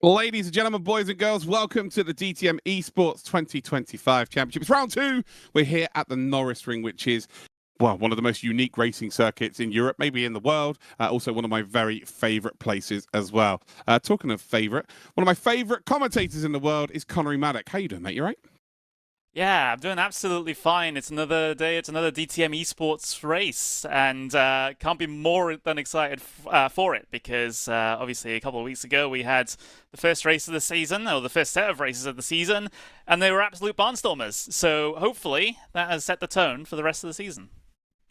Ladies and gentlemen, boys and girls, welcome to the DTM Esports 2025 Championship. It's round two. We're here at the Norisring, which is, well, one of the most unique racing circuits in Europe, maybe in the world. Also one of my very favourite places as well. Talking of favourite, one of my favourite commentators in the world is Connery Maddock. How you doing, mate? You right? Yeah, I'm doing absolutely fine. It's another day, it's another DTM Esports race, and can't be more than excited for it because obviously a couple of weeks ago we had the first race of the season, or the first set of races of the season, and they were absolute barnstormers. So hopefully that has set the tone for the rest of the season.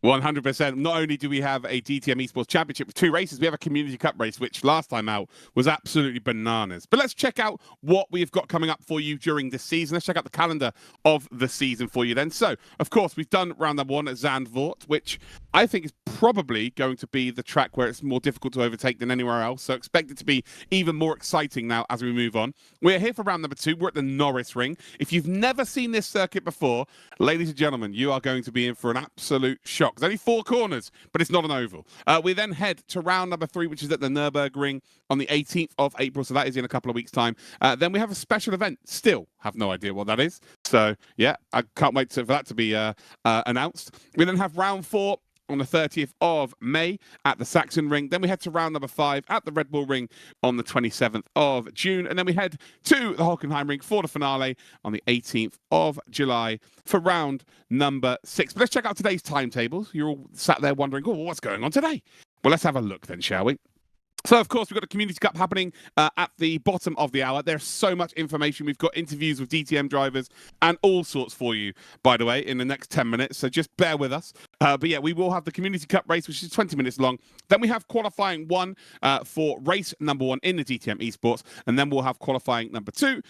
100%. Not only do we have a DTM Esports Championship with two races, we have a Community Cup race, which last time out was absolutely bananas. But let's check out what we've got coming up for you during this season. Let's check out the calendar of the season for you then. So, of course, we've done round number one at Zandvoort, which I think is probably going to be the track where it's more difficult to overtake than anywhere else. So expect it to be even more exciting now as we move on. We're here for round number two. We're at the Norisring. If you've never seen this circuit before, ladies and gentlemen, you are going to be in for an absolute shock. There's only four corners, but it's not an oval. We then head to round number three, which is at the Nürburgring on the 18th of April. So that is in a couple of weeks' time. Then we have a special event. Still have no idea what that is. So, yeah, I can't wait for that to be announced. We then have round four on the 30th of May at the Saxon Ring. Then we head to round number 5 at the Red Bull Ring on the 27th of June. And then we head to the Hockenheim Ring for the finale on the 18th of July for round number 6. But let's check out today's timetables. You're all sat there wondering, oh, what's going on today? Well, let's have a look then, shall we? So, of course, we've got a Community Cup happening at the bottom of the hour. There's so much information. We've got interviews with DTM drivers and all sorts for you, by the way, in the next 10 minutes. So just bear with us. But yeah, we will have the Community Cup race, which is 20 minutes long. Then we have qualifying one for race number 1 in the DTM Esports. And then we'll have qualifying number 2,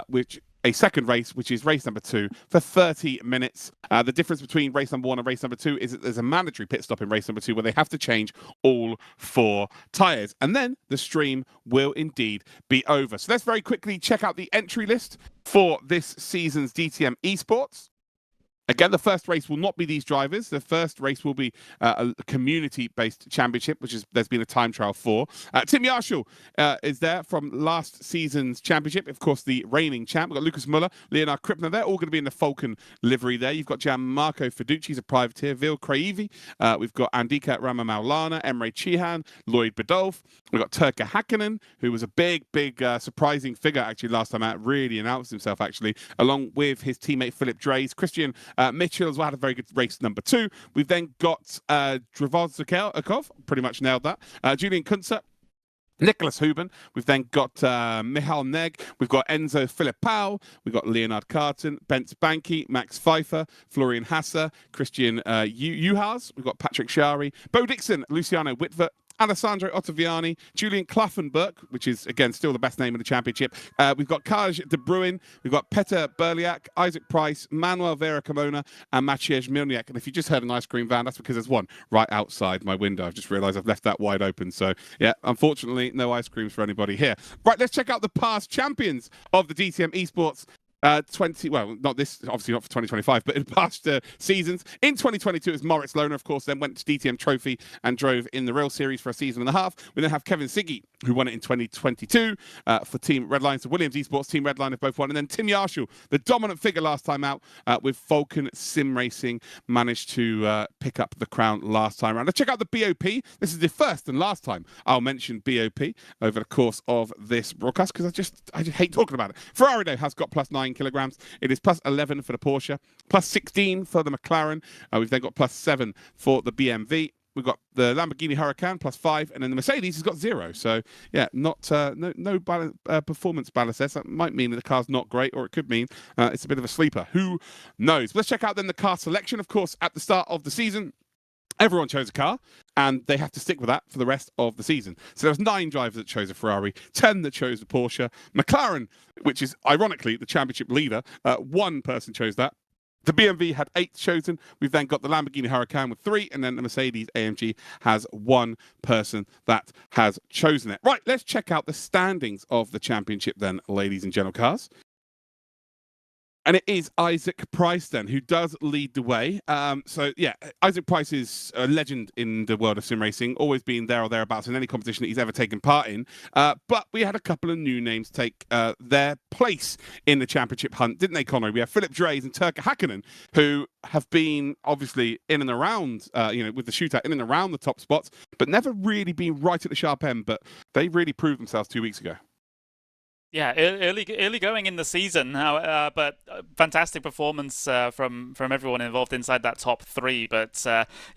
which a second race, which is race number 2, for 30 minutes. The difference between race number 1 and race number 2 is that there's a mandatory pit stop in race number 2 where they have to change all 4 tyres. And then the stream will indeed be over. So let's very quickly check out the entry list for this season's DTM Esports. Again, the first race will not be these drivers. The first race will be a community-based championship, which is there's been a time trial for. Tim Yarshall is there from last season's championship. Of course, the reigning champ. We've got Lucas Muller, Leonard Krippner. They're all going to be in the Falcon livery there. You've got Gianmarco Fiducci, he's a privateer. Vil Craivi. We've got Andika Ramamaulana, Emre Chihan, Lloyd Bedolf. We've got Turka Hakkinen, who was a big surprising figure, actually, last time out. Really announced himself, actually, along with his teammate Philip Dreys. Christian Mitchell as well had a very good race number 2. We've then got Drevozakov, pretty much nailed that. Julian Kunzer, Nicholas Huben. We've then got Michal Neg. We've got Enzo Filipao. We've got Leonard Carton, Bence Banky, Max Pfeiffer, Florian Hasser, Christian Uhas. We've got Patrick Shari, Bo Dixon, Luciano Whitver, Alessandro Ottaviani, Julian Klaffenberg, which is, again, still the best name in the championship. We've got Kaj de Bruin, we've got Peter Berliak, Isaac Price, Manuel Vera Kimona, and Maciej Milniak. And if you just heard an ice cream van, that's because there's one right outside my window. I've just realised I've left that wide open. So, yeah, unfortunately, no ice creams for anybody here. Right, let's check out the past champions of the DTM Esports. Not this, obviously not for 2025, but in past seasons. In 2022, it was Moritz Lohner, of course, then went to DTM Trophy and drove in the Real Series for a season and a half. We then have Kevin Siggy, who won it in 2022 for Team Redline. So Williams Esports, Team Redline have both won. And then Tim Yarshall, the dominant figure last time out with Falcon Sim Racing, managed to pick up the crown last time around. Let's check out the BOP. This is the first and last time I'll mention BOP over the course of this broadcast because I just hate talking about it. Ferrari, though, has got plus 9 kilograms. It is plus 11 for the Porsche, plus 16 for the McLaren. We've then got plus 7 for the BMW. We've got the Lamborghini Huracan plus 5, and then the Mercedes has got 0. So yeah, not no performance ballast there. So that might mean that the car's not great, or it could mean it's a bit of a sleeper. Who knows? Let's check out then the car selection. Of course, at the start of the season, everyone chose a car, and they have to stick with that for the rest of the season. So there was 9 drivers that chose a Ferrari, 10 that chose a Porsche. McLaren, which is ironically the championship leader, 1 person chose that. The BMW had 8 chosen. We've then got the Lamborghini Huracan with 3, and then the Mercedes AMG has 1 person that has chosen it. Right, let's check out the standings of the championship then, ladies and gentlemen cars. And it is Isaac Price then who does lead the way. So yeah, Isaac Price is a legend in the world of sim racing, always been there or thereabouts in any competition that he's ever taken part in. But we had a couple of new names take their place in the championship hunt, didn't they, Conor? We have Philip Dreys and Turka Hakkinen, who have been obviously in and around, with the shootout, in and around the top spots, but never really been right at the sharp end. But they really proved themselves 2 weeks ago. Yeah, early going in the season, but fantastic performance from everyone involved inside that top three. But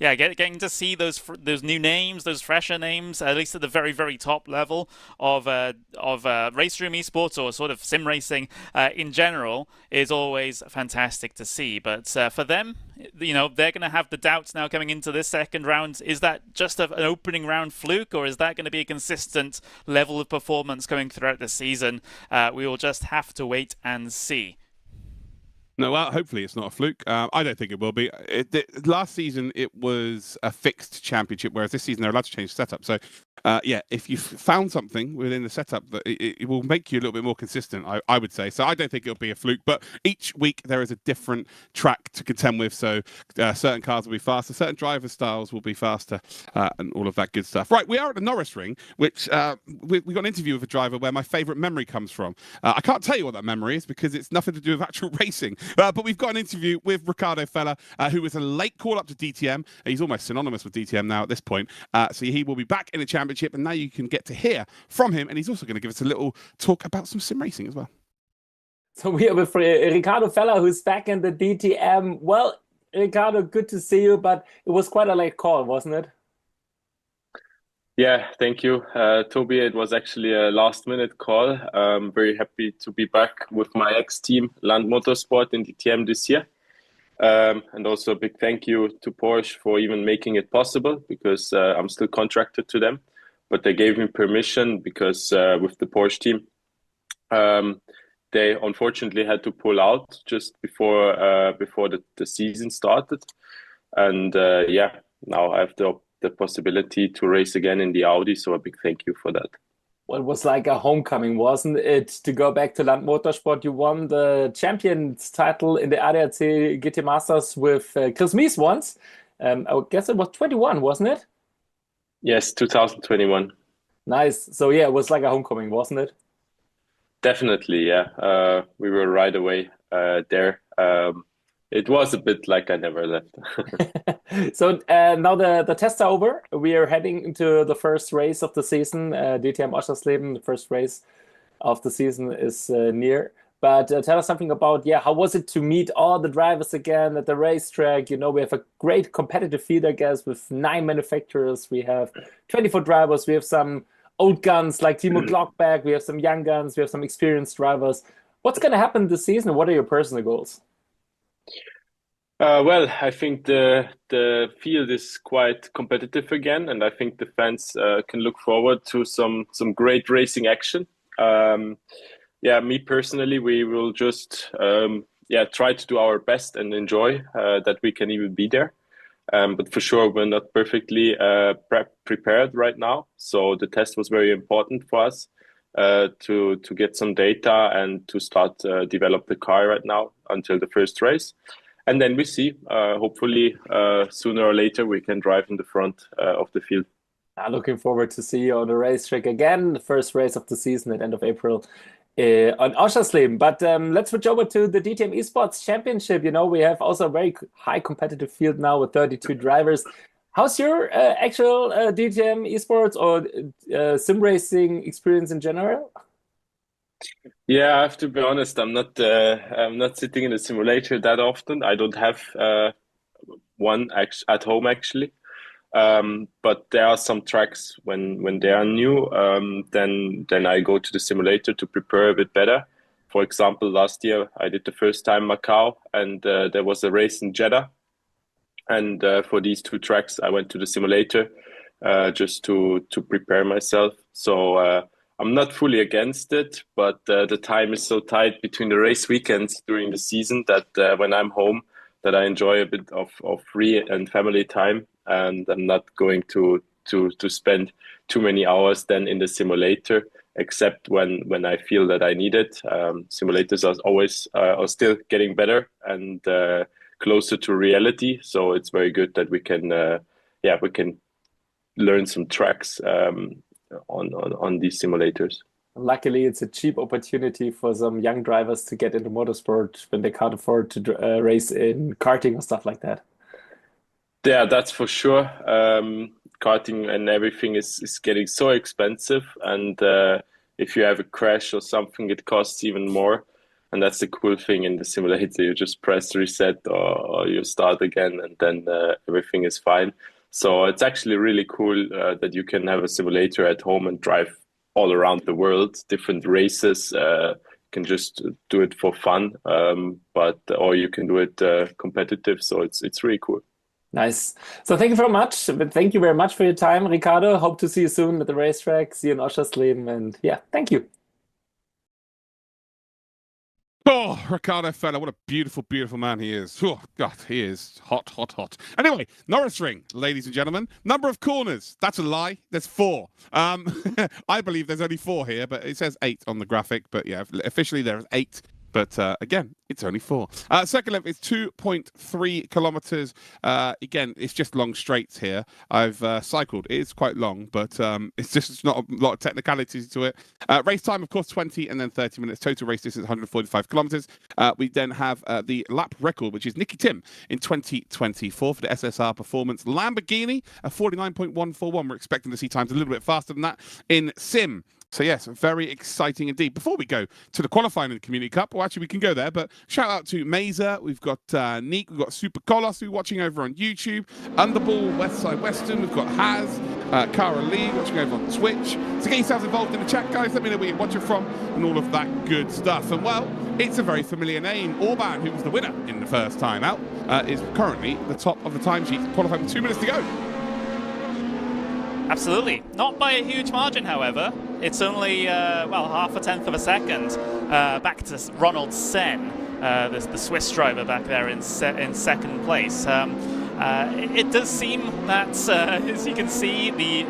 yeah, getting to see those new names, those fresher names, at least at the very, very top level of RaceRoom esports or sort of sim racing in general, is always fantastic to see. But for them, they're going to have the doubts now coming into this second round. Is that just an opening round fluke, or is that going to be a consistent level of performance going throughout the season? We will just have to wait and see. No, well, hopefully it's not a fluke. I don't think it will be. Last season, it was a fixed championship, whereas this season they're allowed to change the setup. So, yeah, if you've found something within the setup, that it will make you a little bit more consistent, I would say. So I don't think it'll be a fluke. But each week there is a different track to contend with. So certain cars will be faster, certain driver styles will be faster, and all of that good stuff. Right, we are at the Norisring, which we got an interview with a driver where my favourite memory comes from. I can't tell you what that memory is because it's nothing to do with actual racing. But we've got an interview with Ricardo Feller, who was a late call-up to DTM. He's almost synonymous with DTM now at this point. So he will be back in the championship, and now you can get to hear from him. And he's also going to give us a little talk about some sim racing as well. So we are with Ricardo Feller, who's back in the DTM. Well, Ricardo, good to see you, but it was quite a late call, wasn't it? Yeah, thank you, Toby. It was actually a last-minute call. I'm very happy to be back with my ex-team, Land Motorsport, in DTM this year. And also a big thank you to Porsche for even making it possible, because I'm still contracted to them. But they gave me permission because with the Porsche team, they unfortunately had to pull out just before the season started. And yeah, now I have the possibility to race again in the Audi, so a big thank you for that. Well, it was like a homecoming, wasn't it? To go back to Land Motorsport, you won the champions title in the ADAC GT Masters with Chris Mies once. I guess it was 21, wasn't it? Yes, 2021. Nice. So yeah, it was like a homecoming, wasn't it? Definitely, yeah. We were right away there. It was a bit like I never left. So now the tests are over. We are heading into the first race of the season, DTM Oschersleben. The first race of the season is near. But tell us something about, how was it to meet all the drivers again at the racetrack? We have a great competitive field, I guess, with 9 manufacturers. We have 24 drivers. We have some old guns like Timo Glockberg. We have some young guns. We have some experienced drivers. What's going to happen this season? What are your personal goals? Well, I think the field is quite competitive again, and I think the fans can look forward to some great racing action. Yeah, me personally, we will just try to do our best and enjoy that we can even be there. But for sure, we're not perfectly prepared right now. So the test was very important for us to get some data and to start develop the car right now until the first race. And then we see, hopefully, sooner or later, we can drive in the front of the field. Looking forward to see you on the racetrack again. The first race of the season at end of April on Oschersleben. But let's switch over to the DTM Esports Championship. We have also a very high competitive field now with 32 drivers. How's your actual DTM Esports or sim racing experience in general? Yeah, I have to be honest. I'm not sitting in a simulator that often. I don't have one at home actually. But there are some tracks when they are new. Then I go to the simulator to prepare a bit better. For example, last year I did the first time Macau, and there was a race in Jeddah. And for these 2 tracks, I went to the simulator just to prepare myself. So. I'm not fully against it, but the time is so tight between the race weekends during the season that when I'm home, that I enjoy a bit of free and family time, and I'm not going to spend too many hours then in the simulator. except when I feel that I need it. Simulators are always are still getting better and closer to reality. So it's very good that we can learn some tracks on these simulators. Luckily, it's a cheap opportunity for some young drivers to get into motorsport when they can't afford to race in karting or stuff like that. Yeah, that's for sure. Karting and everything is getting so expensive, and if you have a crash or something, it costs even more. And that's the cool thing in the simulator. You just press reset or you start again, and then everything is fine. So it's actually really cool that you can have a simulator at home and drive all around the world, different races. You can just do it for fun, or you can do it competitive. So it's really cool. Nice. So thank you very much. Thank you very much for your time, Ricardo. Hope to see you soon at the racetrack. See you in Oschersleben. And yeah, thank you. Oh, Ricardo Feller, what a beautiful, beautiful man he is. Oh, God, he is hot, hot, hot. Anyway, Norisring, ladies and gentlemen. Number of corners. That's a lie. There's 4. I believe there's only 4 here, but it says 8 on the graphic. But yeah, officially there's 8. But again, it's only 4. Circuit length is 2.3 kilometers. Again, it's just long straights here. I've cycled. It is quite long, but it's not a lot of technicalities to it. Race time, of course, 20 and then 30 minutes. Total race distance, 145 kilometers. We then have the lap record, which is Nicki Thiim in 2024 for the SSR Performance Lamborghini, a 49.141. We're expecting to see times a little bit faster than that in Sim. So yes, very exciting indeed. Before we go to the qualifying in the Community Cup, well, actually we can go there, but shout out to Mesa, we've got Neek, we've got Super Colos who watching over on YouTube, Underball, Westside Western, we've got Haz, Cara Lee watching over on Twitch. So get yourselves involved in the chat, guys. Let me know where you're watching from and all of that good stuff. And well, it's a very familiar name. Orban, who was the winner in the first time out, is currently the top of the timesheet, qualifying with 2 minutes to go. Absolutely. Not by a huge margin, however. It's only, half a tenth of a second back to Ronald Sen, the Swiss driver back there in second place. It does seem that, as you can see, the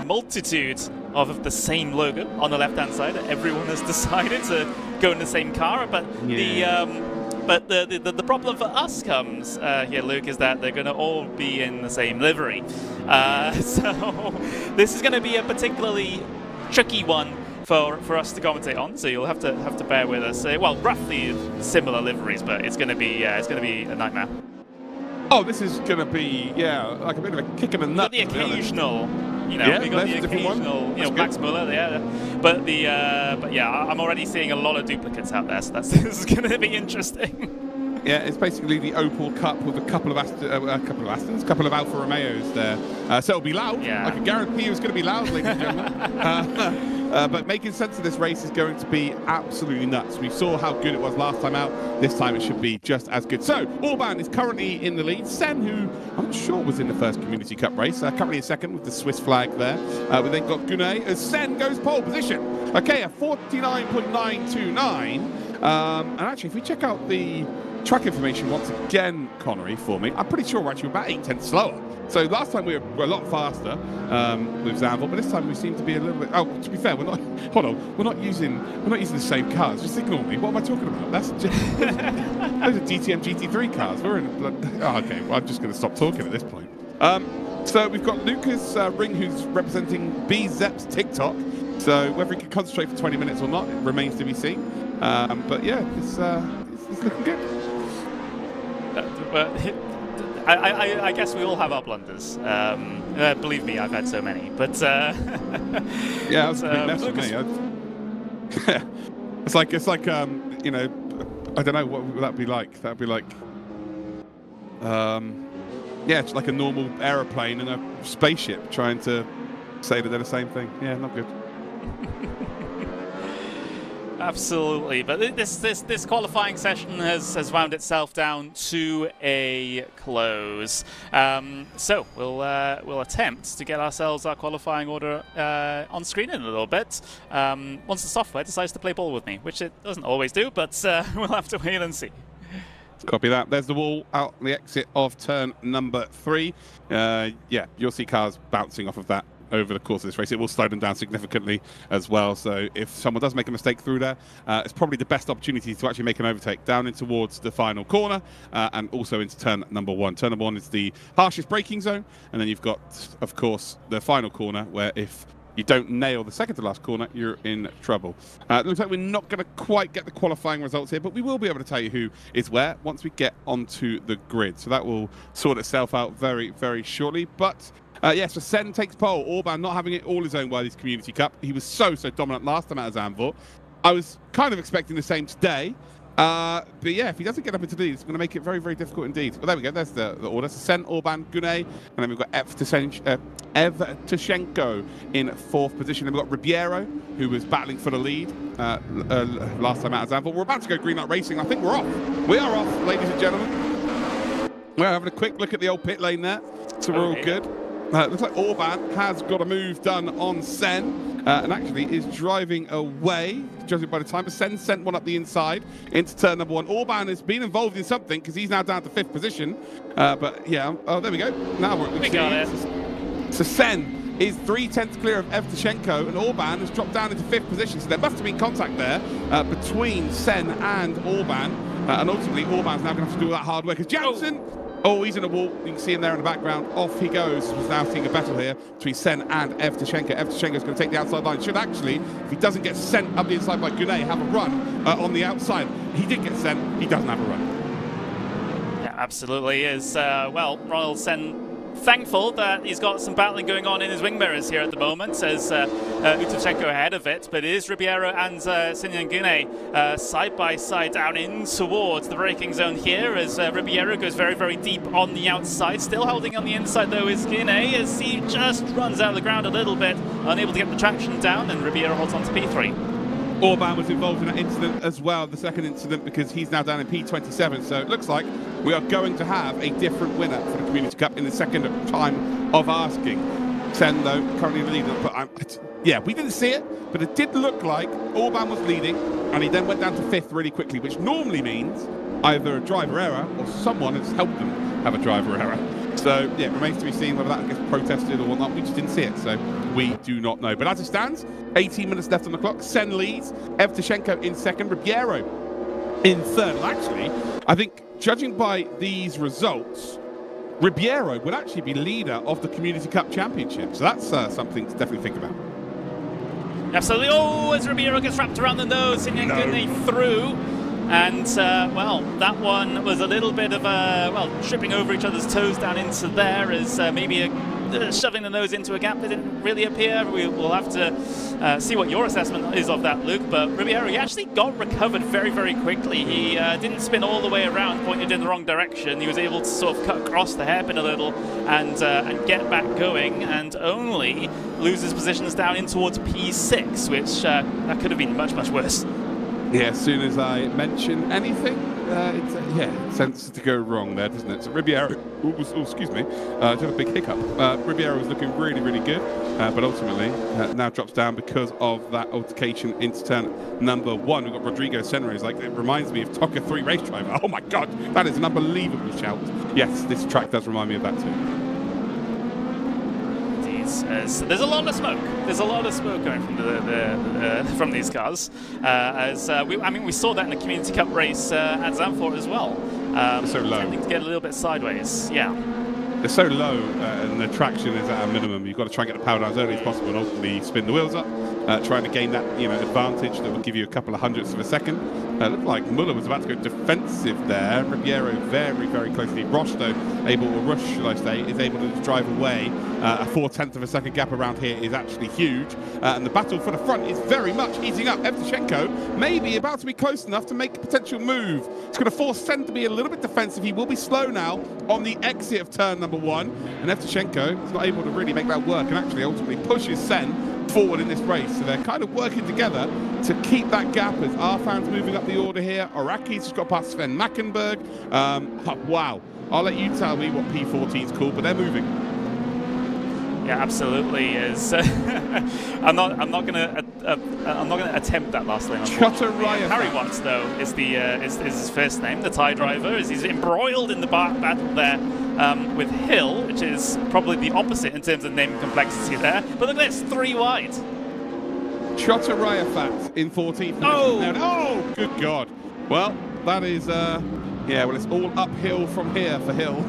multitude of the same logo on the left-hand side, everyone has decided to go in the same car, but the problem for us comes here, Luke, is that they're going to all be in the same livery. So this is going to be a particularly tricky one for us to commentate on. So you'll have to bear with us. Well, roughly similar liveries, but it's going to be a nightmare. Oh, this is going to be like a bit of a kick in the nut. The occasional. We got the occasional, Max Muller, but I'm already seeing a lot of duplicates out there, so this is going to be interesting. Yeah, it's basically the Opel Cup with a couple of Astons, a couple of Alfa Romeos there. So it'll be loud. Yeah. I can guarantee it's going to be loud, ladies and gentlemen. But making sense of this race is going to be absolutely nuts. We saw how good it was last time out. This time it should be just as good. So Orban is currently in the lead. Sen, who I'm sure was in the first Community Cup race, currently in second with the Swiss flag there. We then got Gunay as Sen goes pole position. Okay, a 49.929. And actually, if we check out the track information once again, Connery, for me, I'm pretty sure we're actually about 8 tenths slower. So last time we were a lot faster with Zanvil, but this time we seem to be a little bit. Oh, to be fair, we're not. Hold on, we're not using the same cars. Just ignore me. What am I talking about? That's just, those are DTM GT3 cars. We're in. Okay. Well, I'm just going to stop talking at this point. So we've got Lucas Ring, who's representing BZEP's TikTok. So whether he can concentrate for 20 minutes or not, it remains to be seen. But yeah, it's looking good. I guess we all have our blunders. Believe me, I've had so many. But yeah, that's less for me. It's like I don't know what would that be like. That'd be like, it's like a normal aeroplane and a spaceship trying to say that they're the same thing. Yeah, not good. Absolutely, but this qualifying session has wound itself down to a close. So we'll attempt to get ourselves our qualifying order on screen in a little bit. Once the software decides to play ball with me, which it doesn't always do, but we'll have to wait and see. Copy that. There's the wall out the exit of turn number 3. Yeah, you'll see cars bouncing off of that over the course of this race. It will slow them down significantly as well. So if someone does make a mistake through there, it's probably the best opportunity to actually make an overtake down in towards the final corner and also into turn number 1. Turn number 1 is the harshest braking zone, and then you've got, of course, the final corner where if you don't nail the second to last corner, you're in trouble. It looks like we're not going to quite get the qualifying results here, but we will be able to tell you who is where once we get onto the grid. So that will sort itself out very, very shortly. But yeah, so Sen takes pole. Orban not having it all his own way this Community Cup. He was so dominant last time out of Zandvoort. I was kind of expecting the same today. But yeah, if he doesn't get up into the lead, it's going to make it very, very difficult indeed. Well, there we go. There's the order. So Sen, Orban, Gunay, and then we've got Evtushenko in 4th position. Then we've got Ribeiro, who was battling for the lead last time out of Zandvoort. We're about to go Green Light Racing. I think we're off. We are off, ladies and gentlemen. We're having a quick look at the old pit lane there. So we're all good. Looks like Orban has got a move done on Sen and actually is driving away, judging by the time. But Sen sent one up the inside into turn number 1. Orban has been involved in something because he's now down to 5th position. But yeah, oh, there we go. Now we got it. So Sen is 3/10 clear of Evtushenko, and Orban has dropped down into 5th position. So there must have been contact there between Sen and Orban. And ultimately, Orban's now going to have to do all that hard work. Because Jansen... Oh, he's in a wall. You can see him there in the background. Off he goes. We're now seeing a battle here between Sen and Evtushenko. Evtushenko's going to take the outside line. Should actually, if he doesn't get sent up the inside by Gunay, have a run on the outside. He did get sent. He doesn't have a run. Yeah, absolutely is. Well, Royal Sen thankful that he's got some battling going on in his wing mirrors here at the moment, as Evtushenko ahead of it, but it is Ribeiro and Sinyan Gunay side by side down in towards the braking zone here, as Ribeiro goes very, very deep on the outside. Still holding on the inside though is Gunay, as he just runs out of the ground a little bit, unable to get the traction down, and Ribeiro holds on to P3. Orban was involved in that incident as well, the second incident, because he's now down in P27. So it looks like we are going to have a different winner for the Community Cup in the second time of asking. Sen, though, currently in the lead. But yeah, we didn't see it, but it did look like Orban was leading, and he then went down to 5th really quickly, which normally means either a driver error or someone has helped them have a driver error. So, yeah, it remains to be seen whether that gets protested or whatnot. We just didn't see it, so we do not know. But as it stands, 18 minutes left on the clock. Sen leads, Evtushenko in 2nd, Ribeiro in 3rd. Well, actually, I think, judging by these results, Ribeiro would actually be leader of the Community Cup Championship. So that's something to definitely think about. Absolutely. Oh, as Ribeiro gets wrapped around the nose, and Gunay through. And, well, that one was a little bit of a, well, tripping over each other's toes down into there, as maybe shoving the nose into a gap that didn't really appear. We'll have to see what your assessment is of that, Luke. But Ribeiro, he actually got recovered very, very quickly. He didn't spin all the way around, pointed in the wrong direction. He was able to sort of cut across the hairpin a little and get back going, and only lose his positions down in towards P6, which that could have been much, much worse. Yeah, as soon as I mention anything, it tends to go wrong there, doesn't it? So Ribeiro, excuse me, just a big hiccup. Ribeiro was looking really, really good, but ultimately now drops down because of that altercation into turn number 1. We've got Rodrigo Senra, like, it reminds me of TOCA 3 race driver. Oh my God, that is an unbelievable shout. Yes, this track does remind me of that too. There's a lot of smoke. There's a lot of smoke going from from these cars. We saw that in the Community Cup race at Zandvoort as well. So low. Tending to get a little bit sideways. Yeah. They're so low, and the traction is at a minimum. You've got to try and get the power down as early as possible, and ultimately spin the wheels up, trying to gain that advantage that will give you a couple of hundredths of a second. Looked like Muller was about to go defensive there. Ribeiro very, very closely. Roche, though, Rush, should I say, is able to drive away. A 4/10 of a second gap around here is actually huge. And the battle for the front is very much easing up. Evtushenko may be about to be close enough to make a potential move. It's going to force Sen to be a little bit defensive. He will be slow now on the exit of turn number 1. And Evtushenko is not able to really make that work and actually ultimately pushes Sen forward in this race. So they're kind of working together to keep that gap as Arfan's moving up the order here. Araki's just got past Sven Mackenberg. Wow. I'll let you tell me what P14's called, but they're moving. Yeah, absolutely is. I'm not gonna attempt that last lane. Harry Watts though is his first name. The Thai driver he's embroiled in the battle there with Hill, which is probably the opposite in terms of name complexity there. But look at this, 3 wide. Chotter Rayafat in 14th. Oh, good God. Well, that is yeah. Well, it's all uphill from here for Hill.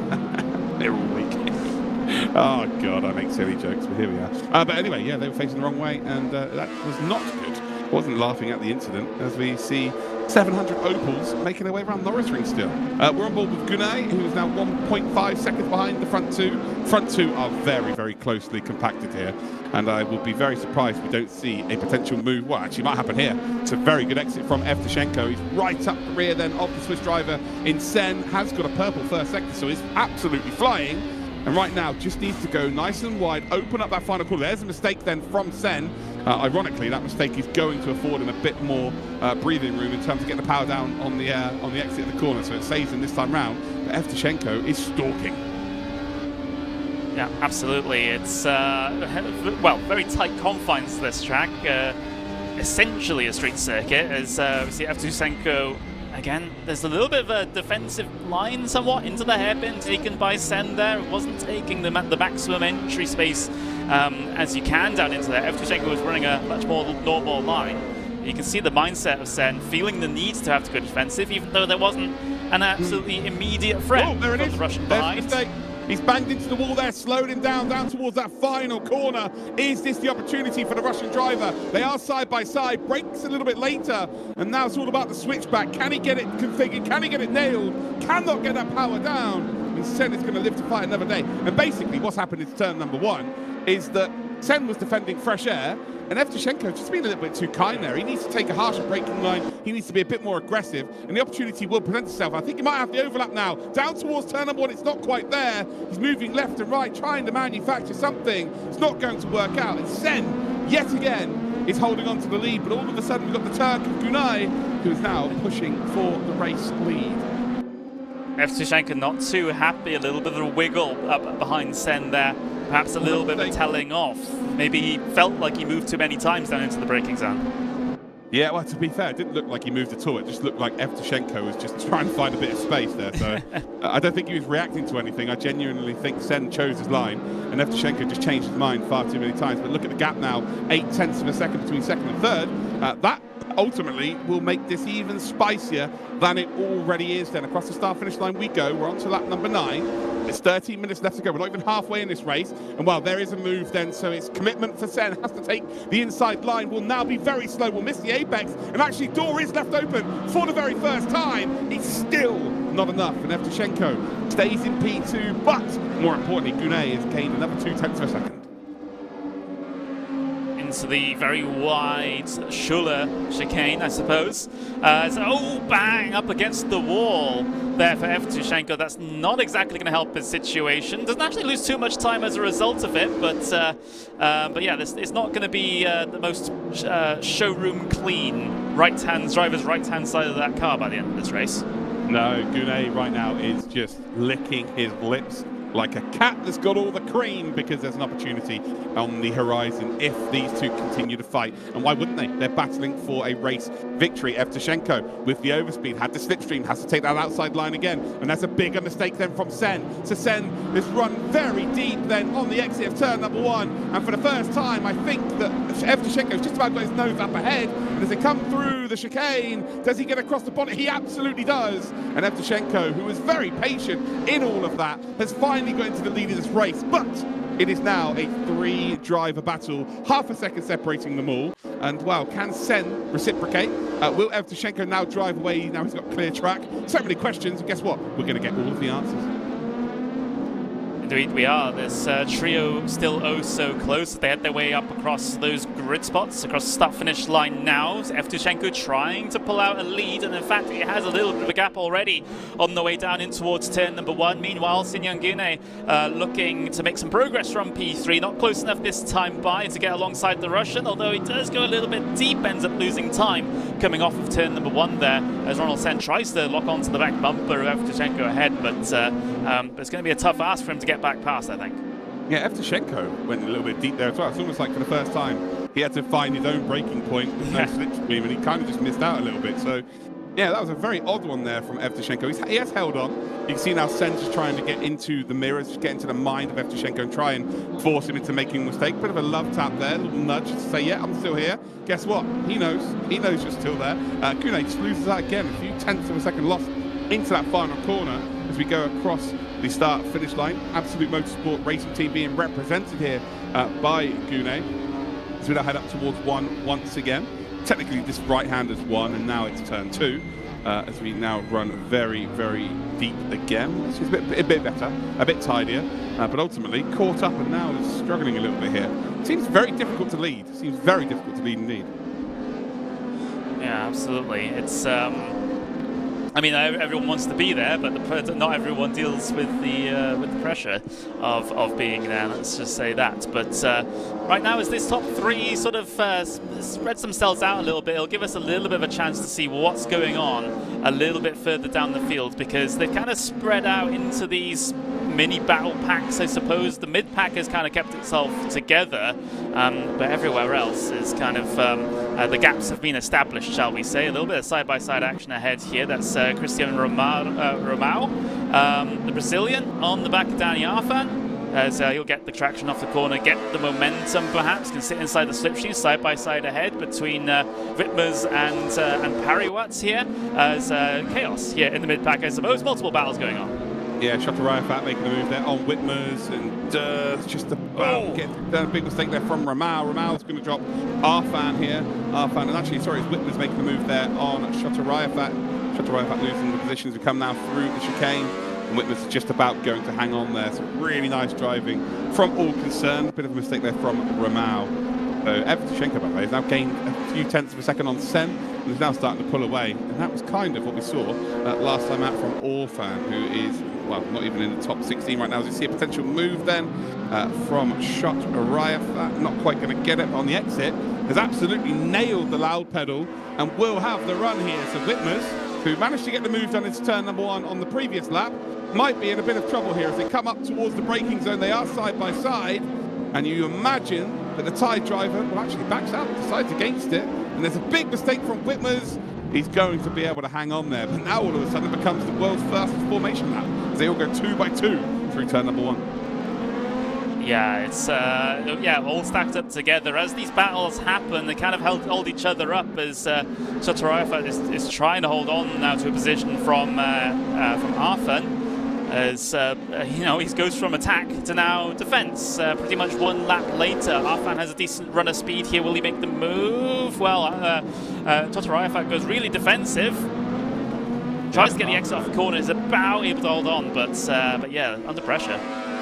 They're all weak. Oh God, I make silly jokes, but here we are. But anyway, yeah, they were facing the wrong way, and that was not good. Wasn't laughing at the incident as we see 700 Opals making their way around Norisring still. We're on board with Gunay, who is now 1.5 seconds behind the front two. Front two are very, very closely compacted here, and I will be very surprised if we don't see a potential move. Well, actually, might happen here. It's a very good exit from Evtushenko. He's right up the rear then of the Swiss driver in Sen. Has got a purple first sector, so he's absolutely flying. And right now, just needs to go nice and wide, open up that final corner. There's a mistake then from Sen. Ironically, that mistake is going to afford him a bit more breathing room in terms of getting the power down on the exit of the corner. So it saves him this time round. But Evtushenko is stalking. Yeah, absolutely. It's well, very tight confines to this track. Essentially a street circuit, as we see Evtushenko. Again, there's a little bit of a defensive line somewhat into the hairpin taken by Sen there. It wasn't taking the maximum entry space as you can down into there. Evtushenko was running a much more normal line. You can see the mindset of Sen, feeling the need to have to go defensive, even though there wasn't an absolutely immediate threat from the Russian side. He's banged into the wall there, slowed him down towards that final corner. Is this the opportunity for the Russian driver? They are side by side, brakes a little bit later, and now it's all about the switchback. Can he get it configured? Can he get it nailed? Cannot get that power down. And Sen is going to live to fight another day. And basically what's happened in turn number 1 is that Sen was defending fresh air, and Evtushenko just been a little bit too kind there. He needs to take a harsher braking line. He needs to be a bit more aggressive, and the opportunity will present itself. I think he might have the overlap now. Down towards turn number 1, it's not quite there. He's moving left and right, trying to manufacture something. It's not going to work out. And Sen, yet again, is holding on to the lead, but all of a sudden we've got the Turk of Gunay, who is now pushing for the race lead. Evtushenko not too happy, a little bit of a wiggle up behind Sen there. Perhaps a little bit of a telling off. Maybe he felt like he moved too many times down into the braking zone. Yeah, well, to be fair, it didn't look like he moved at all. It just looked like Evtushenko was just trying to find a bit of space there. So I don't think he was reacting to anything. I genuinely think Sen chose his line, and Evtushenko just changed his mind far too many times. But look at the gap now, 0.8 of a second between second and third. That ultimately will make this even spicier than it already is. Then across the start-finish line we go. We're on to lap number 9. It's 13 minutes left to go. We're not even halfway in this race. And while there is a move then, so it's commitment for Sen. Has to take the inside line. Will now be very slow. Will miss the apex. And actually, door is left open for the very first time. It's still not enough. And Evtushenko stays in P2. But more importantly, Gunay has gained another 0.2 of a second. Into the very wide Schuller chicane, I suppose. So, bang, up against the wall there for Evtushenko. That's not exactly going to help his situation. Doesn't actually lose too much time as a result of it, but yeah, it's not going to be the most showroom clean driver's right-hand side of that car by the end of this race. No, Gunay right now is just licking his lips like a cat that's got all the cream, because there's an opportunity on the horizon if these two continue to fight. And why wouldn't they? They're battling for a race victory. Evtushenko with the overspeed had to slipstream, has to take that outside line again, and that's a bigger mistake then from Sen. So Sen has run very deep then on the exit of turn number 1, and for the first time I think that Evtushenko's just about got his nose up ahead, and as they come through the chicane, does he get across the bonnet? He absolutely does. And Evtushenko, who was very patient in all of that, has finally got into the lead of this race, but it is now a 3-driver battle, half a second separating them all. And well, can Sen reciprocate? Will Evtushenko now drive away? Now he's got clear track. So many questions, and guess what? We're going to get all of the answers. Indeed we are. This trio still oh so close. They had their way up across those grid spots, across the start-finish line now. Evtushenko trying to pull out a lead, and in fact he has a little bit of a gap already on the way down in towards turn number 1. Meanwhile, Sinyan Gunay looking to make some progress from P3. Not close enough this time by to get alongside the Russian, although he does go a little bit deep, ends up losing time coming off of turn number 1 there, as Ronald Sen tries to lock onto the back bumper of Evtushenko ahead, but it's going to be a tough ask for him to get back past, I think. Yeah, Evtushenko went a little bit deep there as well. It's almost like for the first time he had to find his own braking point with no slipstream, and he kind of just missed out a little bit. So, yeah, that was a very odd one there from Evtushenko. He has held on. You can see now Sen's just trying to get into the mirrors, just get into the mind of Evtushenko and try and force him into making a mistake. Bit of a love tap there, a little nudge to say, yeah, I'm still here. Guess what? He knows. He knows you're still there. Gune just loses that again. A few tenths of a second lost into that final corner as we go across the start-finish line. Absolute Motorsport Racing Team being represented here by Gune. So we now head up towards one once again. Technically, this right-hander's one, and now it's turn 2. As we now run very, very deep again. It's a bit better, a bit tidier, but ultimately caught up and now is struggling a little bit here. Seems very difficult to lead. Seems very difficult to lead indeed. Yeah, absolutely. It's I mean, everyone wants to be there, but not everyone deals with the pressure of being there. Let's just say that. But right now, as this top 3 sort of spreads themselves out a little bit, it'll give us a little bit of a chance to see what's going on a little bit further down the field, because they've kind of spread out into these mini battle packs, I suppose. The mid pack has kind of kept itself together, but everywhere else is kind of the gaps have been established, shall we say. A little bit of side-by-side action ahead here. That's Cristian Romao, the Brazilian, on the back of Danny Arfan, as he'll get the traction off the corner, get the momentum perhaps, can sit inside the slipstream side-by-side ahead between Wittmers and Pariwats here, as Chaos here in the mid-pack, I suppose. Multiple battles going on. Yeah, Shotaraya making a move there on Wittmers, and just about get a big mistake there from Romao. Romao's going to drop Arfan here. Arfan, and actually, sorry, it's Wittmers making the move there on Shotaraya. Shotaraya losing the positions. We come now through the chicane, and Wittmers just about going to hang on there. So really nice driving from all concerned. Bit of a mistake there from Romao. So Evtushenko, by the way, has now gained a few tenths of a second on Sen, and is now starting to pull away. And that was kind of what we saw last time out from Orfan, who is, well, not even in the top 16 right now. As you see a potential move then from Shot Araya, not quite going to get it on the exit, has absolutely nailed the loud pedal and will have the run here. So Wittmers, who managed to get the move done into turn number 1 on the previous lap, might be in a bit of trouble here as they come up towards the braking zone. They are side by side, and you imagine that the Tide driver, well, actually backs out, decides against it, and there's a big mistake from Wittmers. He's going to be able to hang on there, but now all of a sudden it becomes the world's fastest formation lap as they all go 2 by 2 through turn number 1. Yeah, it's all stacked up together. As these battles happen, they kind of hold each other up as Shotaraya is trying to hold on now to a position from Arfan. As he goes from attack to now defense. Pretty much 1 lap later, Arfan has a decent run of speed here. Will he make the move? Well, Shotaraya goes really defensive. Tries to get the exit off the corner. Is about able to hold on, but yeah, under pressure.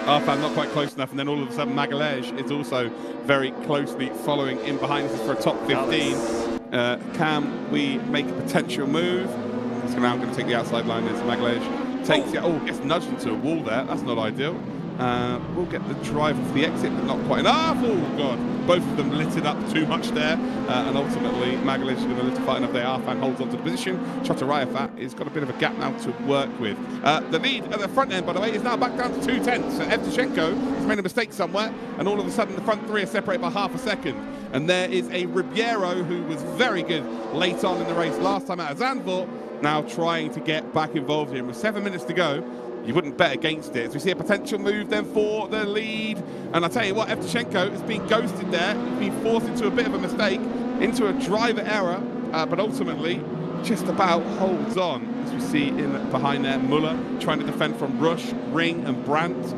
Arfan not quite close enough, and then all of a sudden Magalhães is also very closely following in behind. This is for a top 15. Can we make a potential move? So now I'm going to take the outside line. There's Magalhães. Gets nudged into a wall there. That's not ideal. We'll get the driver for the exit, but not quite enough. Oh, God. Both of them lit it up too much there. And ultimately, Magalhães is going to lift a fight enough there. Arfan holds onto the position. Shotaraya has got a bit of a gap now to work with. The lead at the front end, by the way, is now back down to 2 tenths. So Evtushenko has made a mistake somewhere, and all of a sudden the front 3 are separated by half a second. And there is a Ribeiro who was very good late on in the race last time out of Zandvoort, now trying to get back involved here. With 7 minutes to go, you wouldn't bet against it. As we see a potential move then for the lead. And I tell you what, Evtushenko has been ghosted there. He's been forced into a bit of a mistake, into a driver error, but ultimately just about holds on. As we see behind there, Muller trying to defend from Rush, Ring and Brandt.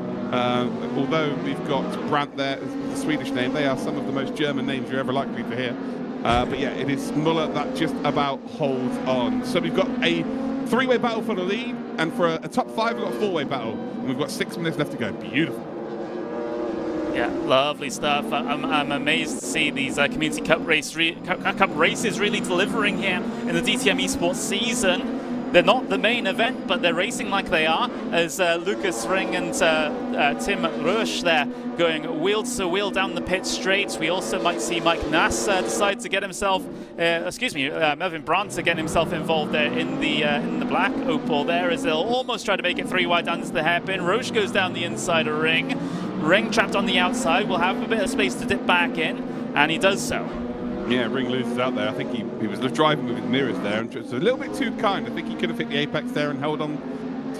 Although we've got Brandt there as the Swedish name, they are some of the most German names you're ever likely to hear. But yeah, it is Muller that just about holds on. So we've got a 3-way battle for the lead, and for a top 5 we've got a 4-way battle, and we've got 6 minutes left to go. Beautiful. Yeah, lovely stuff. I'm amazed to see these Community Cup races really delivering here in the DTM Esports season. They're not the main event, but they're racing like they are, as Lucas Ring and Tim Rush there going wheel to wheel down the pit straight. We also might see Mike Nass decide to get himself, Melvin Brandt to get himself involved there in the black Opel there, as they'll almost try to make it 3 wide down to the hairpin. Roche goes down the inside of Ring. Ring trapped on the outside, will have a bit of space to dip back in, and he does so. Yeah, Ring loses out there. I think he was driving with his mirrors there, and it's a little bit too kind. I think he could have hit the apex there and held on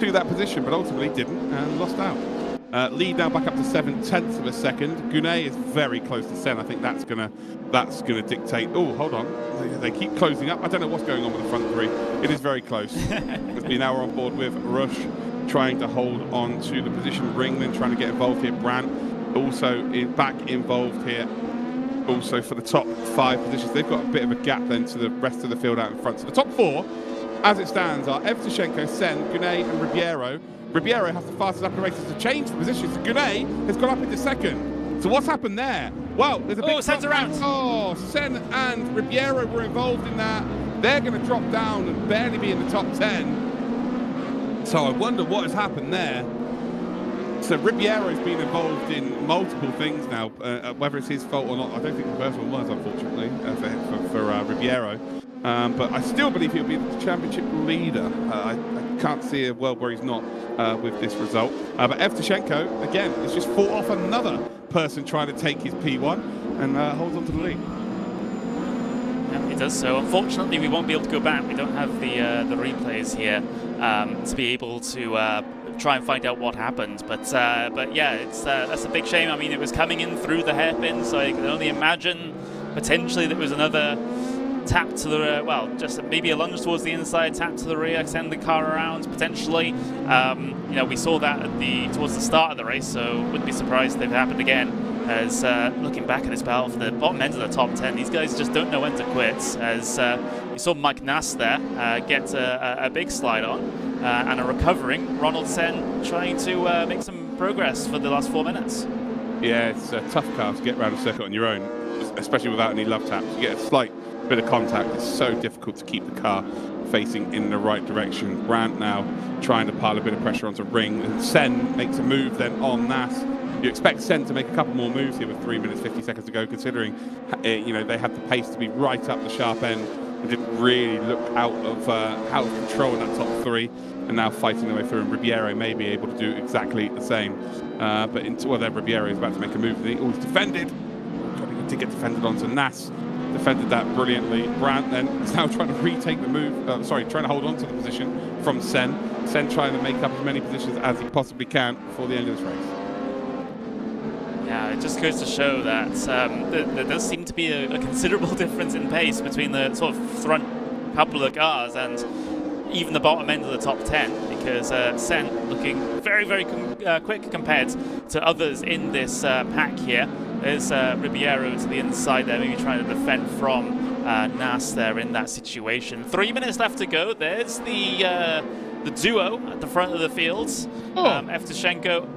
to that position, but ultimately didn't and lost out. Lead now back up to 7/10 of a second. Gunay is very close to Sen. I think that's gonna dictate. Oh, hold on. They keep closing up. I don't know what's going on with the front three. It is very close. We now are on board with Rush trying to hold on to the position. Ring then trying to get involved here. Brandt also back involved here. Also for the top 5 positions. They've got a bit of a gap then to the rest of the field out in front. So the top 4, as it stands, are Evtushenko, Sen, Gunay and Ribeiro. Ribeiro has the fastest lap of the races to change the position. So Gunay has gone up into second. So what's happened there? Well, there's a big... Sen's around. Oh, Sen and Ribeiro were involved in that. They're going to drop down and barely be in the top 10. So I wonder what has happened there. So Ribeiro's been involved in multiple things now, whether it's his fault or not. I don't think the first one was, unfortunately, for Ribeiro. But I still believe he'll be the championship leader. I can't see a world where he's not with this result. But Evtushenko, again, has just fought off another person trying to take his P1 and holds on to the lead. Yeah, he does so. Unfortunately, we won't be able to go back. We don't have the replays here to be able to try and find out what happened. But yeah, it's that's a big shame. I mean, it was coming in through the hairpin, so I can only imagine potentially there was another tap to the well, just maybe a lunge towards the inside, tap to the rear, extend the car around potentially. You know, we saw that at towards the start of the race, so wouldn't be surprised if it happened again. As looking back at this battle for the bottom end of the top 10, these guys just don't know when to quit. As you saw Mike Nass there get a big slide on and a recovering Ronald Sen trying to make some progress for the last 4 minutes. Yeah, it's a tough car to get around a circuit on your own, especially without any love taps. You get a slight bit of contact. It's so difficult to keep the car facing in the right direction. Brandt now trying to pile a bit of pressure onto Ring, and Sen makes a move then on Nass. You expect Sen to make a couple more moves here with 3 minutes 50 seconds to go, considering you know, they had the pace to be right up the sharp end and didn't really look out of control in that top 3, and now fighting their way through. And Ribeiro may be able to do exactly the same. But then Ribeiro is about to make a move. He always defended. He did get defended onto Nass. Defended that brilliantly. Brandt then is now trying to retake the move. Trying to hold on to the position from Sen. Sen trying to make up as many positions as he possibly can before the end of this race. Yeah, it just goes to show that there does seem to be a considerable difference in pace between the sort of front couple of cars and even the bottom end of the top 10, because Sen looking very, very quick compared to others in this pack here. There's Ribeiro to the inside there, maybe trying to defend from Nass there in that situation. 3 minutes left to go. There's the duo at the front of the fields. Evtushenko.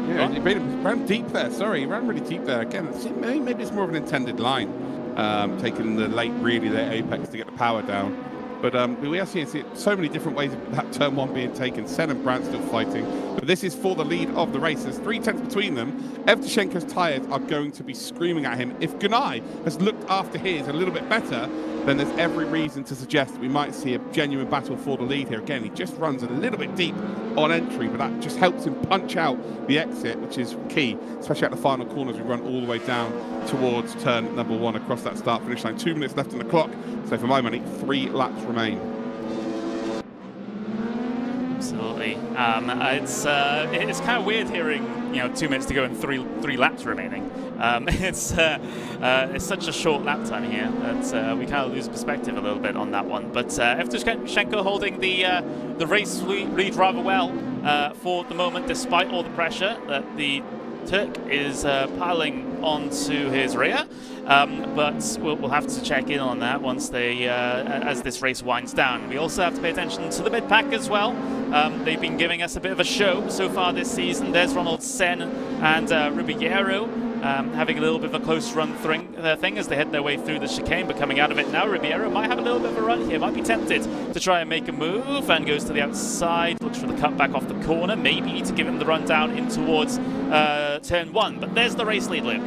Yeah, he ran deep there. Sorry, he ran really deep there. Again, maybe it's more of an intended line, taking the late, really late apex to get the power down. But we are seeing so many different ways of that turn 1 being taken. Sen and Brandt still fighting. But this is for the lead of the race. There's 3 tenths between them. Evtushenko's tyres are going to be screaming at him. If Gunay has looked after his a little bit better, then there's every reason to suggest that we might see a genuine battle for the lead here. Again, he just runs a little bit deep on entry, but that just helps him punch out the exit, which is key, especially at the final corners. We run all the way down towards turn number 1 across that start-finish line. 2 minutes left on the clock, so for my money, 3 laps remain. Absolutely. It's kind of weird hearing 2 minutes to go and three laps remaining. It's such a short lap time here that we kind of lose perspective a little bit on that one. But Evtushenko holding the race lead rather well for the moment, despite all the pressure that the Turk is piling onto his rear. But we'll have to check in on that once as this race winds down. We also have to pay attention to the mid-pack as well. They've been giving us a bit of a show so far this season. There's Ronald Sen and Ribeiro having a little bit of a close run thing as they head their way through the chicane, but coming out of it now. Ribeiro might have a little bit of a run here, might be tempted to try and make a move, and goes to the outside, looks for the cutback off the corner, maybe to give him the run down in towards turn 1. But there's the race lead, Luke.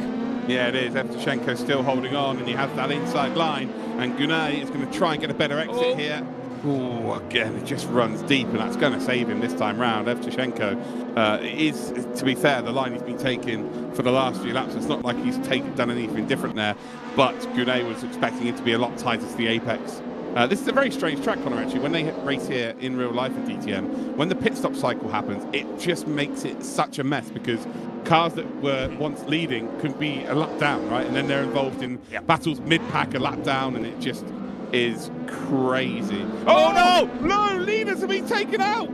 Yeah, it is. Evtushenko still holding on, and he has that inside line, and Gunay is going to try and get a better exit here. Oh, again, it just runs deep, and that's going to save him this time round. Evtushenko is, to be fair, the line he's been taking for the last few laps. It's not like he's done anything different there, but Gounet was expecting it to be a lot tighter to the apex. This is a very strange track, Connor, actually. When they race here in real life at DTM, when the pit stop cycle happens, it just makes it such a mess because cars that were once leading could be a lap down, right? And then they're involved in battles mid-pack, a lap down, and it just is crazy. Oh no! No! Leaders have been taken out!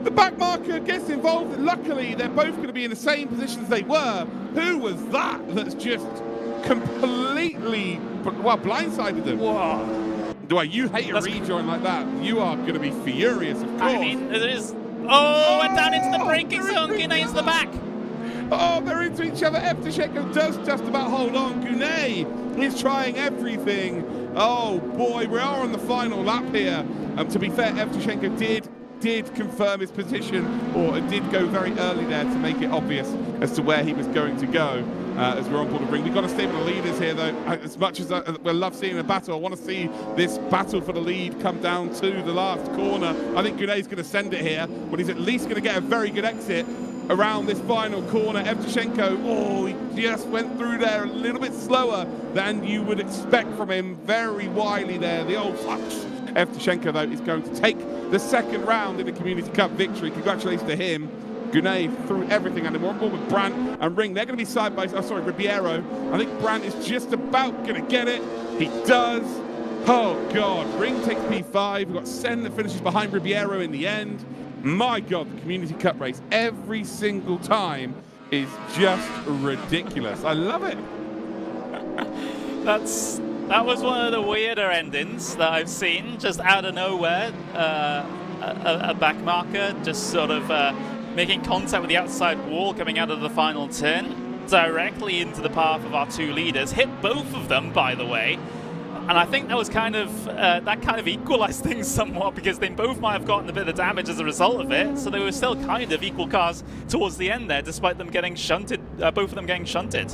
The back marker gets involved. Luckily, they're both going to be in the same positions they were. Who was that that's just completely, blindsided them? Whoa. You hate a rejoin like that. You are going to be furious, of course. I mean, there is... Oh, went down into the braking zone. Gounet into the back. Oh, they're into each other. Evtushenko does just about hold on. Gounet is trying everything. Oh, boy, we are on the final lap here. To be fair, Evtushenko did confirm his position, or did go very early there to make it obvious as to where he was going to go as we're on board the ring. We've got to stay with the leaders here, though. As much as we love seeing a battle, I want to see this battle for the lead come down to the last corner. I think Gounet's going to send it here, but he's at least going to get a very good exit around this final corner. Evtushenko, he just went through there a little bit slower than you would expect from him. Very wily there, the old fox. Evtushenko, though, is going to take the second round in the Community Cup victory. Congratulations to him. Gounet threw everything at him. We're on board with Brandt and Ring. They're going to be side by side. Ribeiro. I think Brandt is just about going to get it. He does. Oh, God. Ring takes P5. We've got Sen that finishes behind Ribeiro in the end. My God, the Community Cup race every single time is just ridiculous. I love it. That was one of the weirder endings that I've seen, just out of nowhere. A back marker just sort of making contact with the outside wall coming out of the final turn, directly into the path of our two leaders. Hit both of them, by the way. And I think that was that kind of equalized things somewhat, because they both might have gotten a bit of damage as a result of it. So they were still kind of equal cars towards the end there, despite them getting shunted, both of them getting shunted.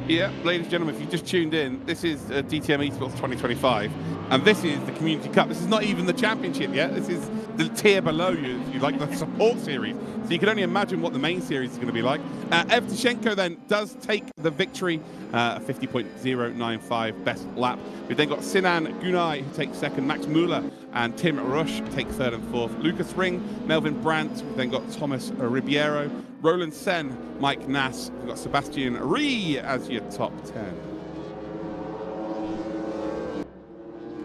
Yeah, ladies and gentlemen, if you just tuned in, this is DTM Esports 2025, and this is the Community Cup. This is not even the championship yet. This is the tier below you, if you like, the support series. So you can only imagine what the main series is going to be like. Evtushenko then does take the victory, 50.095 best lap. We've then got Sinan Gunai, who takes second, Max Muller and Tim Rush take third and fourth, Lucas Ring, Melvin Brandt. We've then got Thomas Ribeiro, Roland Sen, Mike Nass. We've got Sebastian Ree as your top 10.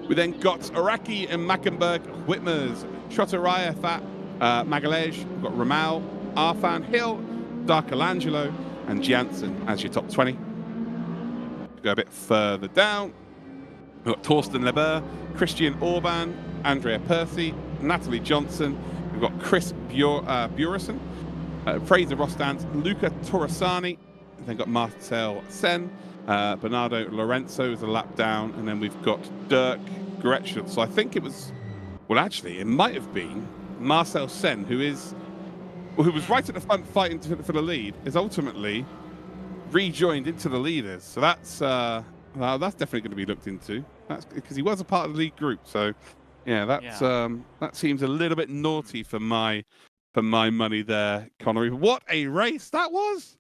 We then got Araki and Mackenberg, Whitmers, Chotaraya, Fat, Magalej. We've got Ramal, Arfan, Hill, Darkalangelo, and Janssen as your top 20. Go a bit further down. We've got Torsten Leber, Christian Orban, Andrea Percy, Natalie Johnson. We've got Chris Burison, Fraser Rostance, Luca Torresani. We've then got Marcel Sen, Bernardo Lorenzo is a lap down, and then we've got Dirk Gretchen. So I think it was, well, actually, it might have been Marcel Sen, who was right at the front fighting for the lead, is ultimately rejoined into the leaders. So that's definitely going to be looked into. That's because he was a part of the lead group. So yeah, that seems a little bit naughty for my money there, Connery. What a race that was!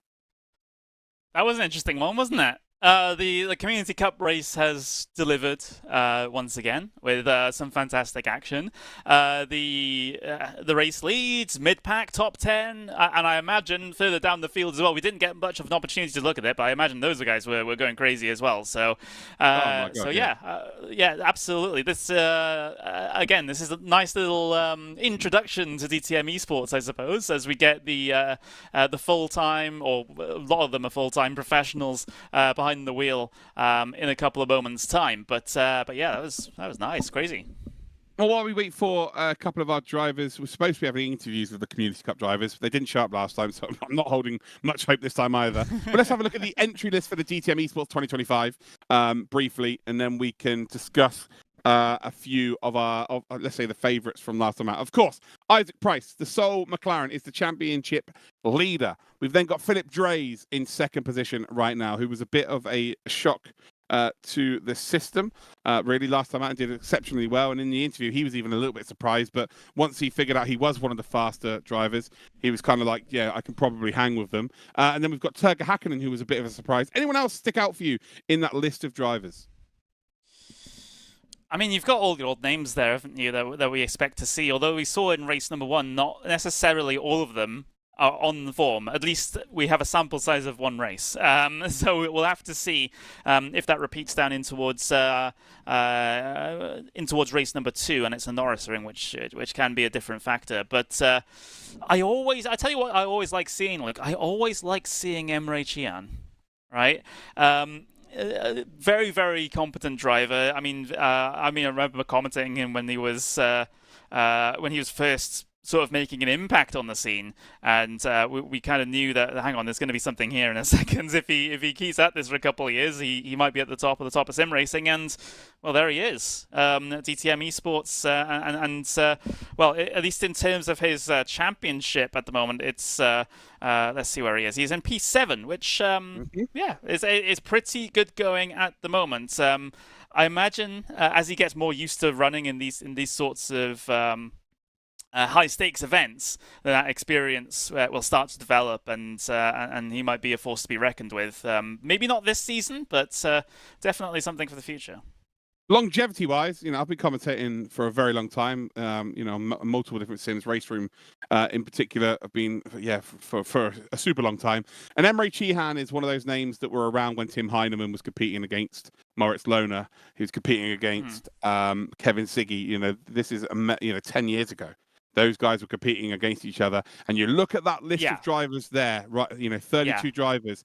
That was an interesting one, wasn't it? The Community Cup race has delivered once again with some fantastic action. The race leads, mid-pack, top 10, and I imagine further down the field as well. We didn't get much of an opportunity to look at it, but I imagine those guys were going crazy as well. So, yeah, absolutely. This again, this is a nice little introduction to DTM Esports, I suppose, as we get the full-time, or a lot of them are full-time professionals behind the wheel in a couple of moments' time. But yeah, that was nice, crazy. Well, while we wait for a couple of our drivers, we're supposed to be having interviews with the Community Cup drivers. They didn't show up last time, so I'm not holding much hope this time either. But let's have a look at the entry list for the DTM Esports 2025 briefly, and then we can discuss a few of our, let's say, the favourites from last time out. Of course, Isaac Price, the sole McLaren, is the championship leader. We've then got Philip Dreys in second position right now, who was a bit of a shock to the system. Really, last time out, and did exceptionally well. And in the interview, he was even a little bit surprised. But once he figured out he was one of the faster drivers, he was kind of like, yeah, I can probably hang with them. And then we've got Turga Hakkinen, who was a bit of a surprise. Anyone else stick out for you in that list of drivers? I mean, you've got all the old names there, haven't you, that we expect to see. Although we saw in race number 1, not necessarily all of them are on the form. At least we have a sample size of one race. So we'll have to see if that repeats down in towards race number 2, and it's a Norisring, which can be a different factor. But I tell you what, I always like seeing. Look, I always like seeing Emre Can, right? Very, very competent driver. I mean, I remember commenting him when he was first sort of making an impact on the scene, and we kind of knew that, hang on, there's going to be something here in a second. If he keeps at this for a couple of years, he might be at the top of sim racing, and well, there he is. DTM Esports, well, at least in terms of his championship at the moment, it's let's see where he is. He's in P7, which yeah, is pretty good going at the moment. I imagine as he gets more used to running in these sorts of high stakes events, that experience will start to develop, and he might be a force to be reckoned with. Maybe not this season, but definitely something for the future. Longevity-wise, I've been commentating for a very long time. Multiple different sims, RaceRoom in particular, have been for a super long time. And Emre Can is one of those names that were around when Tim Heinemann was competing against Moritz Lohner, who's competing against Kevin Siggy. This is 10 years ago. Those guys were competing against each other, and you look at that list of drivers there, right? 32 drivers,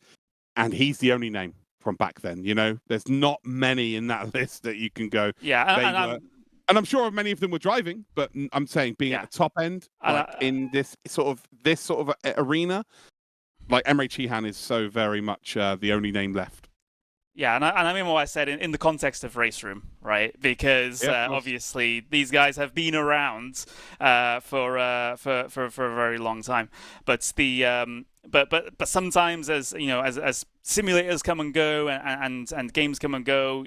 and he's the only name from back then. There's not many in that list that you can go. Yeah, and I'm sure many of them were driving, but I'm saying being at the top end, in this sort of arena, like Emre Can is so very much the only name left. Yeah, and I mean what I said in the context of RaceRoom, right? Because obviously these guys have been around for a very long time, but but sometimes as simulators come and go and games come and go,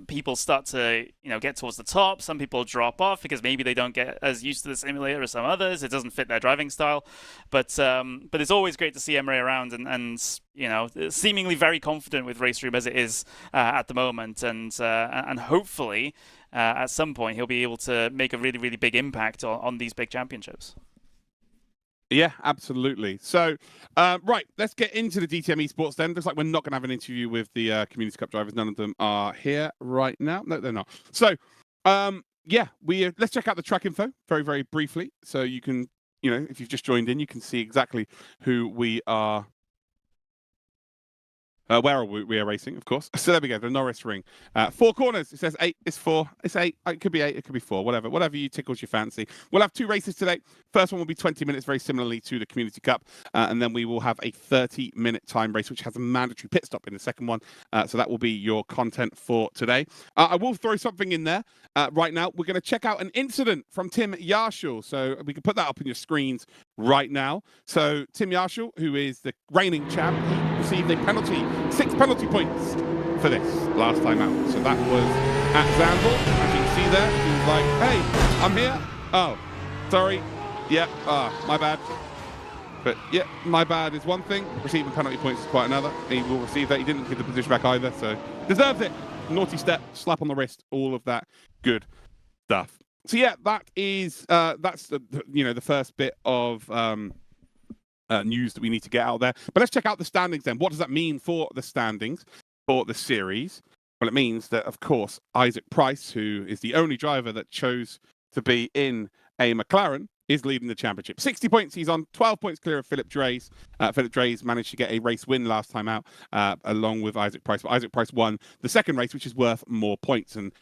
people start to get towards the top. Some people drop off because maybe they don't get as used to the simulator as some others. It doesn't fit their driving style, but it's always great to see Emre around and seemingly very confident with RaceRoom as it is at the moment, and hopefully at some point he'll be able to make a really, really big impact on these big championships. Yeah, absolutely. So, right, let's get into the DTM Esports then. Looks like we're not going to have an interview with the Community Cup drivers. None of them are here right now. No, they're not. So, let's check out the track info very, very briefly. So you can, if you've just joined in, you can see exactly who we are. Where we are racing, of course. So there we go, the Norisring. 4 corners. It says 8. It's 4. It's 8. It could be 8. It could be 4. Whatever you tickles your fancy. We'll have 2 races today. First one will be 20 minutes, very similarly to the Community Cup. And then we will have a 30-minute time race, which has a mandatory pit stop in the second one. So that will be your content for today. I will throw something in there right now. We're going to check out an incident from Tim Yarshall. So we can put that up on your screens right now. So Tim Yarshall, who is the reigning champ, received a penalty, 6 penalty points for this last time out. So that was at Zandvoort. As you can see there, he was like, hey, I'm here. Oh, sorry. Yeah, my bad. But yeah, my bad is one thing. Receiving penalty points is quite another. He will receive that. He didn't give the position back either, so deserves it. Naughty step, slap on the wrist, all of that good stuff. So yeah, that is that's the first bit of news that we need to get out there. But let's check out the standings then. What does that mean for the standings for the series? Well, it means that, of course, Isaac Price, who is the only driver that chose to be in a McLaren, is leading the championship. 60 points. He's on 12 points clear of Philip Drees. Philip Drees managed to get a race win last time out, along with Isaac Price. But Isaac Price won the second race, which is worth more points. And,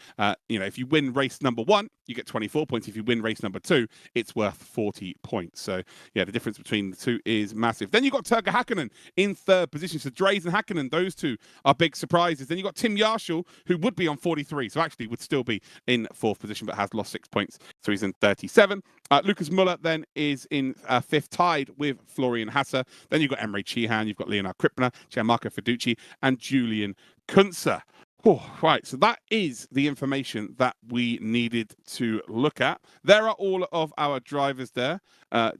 if you win race number 1, you get 24 points. If you win race number 2, it's worth 40 points. So, yeah, the difference between the two is massive. Then you've got Turga Hakkinen in 3rd position. So Drees and Hakkinen, those two are big surprises. Then you've got Tim Yarshall, who would be on 43. So actually would still be in 4th position, but has lost 6 points. So he's in 37. Lucas Muller then is in 5th, tied with Florian Hasser. Then you've got Emre Can, you've got Leonard Krippner, Gianmarco Fiducci, and Julian Kunze. Oh, right, so that is the information that we needed to look at. There are all of our drivers there.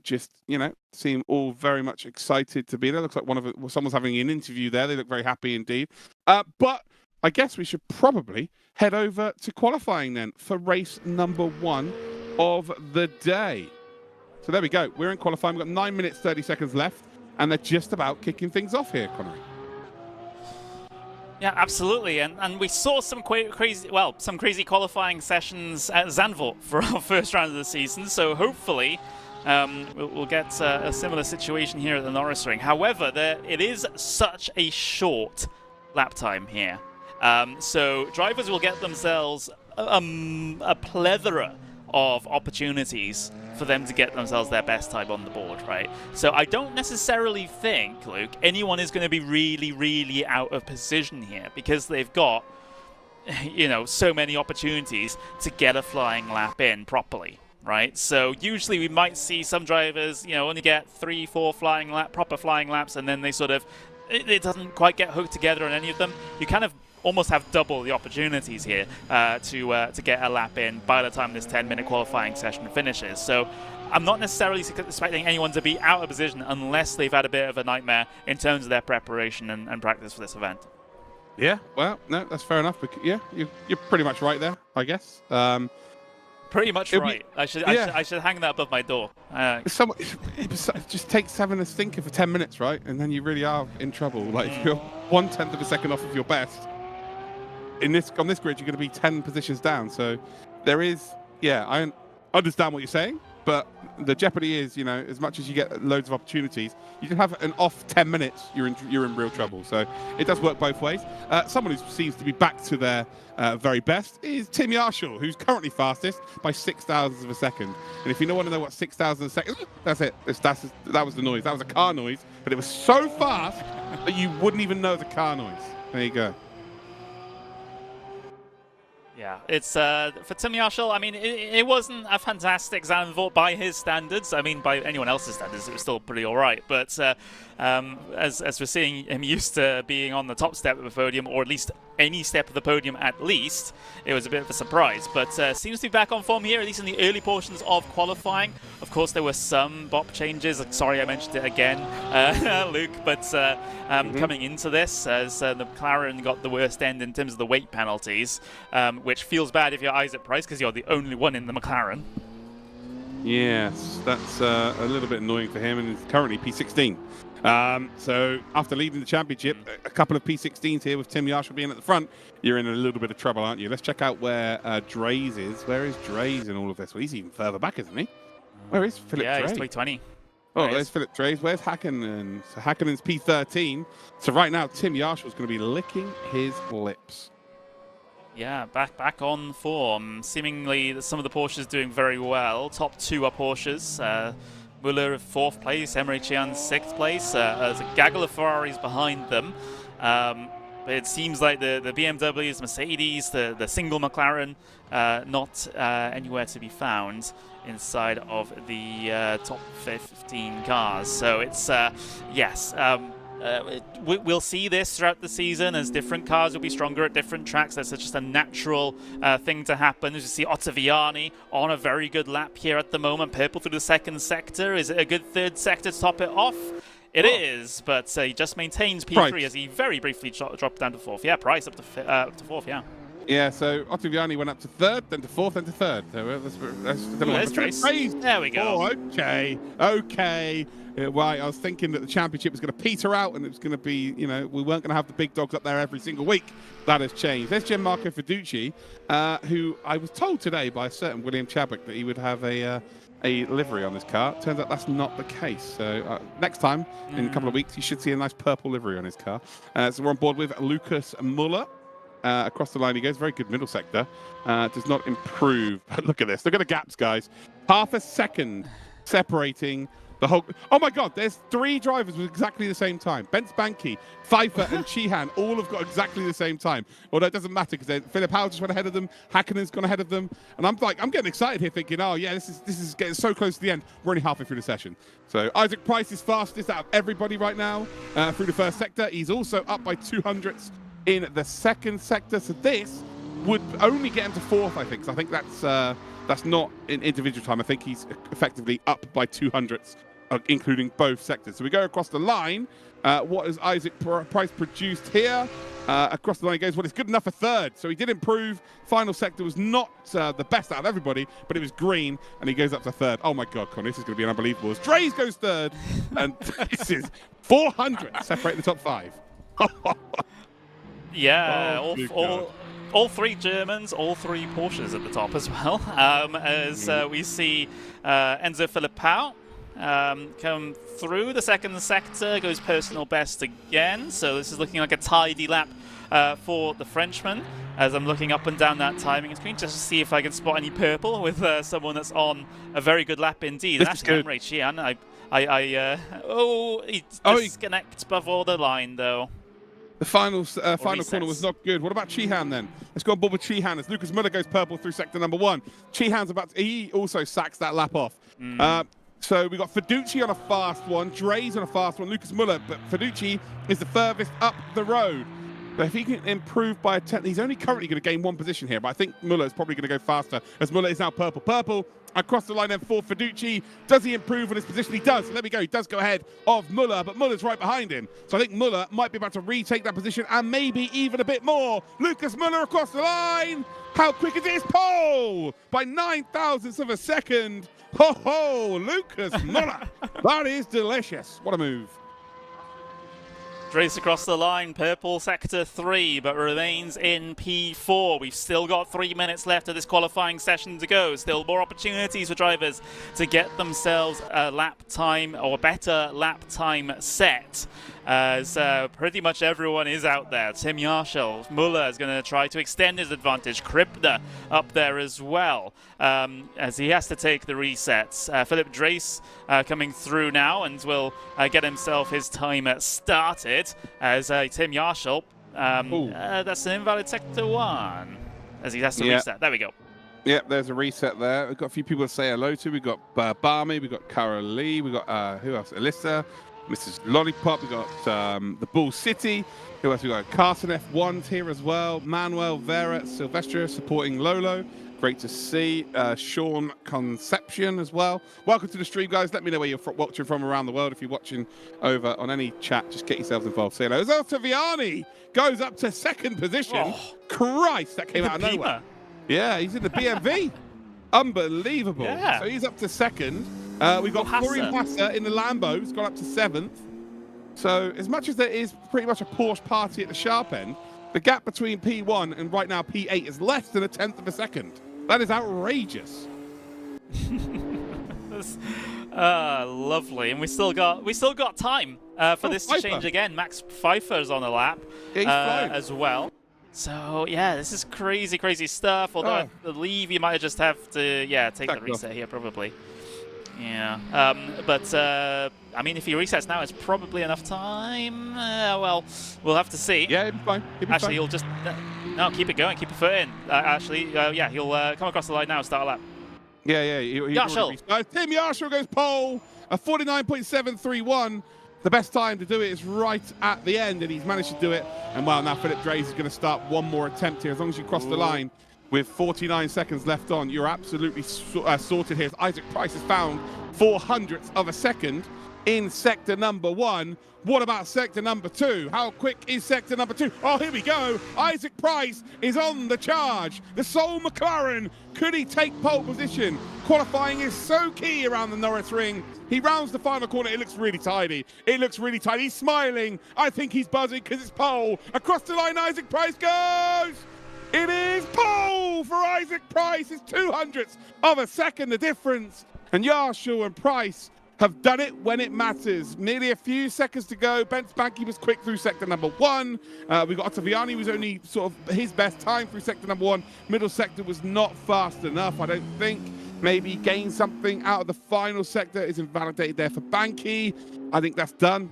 Just, seem all very much excited to be there. Looks like someone's having an interview there. They look very happy indeed. But I guess we should probably head over to qualifying then for race number 1 of the day. So there we go. We're in qualifying. We've got 9 minutes, 30 seconds left, and they're just about kicking things off here, Connery. Yeah, absolutely, and we saw some crazy qualifying sessions at Zandvoort for our first round of the season. So hopefully, we'll get a similar situation here at the Norisring. However, it is such a short lap time here, so drivers will get themselves a plethora of opportunities for them to get themselves their best time on the board, right? So I don't necessarily think, Luke, anyone is going to be really, really out of position here because they've got, so many opportunities to get a flying lap in properly, right? So usually we might see some drivers, only get 3-4 proper flying laps, and then they sort of, it doesn't quite get hooked together on any of them. You kind of almost have double the opportunities here to get a lap in by the time this 10-minute qualifying session finishes. So I'm not necessarily expecting anyone to be out of position unless they've had a bit of a nightmare in terms of their preparation and practice for this event. Yeah, well, no, that's fair enough. Yeah, you're pretty much right there, I guess. Pretty much right. I should hang that above my door. It just takes having a stinker for 10 minutes, right? And then you really are in trouble. Like, if you're 1/10 of a second off of your best, on this grid, you're going to be 10 positions down. So there is, I understand what you're saying, but the jeopardy is, as much as you get loads of opportunities, you can have an off 10 minutes, you're in real trouble. So it does work both ways. Someone who seems to be back to their very best is Tim Yarshall, who's currently fastest by 0.06 of a second. And if you want to know what 0.06 a second, that's it. That was the noise. That was a car noise, but it was so fast that you wouldn't even know the car noise. There you go. Yeah, it's for Tim Yarshall. I mean, it wasn't a fantastic Zandvoort by his standards. I mean, by anyone else's standards, it was still pretty all right. But as we're seeing him used to being on the top step of the podium, or at least any step of the podium at least, it was a bit of a surprise. But seems to be back on form here, at least in the early portions of qualifying. Of course, there were some BOP changes. Sorry, I mentioned it again, Luke. But coming into this, as the McLaren got the worst end in terms of the weight penalties, which feels bad if you're Isaac Price because you're the only one in the McLaren. Yes, that's a little bit annoying for him, and he's currently P16. So after leading the championship, a couple of P16s here with Tim Yarshall being at the front, you're in a little bit of trouble, aren't you? Let's check out where Drays is. Where is Drays in all of this? Well, he's even further back, isn't he? Where is Philip Drays? Yeah, he's 320. Oh, there's Philip Drays. Where's Hakkinen? So Hakkinen's P13. So right now, Tim Yarshall's going to be licking his lips. Yeah, back on form. Seemingly, some of the Porsches doing very well. Top 2 are Porsches. Muller 4th place, Emre Can 6th place. There's a gaggle of Ferraris behind them. But it seems like the BMWs, Mercedes, the single McLaren, not anywhere to be found inside of the top 15 cars. So it's, yes. We'll see this throughout the season as different cars will be stronger at different tracks. That's just a natural thing to happen. As you see Ottaviani on a very good lap here at the moment. Purple through the second sector. Is it a good third sector to top it off? It is, but he just maintains P3 Price. As he very briefly dropped down to 4th. Yeah, Price up to 4th, yeah. Yeah, so Ottaviani went up to 3rd, then to 4th, then to 3rd. So There's Trace. There we go. Oh, okay. Right, I was thinking that the championship was going to peter out and it was going to be, we weren't going to have the big dogs up there every single week. That has changed. There's Gianmarco Fiducci, who I was told today by a certain William Chadwick that he would have a livery on his car. Turns out that's not the case. So next time, in a couple of weeks, you should see a nice purple livery on his car. So we're on board with Lucas Muller. Across the line he goes. Very good middle sector. Does not improve. But look at this. Look at the gaps, guys. Half a second separating the whole... Oh, my God. There's 3 drivers with exactly the same time. Bence Banky, Pfeiffer, and Sheehan all have got exactly the same time. Although it doesn't matter because Philip Howell just went ahead of them. Hakkinen's gone ahead of them. And I'm getting excited here thinking, oh, yeah, this is getting so close to the end. We're only halfway through the session. So Isaac Price is fastest out of everybody right now through the first sector. He's also up by 200ths in the second sector. So this would only get him to 4th, I think. So I think that's not in individual time. I think he's effectively up by 200ths, including both sectors. So we go across the line. What has Isaac Price produced here? Across the line goes, well, it's good enough for 3rd. So he did improve. Final sector was not the best out of everybody, but it was green, and he goes up to 3rd. Oh my God, Con, this is going to be unbelievable. As Dreis goes 3rd, and this is 400 separate the top 5. Yeah, Oh, all 3 Germans, all 3 Porsches at the top as well. As we see Enzo Filipao come through the second sector, goes personal best again. So this is looking like a tidy lap for the Frenchman. As I'm looking up and down that timing screen, just to see if I can spot any purple with someone that's on a very good lap indeed. This And is actually, good. Emre Cihan, he disconnects before the line though. The final corner resets. was not good. What about Chihan then? Let's go on board with Chihan as Lucas Müller goes purple through sector number 1. Chihan's he also sacks that lap off. So we got Fiducci on a fast one, Dreis on a fast one, Lucas Müller, but Fiducci is the furthest up the road. But if he can improve by a 10th, he's only currently going to gain 1 position here, but I think Müller is probably going to go faster as Müller is now purple. Purple across the line then for Fiducci. Does he improve on his position? He does. So there we go. He does go ahead of Müller, but Müller's right behind him. So I think Müller might be about to retake that position and maybe even a bit more. Lucas Müller across the line. How quick is it? It's pole by 9 thousandths of a second. Ho ho, Lucas Müller. That is delicious. What a move. Race across the line, purple sector 3, but remains in P4. We've still got 3 minutes left of this qualifying session to go. Still more opportunities for drivers to get themselves a lap time or a better lap time set. As pretty much everyone is out there. Tim Yarshall, Müller is going to try to extend his advantage. Kripner up there as well, as he has to take the resets. Philip Dreis coming through now and will get himself his time started. As Tim Yarshall, that's an invalid sector 1, as he has to reset. There we go. Yep, there's a reset there. We've got a few people to say hello to. We've got Barmy, we've got Cara Lee, we've got, who else? Alyssa, Mrs. Lollipop, we've got the Bull City. Who else? We've got Carson F1's here as well. Manuel Vera Silvestre supporting Lolo. Great to see. Sean Conception as well. Welcome to the stream, guys. Let me know where you're watching from around the world. If you're watching over on any chat, just get yourselves involved. Say hello. Zelta Viani goes up to 2nd position. Oh. Christ, that came out of nowhere. Yeah, he's in the BMW. Unbelievable. Yeah. So he's up to 2nd. We've got Florian Hassa in the Lambo. He's gone up to 7th. So as much as there is pretty much a Porsche party at the sharp end, the gap between P1 and right now P8 is less than a 10th of a second. That is outrageous. Lovely, and we still got time for this to change again. Max Pfeiffer's on the lap as well. So yeah, this is crazy stuff. Although I believe you might just have to take the reset here probably. Yeah, but I mean, if he resets now, it's probably enough time. Well, we'll have to see. Yeah, he'll be fine. Actually, he'll just no, keep it going, keep a foot in. He'll come across the line now, start a lap. Yeah. Yarshall. Tim Yarshall goes pole, a 49.731. The best time to do it is right at the end, and he's managed to do it. And well, now Philip Dreis is going to start one more attempt here. As long as you cross the line with 49 seconds left on, you're absolutely sorted here. Isaac Price has found 400ths of a second in sector number 1. What about sector number 2? How quick is sector number 2? Oh, here we go. Isaac Price is on the charge. The sole McLaren. Could he take pole position? Qualifying is so key around the Norisring. He rounds the final corner. It looks really tidy. He's smiling. I think he's buzzing because it's pole. Across the line, Isaac Price goes. It is pole for Isaac Price. It's 200ths of a second the difference. And Yarshall and Price have done it when it matters. Nearly a few seconds to go. Ben Spanky was quick through sector number 1. We got Ottaviani was only sort of his best time through sector number 1. Middle sector was not fast enough, I don't think. Maybe gain something out of the final sector is invalidated there for Banky. I think that's done.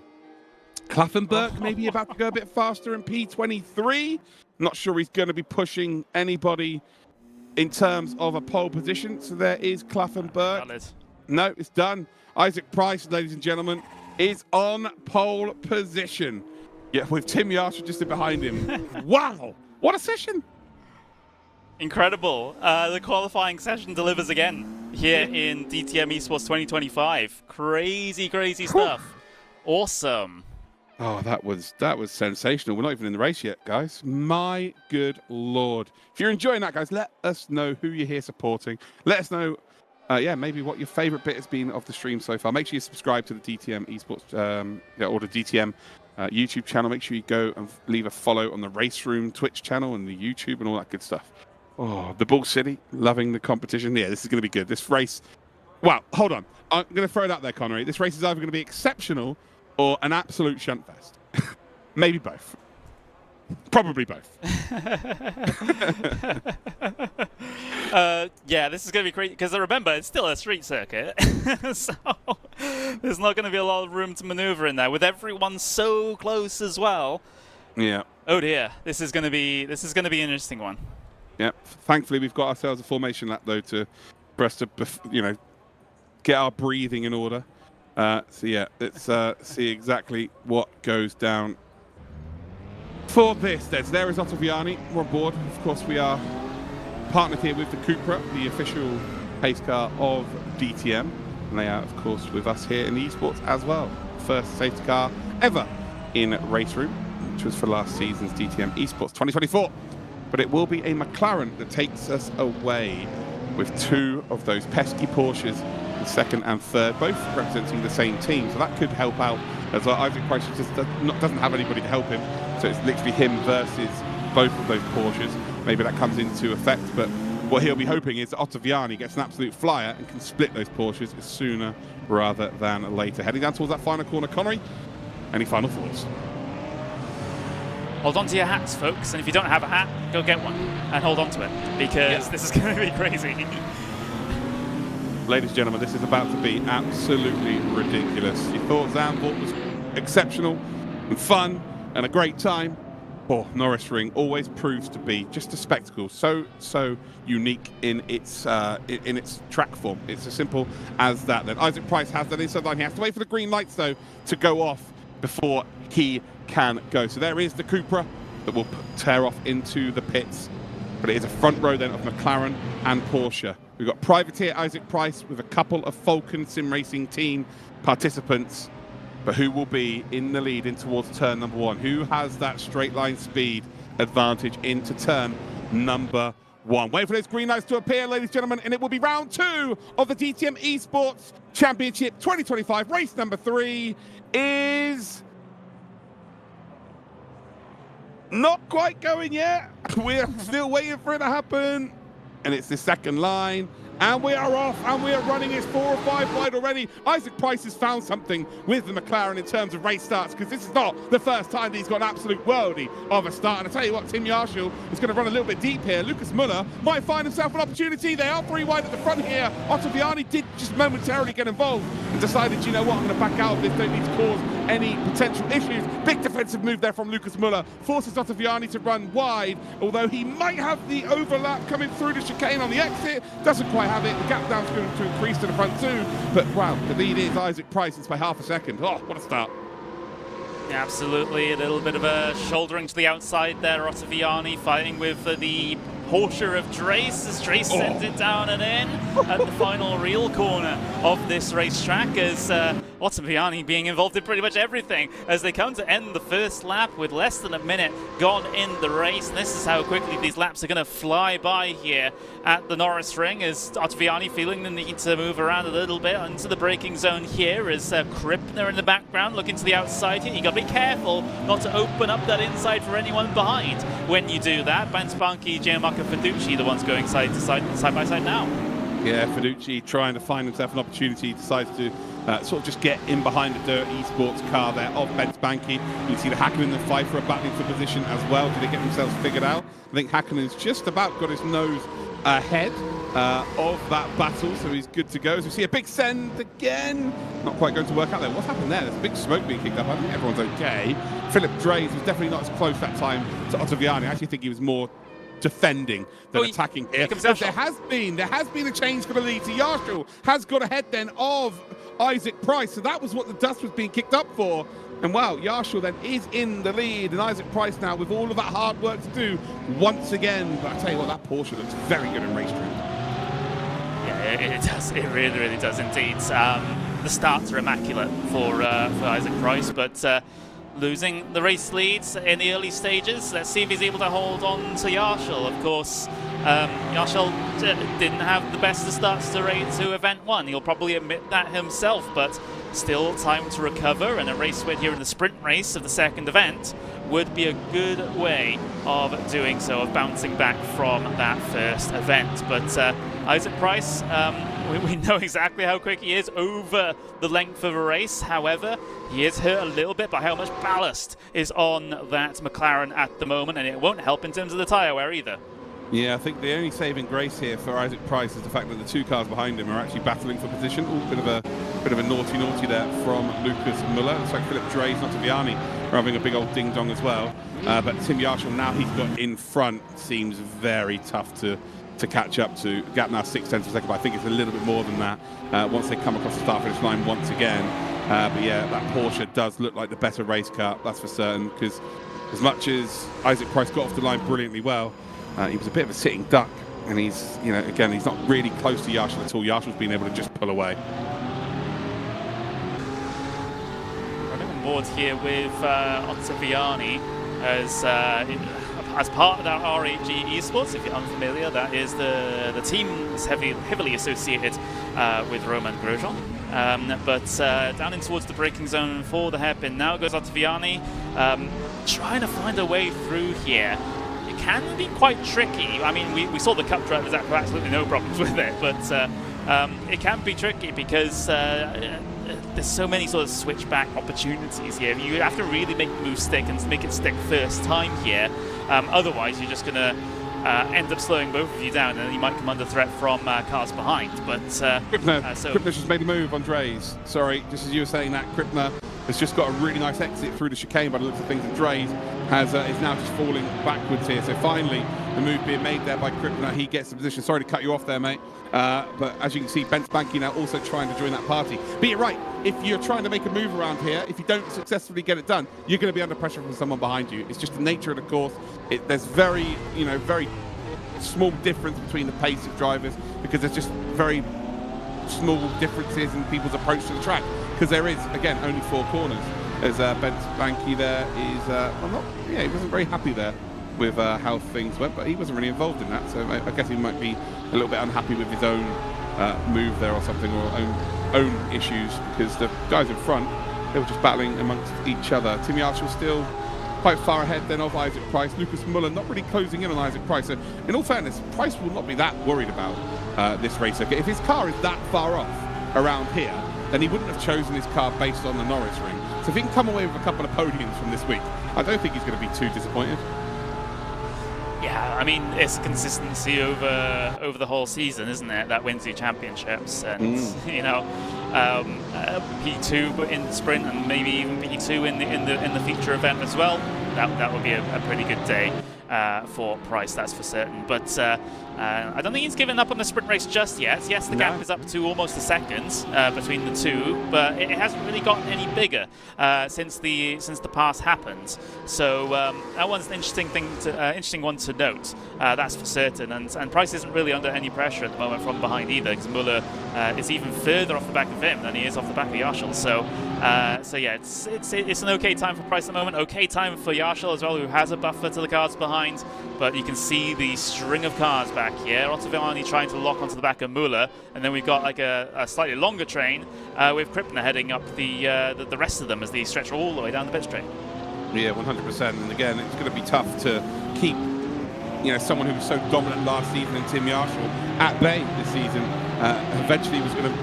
Klaffenberg maybe about to go a bit faster in P23. Not sure he's going to be pushing anybody in terms of a pole position. So there is Klaffenberg. No, it's done. Isaac Price, ladies and gentlemen, is on pole position. Yeah, with Tim Yarshall just in behind him. Wow, what a session! Incredible. The qualifying session delivers again here in DTM Esports 2025. Crazy, crazy stuff. Awesome. Oh, that was sensational. We're not even in the race yet, guys. My good Lord. If you're enjoying that, guys, let us know who you're here supporting. Let us know, maybe what your favorite bit has been of the stream so far. Make sure you subscribe to the DTM Esports, or the DTM YouTube channel. Make sure you go and leave a follow on the RaceRoom Twitch channel and the YouTube and all that good stuff. Oh, the Bull City, loving the competition. Yeah, this is going to be good. This race, well, hold on. I'm going to throw it out there, Connery. This race is either going to be exceptional or an absolute shunt fest. Maybe both. Probably both. Yeah, this is going to be crazy because remember, it's still a street circuit, so there's not going to be a lot of room to maneuver in there with everyone so close as well. Yeah. Oh dear, this is going to be an interesting one. Yeah. Thankfully, we've got ourselves a formation lap though for us to get our breathing in order. So yeah, let's see exactly what goes down for this. There is Ottaviani. We're on board. Of course, we are partnered here with the Cupra, the official pace car of DTM. And they are, of course, with us here in the esports as well. First safety car ever in RaceRoom, which was for last season's DTM Esports 2024. But it will be a McLaren that takes us away with two of those pesky Porsches, the second and third, both representing the same team. So that could help out as well. Isaac Price just doesn't have anybody to help him. So it's literally him versus both of those Porsches. Maybe that comes into effect. But what he'll be hoping is that Ottaviani gets an absolute flyer and can split those Porsches sooner rather than later. Heading down towards that final corner, Connery. Any final thoughts? Hold on to your hats, folks, and if you don't have a hat, go get one and hold on to it, because this is going to be crazy. Ladies and gentlemen, this is about to be absolutely ridiculous. You thought Zandvoort was exceptional and fun and a great time. Oh, Norisring always proves to be just a spectacle, so unique in its track form. It's as simple as that. Then Isaac Price has that inside line. He has to wait for the green lights though to go off before he can go. So there is the Cupra that will tear off into the pits. But it is a front row then of McLaren and Porsche. We've got privateer Isaac Price with a couple of Falcon Sim Racing team participants. But who will be in the lead in towards turn number one? Who has that straight line speed advantage into turn number one? Wait for those green lights to appear, ladies and gentlemen, and it will be round two of the DTM Esports Championship 2025. Race number 3 is not quite going yet. We're still waiting for it to happen. And it's the second line. And we are off, and we are running. It's 4 or 5 wide already. Isaac Price has found something with the McLaren in terms of race starts, because this is not the first time that he's got an absolute worldie of a start. And I tell you what, Tim Yarshall is going to run a little bit deep here. Lucas Muller might find himself an opportunity. They are 3 wide at the front here. Ottaviani did just momentarily get involved and decided, you know what, I'm going to back out of this. Don't need to cause any potential issues. Big defensive move there from Lucas Muller. Forces Ottaviani to run wide, although he might have the overlap coming through the chicane on the exit. Doesn't quite have it. The gap down's going to increase to the front too. But wow, the lead is Isaac Price. It's by half a second. Oh, what a start. Yeah, absolutely. A little bit of a shouldering to the outside there. Ottaviani fighting with the Porsche of Drace as Drace sends it down and in at the final real corner of this racetrack, as Ottaviani being involved in pretty much everything as they come to end the first lap with less than a minute gone in the race. And this is how quickly these laps are going to fly by here at the Norisring, as Ottaviani feeling the need to move around a little bit into the braking zone here, as Krippner in the background looking to the outside here. You got to be careful not to open up that inside for anyone behind when you do that. Ben Spanky, Gianmarco Fiducci, the ones going side to side, side by side now. Yeah, Fiducci trying to find himself an opportunity, decides to sort of just get in behind the Dirt Esports car there of Ben Spanky. You can see the Hakkinen and Pfeiffer are battling for position as well. Do they get themselves figured out? I think Hakkinen's just about got his nose ahead of that battle, so he's good to go. As we see a big send again. Not quite going to work out there. What's happened there? There's a big smoke being kicked up. I think everyone's okay. Philip Drays was definitely not as close that time to Ottaviani. I actually think he was more defending than attacking here. But there has been a change for the lead. So Yarshall has got ahead then of Isaac Price. So that was what the dust was being kicked up for. And wow, Yarshall then is in the lead, and Isaac Price now with all of that hard work to do once again. But I tell you what, that Porsche looks very good in RaceRoom. Yeah, it does. It really, really does indeed. The starts are immaculate for Isaac Price, but losing the race leads in the early stages. Let's see if he's able to hold on to Yarshall. Of course, Yarshall didn't have the best of starts to event 1. He'll probably admit that himself, but still time to recover, and a race win here in the sprint race of the second event would be a good way of doing so, of bouncing back from that first event. But Isaac Price, we know exactly how quick he is over the length of a race. However, he is hurt a little bit by how much ballast is on that McLaren at the moment, and it won't help in terms of the tyre wear either. Yeah, I think the only saving grace here for Isaac Price is the fact that the 2 cars behind him are actually battling for position. Ooh, bit of a naughty there from Lucas Muller. Looks like Philip Dre's, Nottiviani are having a big old ding dong as well. But Tim Yarshall, now he's got in front, seems very tough to catch up to. Gap now 6/10 of a second, but I think it's a little bit more than that once they come across the start finish line once again. But yeah, that Porsche does look like the better race car, that's for certain, because as much as Isaac Price got off the line brilliantly well, he was a bit of a sitting duck, and he's, again, he's not really close to Yarshall at all. Yarshall's been able to just pull away. Running on board here with Ottaviani as part of that RAG Esports. If you're unfamiliar, that is the team that's heavily associated with Romain Grosjean. But down in towards the braking zone for the hairpin now goes Ottaviani, trying to find a way through here. Can be quite tricky. I mean, we saw the Cup drivers have absolutely no problems with it, but it can be tricky because there's so many sort of switchback opportunities here. You have to really make the move stick and make it stick first time here. Otherwise, you're just going to end up slowing both of you down, and you might come under threat from cars behind. But Krippner's just made a move on Dre's. Sorry, just as you were saying that, Krippner has just got a really nice exit through the chicane by the looks of things, and Dre's is now just falling backwards here. So finally, the move being made there by Krippner. He gets the position. Sorry to cut you off there, mate. But as you can see, Ben Spanky now also trying to join that party. But you're right. If you're trying to make a move around here, if you don't successfully get it done, you're going to be under pressure from someone behind you. It's just the nature of the course. There's very small difference between the pace of drivers, because there's just very small differences in people's approach to the track, because there is, again, only 4 corners. As Ben Spanky there is, he wasn't very happy there with how things went, but he wasn't really involved in that, so I guess he might be a little bit unhappy with his own move there or something, or own issues, because the guys in front, they were just battling amongst each other. Tim Yarshall still quite far ahead then of Isaac Price. Lucas Muller not really closing in on Isaac Price. So in all fairness, Price will not be that worried about this race. If his car is that far off around here, then he wouldn't have chosen his car based on the Norisring. So if he can come away with a couple of podiums from this week, I don't think he's going to be too disappointed. Yeah, I mean, it's consistency over the whole season, isn't it? That wins you championships, and P2 in the sprint, and maybe even P2 in the feature event as well. That would be a pretty good day for Price, that's for certain. But I don't think he's given up on the sprint race just yet. Yes, the gap is up to almost a second between the two, but it hasn't really gotten any bigger since the pass happened. So that one's an interesting one to note. That's for certain. And Price isn't really under any pressure at the moment from behind either, because Muller is even further off the back of him than he is off the back of Yarshall. So yeah, it's an okay time for Price at the moment. Okay time for Yarshall as well, who has a buffer to the cars behind. But you can see the string of cars back here. Ottaviani trying to lock onto the back of Muller, and then we've got like a slightly longer train with Krippner heading up the rest of them as they stretch all the way down the pit straight. Yeah, 100%. And again, it's going to be tough to keep someone who was so dominant last season in Tim Yarshall at bay this season. Eventually, he was going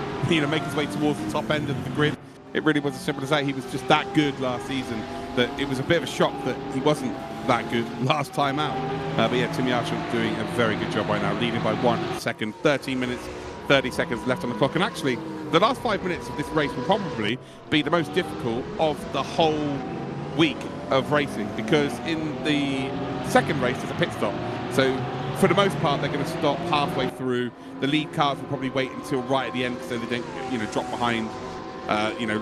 to make his way towards the top end of the grid. It really was as simple as that. He was just that good last season that it was a bit of a shock that he wasn't that good last time out. But yeah, Tim Yarshall doing a very good job right now, leading by 1 second, 13 minutes, 30 seconds left on the clock. And actually, the last 5 minutes of this race will probably be the most difficult of the whole week of racing, because in the second race there's a pit stop. So for the most part, they're going to stop halfway through. The lead cars will probably wait until right at the end, so they don't, drop behind,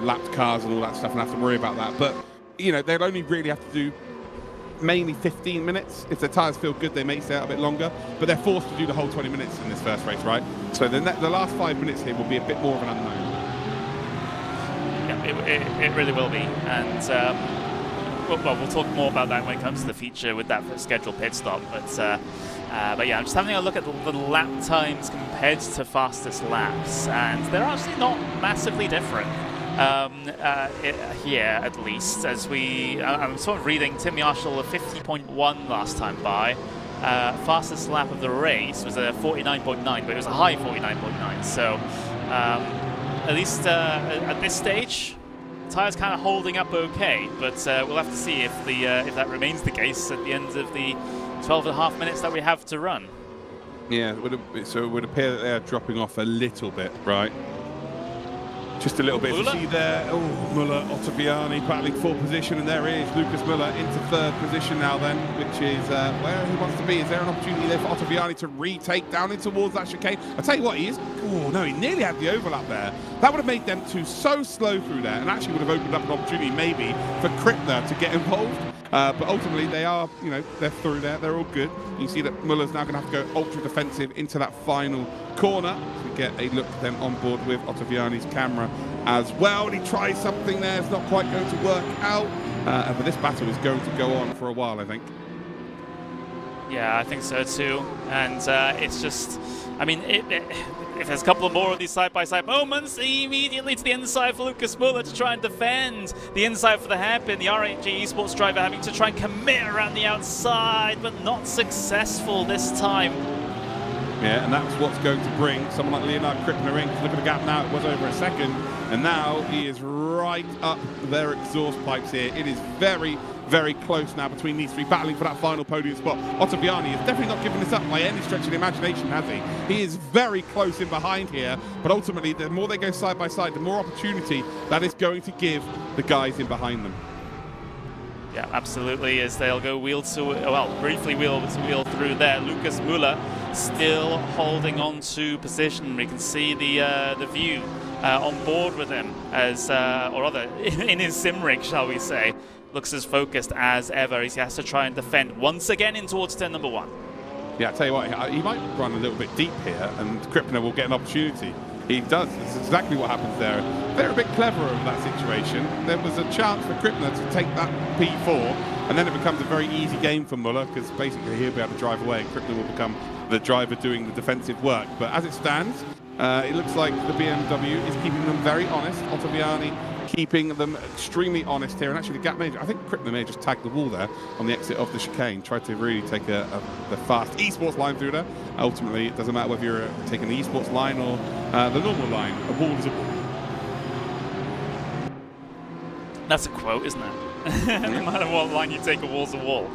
lapped cars and all that stuff, and have to worry about that. But you know, they'll only really have to do mainly 15 minutes. If their tyres feel good, they may stay out a bit longer, but they're forced to do the whole 20 minutes in this first race, right? So the last 5 minutes here will be a bit more of an unknown. Yeah, it really will be. And well, we'll talk more about that when it comes to the feature with that scheduled pit stop. But yeah, I'm just having a look at the lap times compared to fastest laps, and they're actually not massively different. Here, at least, as I'm sort of reading Tim Marshall a 50.1 last time by. Fastest lap of the race was a 49.9, but it was a high 49.9. So at least at this stage, tyres kind of holding up okay. But we'll have to see if that remains the case at the end of the 12.5 minutes that we have to run. Yeah, so it would appear that they're dropping off a little bit, right? Just a little bit. You see there, Muller, Ottaviani battling for position, and there is Lucas Muller into third position now then, which is where he wants to be. Is there an opportunity there for Ottaviani to retake down in towards that chicane? I'll tell you what, he nearly had the overlap there. That would have made them two so slow through there, and actually would have opened up an opportunity maybe for Krippner to get involved. But ultimately, they are, they're through there. They're all good. You see that Muller's now going to have to go ultra defensive into that final corner. So we get a look then on board with Ottaviani's camera as well. And he tries something there. It's not quite going to work out. But this battle is going to go on for a while, I think. Yeah, I think so too. And it's just, I mean, if there's a couple more of these side-by-side moments, immediately to the inside for Lucas Muller to try and defend. The inside for the hairpin, the RNG Esports driver having to try and commit around the outside, but not successful this time. Yeah, and that's what's going to bring someone like Leonard Krippner in. Look at the gap now, it was over a second, and now he is right up their exhaust pipes here. It is very, very close now between these three, battling for that final podium spot. Ottaviani has definitely not given this up by any stretch of the imagination, has he? He is very close in behind here, but ultimately, the more they go side by side, the more opportunity that is going to give the guys in behind them. Yeah, absolutely, as they'll go briefly wheel to wheel through there. Lucas Muller still holding on to position. We can see the view on board with him, as or rather in his sim rig, shall we say. Looks as focused as ever. He has to try and defend once again in towards turn number 1. Yeah, I'll tell you what, he might run a little bit deep here, and Krippner will get an opportunity. He does. That's exactly what happens there. They're a bit cleverer in that situation. There was a chance for Krippner to take that P4, and then it becomes a very easy game for Muller, because basically he'll be able to drive away, and Krippner will become the driver doing the defensive work. But as it stands, it looks like the BMW is keeping them very honest. Ottaviani keeping them extremely honest here, and actually the gap manager, I think Krippner may have just tagged the wall there on the exit of the chicane, tried to really take the fast esports line through there. Ultimately, it doesn't matter whether you're taking the esports line or the normal line. A wall is a wall. That's a quote, isn't it? No matter what line you take, a wall's a wall.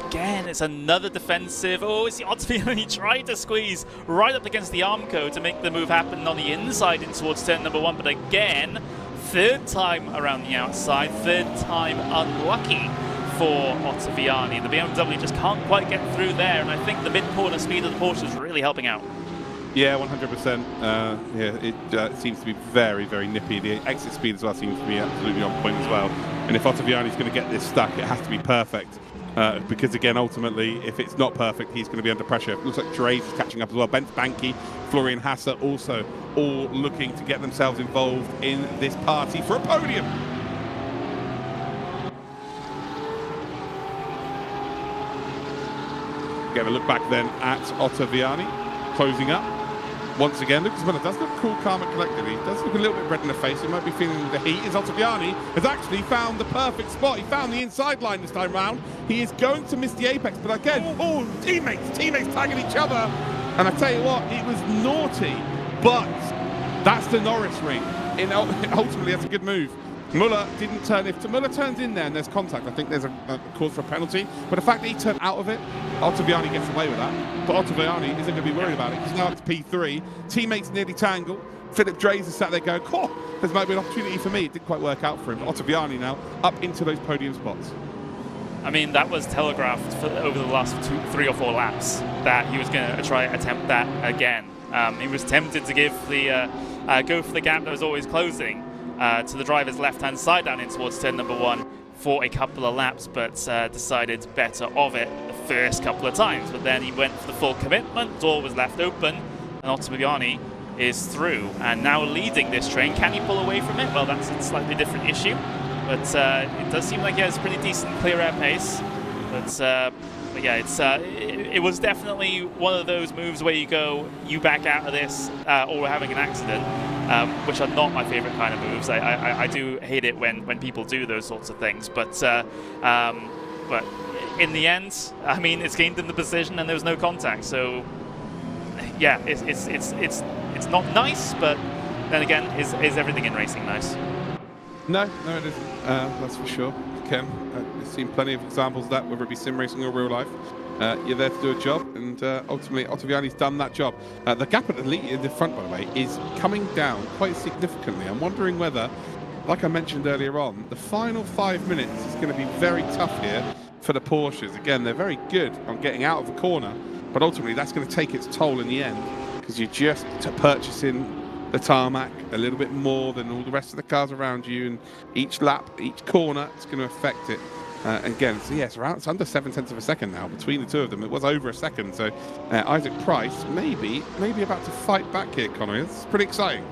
Again, it's another defensive. Oh, it's the Ottaviani tried to squeeze right up against the Armco to make the move happen on the inside in towards turn number 1. But again, third time around the outside, third time unlucky for Ottaviani. The BMW just can't quite get through there, and I think the mid-corner speed of the Porsche is really helping out. Yeah, 100%. It seems to be very, very nippy. The exit speed as well seems to be absolutely on point as well. And if Ottaviani's going to get this stuck, it has to be perfect. Because again, ultimately, if it's not perfect, he's going to be under pressure. It looks like Dre's is catching up as well. Bent Banky, Florian Hasser also all looking to get themselves involved in this party for a podium. Get a look back then at Ottaviani, closing up. Once again, Lucas Muller does look cool, calm and collected. He does look a little bit red in the face. He might be feeling the heat. As Ottaviani has actually found the perfect spot. He found the inside line this time round. He is going to miss the apex, but again, teammates tagging each other. And I tell you what, it was naughty, but that's the Norisring. Ultimately, that's a good move. Muller didn't turn. If Muller turns in there and there's contact, I think there's a cause for a penalty. But the fact that he turned out of it, Ottaviani gets away with that. But Ottaviani isn't going to be worried about it. He's now up to P3. Teammates nearly tangle. Philip Dre's is sat there going, there might be an opportunity for me. It didn't quite work out for him. But Ottaviani now up into those podium spots. I mean, that was telegraphed over the last 3 or 4 laps that he was going to try and attempt that again. He was tempted to give the go for the gap that was always closing. to the driver's left-hand side down in towards turn number 1 for a couple of laps, but decided better of it the first couple of times. But then he went for the full commitment, door was left open, and Ottaviani is through and now leading this train. Can he pull away from it? Well, that's a slightly different issue, but it does seem like he has a pretty decent clear air pace. But yeah, it was definitely one of those moves where you back out of this or we're having an accident, which are not my favorite kind of moves. I do hate it when people do those sorts of things, but in the end, I mean, it's gained in the position and there was no contact, so yeah, it's not nice, but then again, is everything in racing nice? No, it isn't. That's for sure. Ken, we've seen plenty of examples of that, whether it be sim racing or real life. You're there to do a job, and ultimately Ottaviani's done that job. The gap at the lead in the front, by the way, is coming down quite significantly. I'm wondering whether, like I mentioned earlier on, the final 5 minutes is going to be very tough here for the Porsches. Again, they're very good on getting out of the corner, but ultimately that's going to take its toll in the end, because you're just purchasing the tarmac a little bit more than all the rest of the cars around you, and each lap, each corner, it's going to affect it. Again, so yes, it's under 0.7 of a second now between the two of them. It was over a second, so Isaac Price maybe about to fight back here, Connor. It's pretty exciting.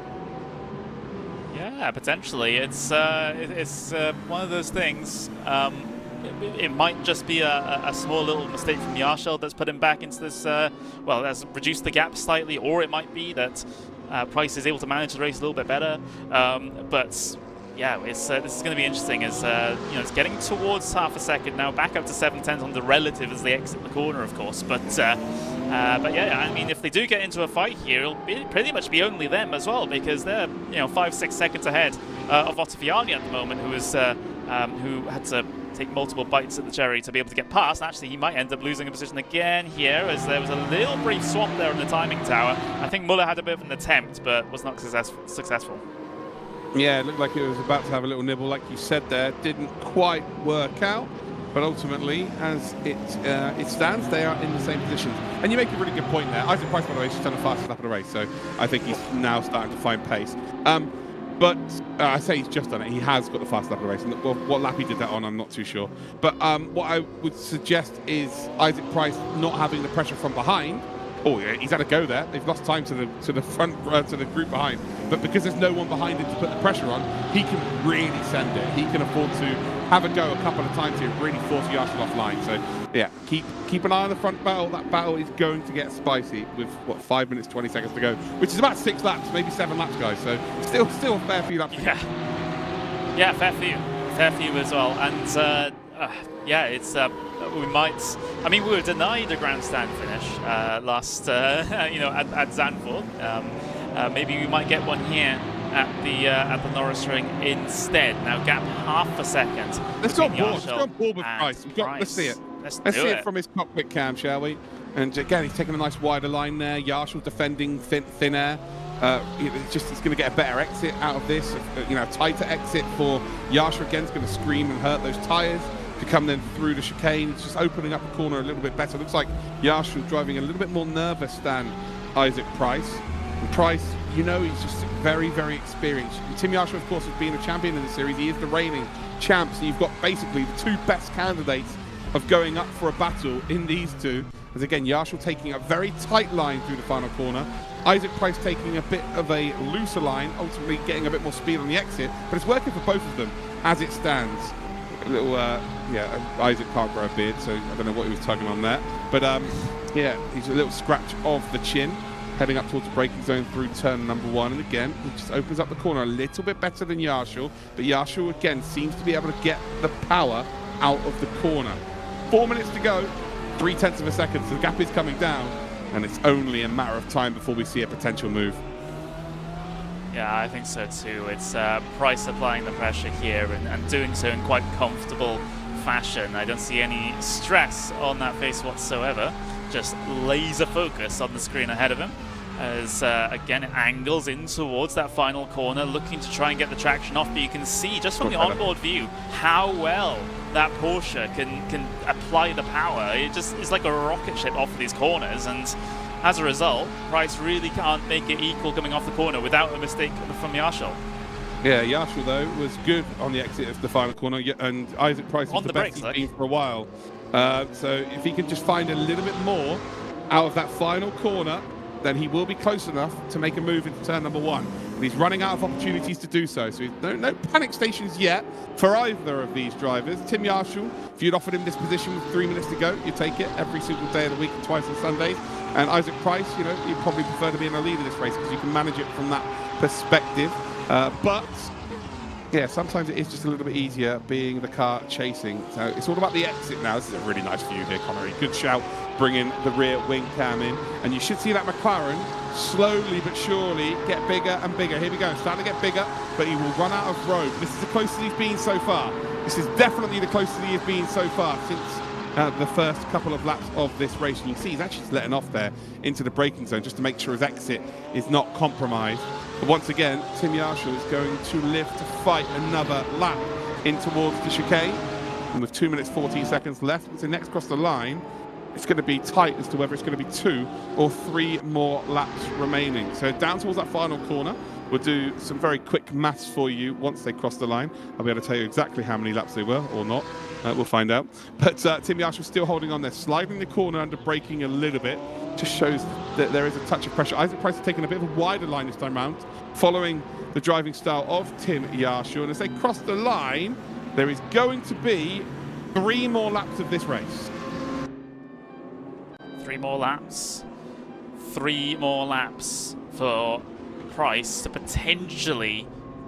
Yeah, potentially. It's one of those things. It might just be a small little mistake from Yarshall that's put him back into this, well, that's reduced the gap slightly, or it might be that Price is able to manage the race a little bit better. But yeah, this is going to be interesting as, you know, it's getting towards half a second now, back up to 7/10 on the relative as they exit the corner, of course. But yeah, I mean, if they do get into a fight here, it'll pretty much be only them as well, because they're, you know, 5-6 seconds ahead of Ottaviani at the moment, who had to take multiple bites at the cherry to be able to get past. Actually, he might end up losing a position again here, as there was a little brief swap there on the timing tower. I think Muller had a bit of an attempt, but was not successful. Yeah, it looked like it was about to have a little nibble, like you said there. Didn't quite work out, but ultimately, as it stands, they are in the same position. And you make a really good point there. Isaac Price, by the way, has done the fastest lap of the race, so I think he's now starting to find pace. But I say he's just done it. He has got the fast lap of the race. And what lap he did that on, I'm not too sure. But what I would suggest is Isaac Price not having the pressure from behind. Oh, yeah, he's had a go there. They've lost time to the front, to the group behind. But because there's no one behind him to put the pressure on, he can really send it. He can afford to have a go a couple of times here, really force Yarshall offline. So yeah, keep an eye on the front battle. That battle is going to get spicy with what, 5 minutes 20 seconds to go, which is about 6 laps, maybe 7 laps, guys. So still a fair few laps. Yeah, fair few as well. And yeah, it's we might. I mean, we were denied a grandstand finish last, you know, at Zandvoort. Maybe we might get one here at the Norisring instead. Now, gap half a second. Let's go on board with Price. Let's see it. Let's see it from his cockpit cam, shall we? And again, he's taking a nice wider line there. Yarshall's defending thin air. He's going to get a better exit out of this. You know, a tighter exit for Yarshall. Again, is going to scream and hurt those tyres to come then through the chicane. It's just opening up the corner a little bit better. Looks like Yarshall driving a little bit more nervous than Isaac Price. And Price, you know, he's just very, very experienced. And Tim Yarshall, of course, has been a champion in the series. He is the reigning champ. So you've got basically the two best candidates of going up for a battle in these two. As again, Yarshall taking a very tight line through the final corner. Isaac Price taking a bit of a looser line, ultimately getting a bit more speed on the exit. But it's working for both of them as it stands. A little, yeah, Isaac can't grow a beard, so I don't know what he was tugging on there. But yeah, he's a little scratch of the chin, heading up towards the braking zone through turn number 1. And again, he just opens up the corner a little bit better than Yarshall. But Yarshall, again, seems to be able to get the power out of the corner. 4 minutes to go, 0.3 of a second, so the gap is coming down. And it's only a matter of time before we see a potential move. Yeah, I think so too. It's Price applying the pressure here and doing so in quite comfortable fashion. I don't see any stress on that face whatsoever. Just laser focus on the screen ahead of him as, again, it angles in towards that final corner, looking to try and get the traction off. But you can see, just from the onboard view, how well that Porsche can apply the power. It just is like a rocket ship off of these corners, and as a result, Price really can't make it equal coming off the corner without a mistake from Yarshall. Yeah, Yashul, though, was good on the exit of the final corner, and Isaac Price is On the the best brakes, he's been for a while. So if he can just find a little bit more out of that final corner, then he will be close enough to make a move into turn number 1. And he's running out of opportunities to do so. So no panic stations yet for either of these drivers. Tim Yashul, if you'd offered him this position with 3 minutes to go, you'd take it every single day of the week and twice on Sundays. And Isaac Price, you know, he'd probably prefer to be in the lead of this race because you can manage it from that perspective. But yeah, sometimes it is just a little bit easier being the car chasing. So it's all about the exit now. This is a really nice view here, Connery. Good shout, bringing the rear wing cam in. And you should see that McLaren slowly but surely get bigger and bigger. Here we go, starting to get bigger, but he will run out of road. This is the closest he's been so far. This is definitely the closest he has been so far since the first couple of laps of this race. And you can see he's actually just letting off there into the braking zone just to make sure his exit is not compromised. But once again, Tim Yashul is going to live to fight another lap in towards the chicane. And with 2 minutes 14 seconds left, once the next across the line, it's going to be tight as to whether it's going to be 2 or 3 more laps remaining. So down towards that final corner, we'll do some very quick maths for you once they cross the line. I'll be able to tell you exactly how many laps they were or not. We'll find out. But Tim Yashul still holding on there, sliding the corner under braking a little bit. Just shows that there is a touch of pressure. Isaac Price has taken a bit of a wider line this time round, following the driving style of Tim Yashul. And as they cross the line, there is going to be 3 more laps of this race. 3 more laps. 3 more laps for Price to potentially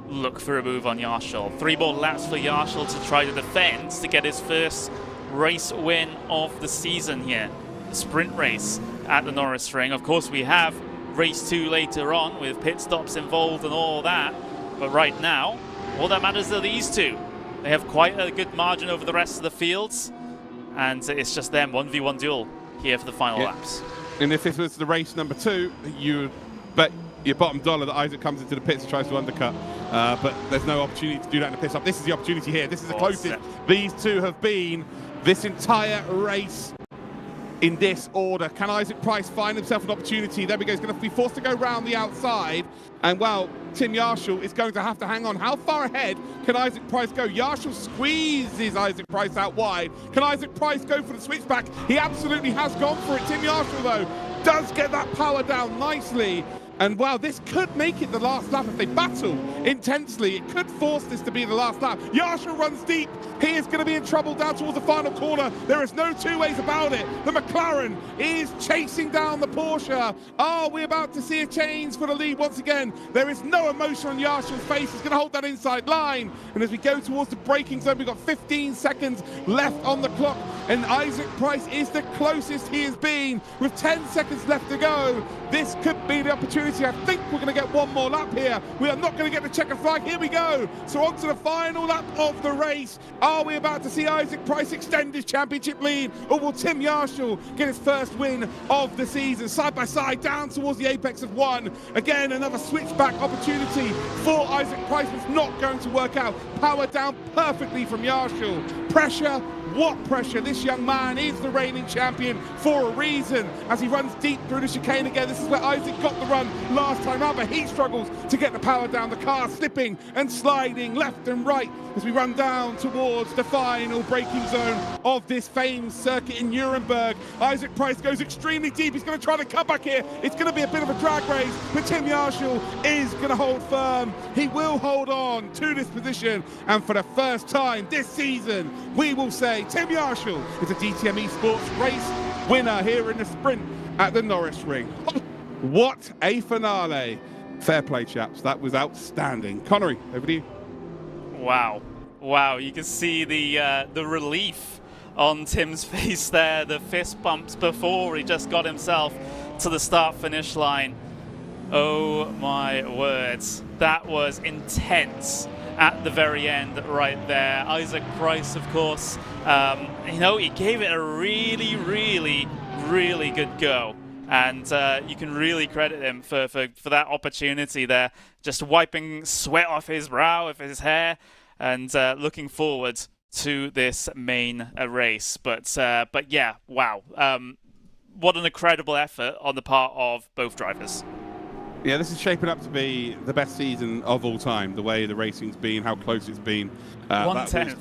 look for a move on Yashul. 3 more laps for Yashul to try to defend to get his first race win of the season here. The sprint race at the Norisring. Of course, we have race 2 later on with pit stops involved and all that. But right now, all that matters are these 2. They have quite a good margin over the rest of the fields. And it's just them, 1v1 duel here for the final laps. And if this was the race number 2, you would bet your bottom dollar that Isaac comes into the pits and tries to undercut. But there's no opportunity to do that in the pit stop. This is the opportunity here. This is the closest these 2 have been this entire race in this order. Can Isaac Price find himself an opportunity? There we go. He's going to be forced to go round the outside. And, well, Tim Yashul is going to have to hang on. How far ahead can Isaac Price go? Yashul squeezes Isaac Price out wide. Can Isaac Price go for the switchback? He absolutely has gone for it. Tim Yashul, though, does get that power down nicely. And wow, this could make it the last lap if they battle intensely. It could force this to be the last lap. Yashul runs deep. He is going to be in trouble down towards the final corner. There is no 2 ways about it. The McLaren is chasing down the Porsche. Are we about to see a change for the lead once again? There is no emotion on Yashul's face. He's going to hold that inside line. And as we go towards the braking zone, we've got 15 seconds left on the clock. And Isaac Price is the closest he has been with 10 seconds left to go. This could be the opportunity. I think we're going to get 1 more lap here. We are not going to get the checker flag. Here we go. So on to the final lap of the race. Are we about to see Isaac Price extend his championship lead? Or will Tim Yashul get his first win of the season? Side by side, down towards the apex of 1. Again, another switchback opportunity for Isaac Price. It's not going to work out. Power down perfectly from Yashul. Pressure. What pressure. This young man is the reigning champion for a reason. As he runs deep through the chicane again, this is where Isaac got the run last time out, but he struggles to get the power down. The car slipping and sliding left and right as we run down towards the final braking zone of this famed circuit in Nuremberg. Isaac Price goes extremely deep. He's going to try to come back here. It's going to be a bit of a drag race, but Tim Yashul is going to hold firm. He will hold on to this position, and for the first time this season, we will say Tim Yashul is a DTM Esports race winner here in the sprint at the Norisring. What a finale. Fair play, chaps. That was outstanding. Connery, over to you. Wow. Wow, you can see the relief on Tim's face there, the fist bumps before he just got himself to the start-finish line. Oh my words, that was intense at the very end right there. Isaac Price, of course, you know, he gave it a really, really, really good go. And you can really credit him for that opportunity there, just wiping sweat off his brow, off his hair, and looking forward to this main race. But yeah, wow. What an incredible effort on the part of both drivers. Yeah, this is shaping up to be the best season of all time. The way the racing's been, how close it's been. 1/10.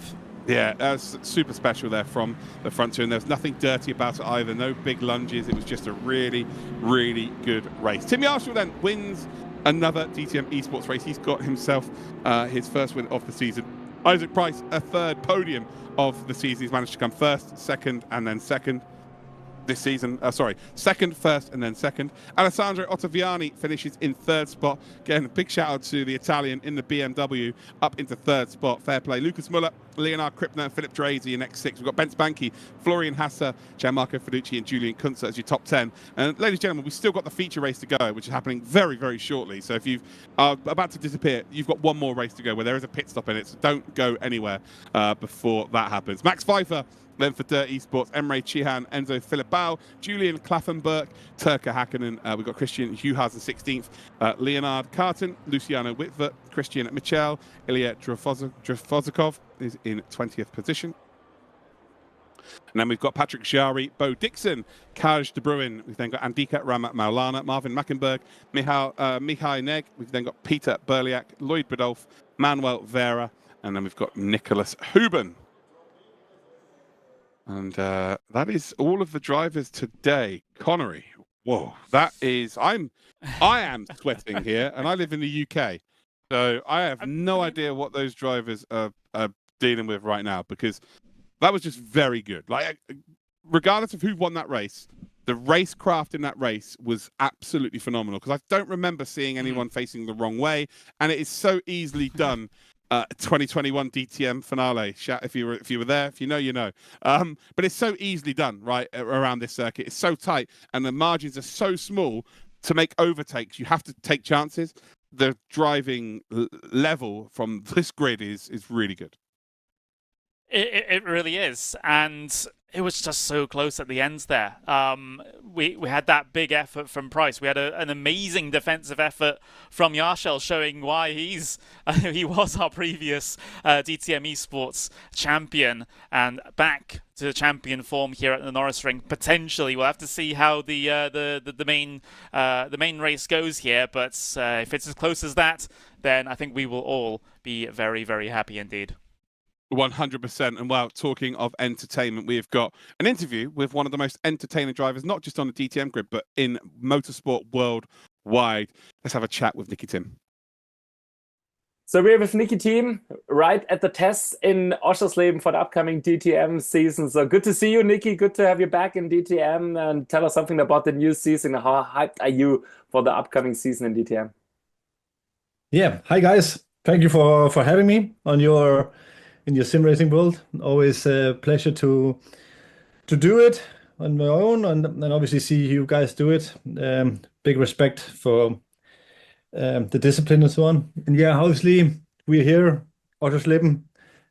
Yeah, that's super special there from the front two, and there's nothing dirty about it either. No big lunges. It was just a really, really good race. Tim Yarshall then wins another DTM Esports race. He's got himself his first win of the season. Isaac Price, a third podium of the season. He's managed to come first, second, and then second this season. Second, first, and then second. Alessandro Ottaviani finishes in third spot. Again, a big shout out to the Italian in the BMW up into third spot. Fair play. Lucas Muller, Leonard Krippner, and Philip Drazy in next six. We've got Ben Spanky, Florian Hasser, Gianmarco Fiducci, and Julian Kunze as your top 10. And ladies and gentlemen, we've still got the feature race to go, which is happening very, very shortly. So if you are about to disappear, you've got one more race to go where there is a pit stop in it. So don't go anywhere before that happens. Max Pfeiffer then for Dirt Esports, Emre Chihan, Enzo Filipao, Julian Klaffenberg, Turka Hakkinen. We've got Christian Juhas in 16th, Leonard Carton, Luciano Whitver, Christian Michel, Ilya Drofozikov is in 20th position. And then we've got Patrick Jari, Bo Dixon, Kaj De Bruin. We've then got Andika Ramat Maulana, Marvin Mackenberg, Mihai Neg. We've then got Peter Berliak, Lloyd Badolf, Manuel Vera, and then we've got Nicholas Huben. And that is all of the drivers today. Connery, whoa, that is, I am sweating here, and I live in the UK. So I have no idea what those drivers are dealing with right now, because that was just very good. Like, regardless of who won that race, the racecraft in that race was absolutely phenomenal, because I don't remember seeing anyone facing the wrong way, and it is so easily done. 2021 DTM finale. Shout if you were there. If you know, you know. But it's so easily done, right, around this circuit. It's so tight, and the margins are so small. To make overtakes, you have to take chances. The driving level from this grid is really good. It really is, and it was just so close at the end there. We had that big effort from Price. We had an amazing defensive effort from Yarshall, showing why he was our previous DTM Esports champion, and back to the champion form here at the Norisring. Potentially, we'll have to see how the main race goes here. But if it's as close as that, then I think we will all be very, very happy indeed. 100%. And while talking of entertainment, we've got an interview with one of the most entertaining drivers, not just on the DTM grid, but in motorsport worldwide. Let's have a chat with Nicki Thiim. So we're with Nicki Thiim right at the tests in Oschersleben for the upcoming DTM season. So good to see you, Nicki. Good to have you back in DTM, and tell us something about the new season. How hyped are you for the upcoming season in DTM? Yeah, hi guys. Thank you for having me in your sim racing world. Always a pleasure to do it on my own, and obviously see you guys do it. Big respect for the discipline and so on. And yeah, obviously we're here, Oschersleben.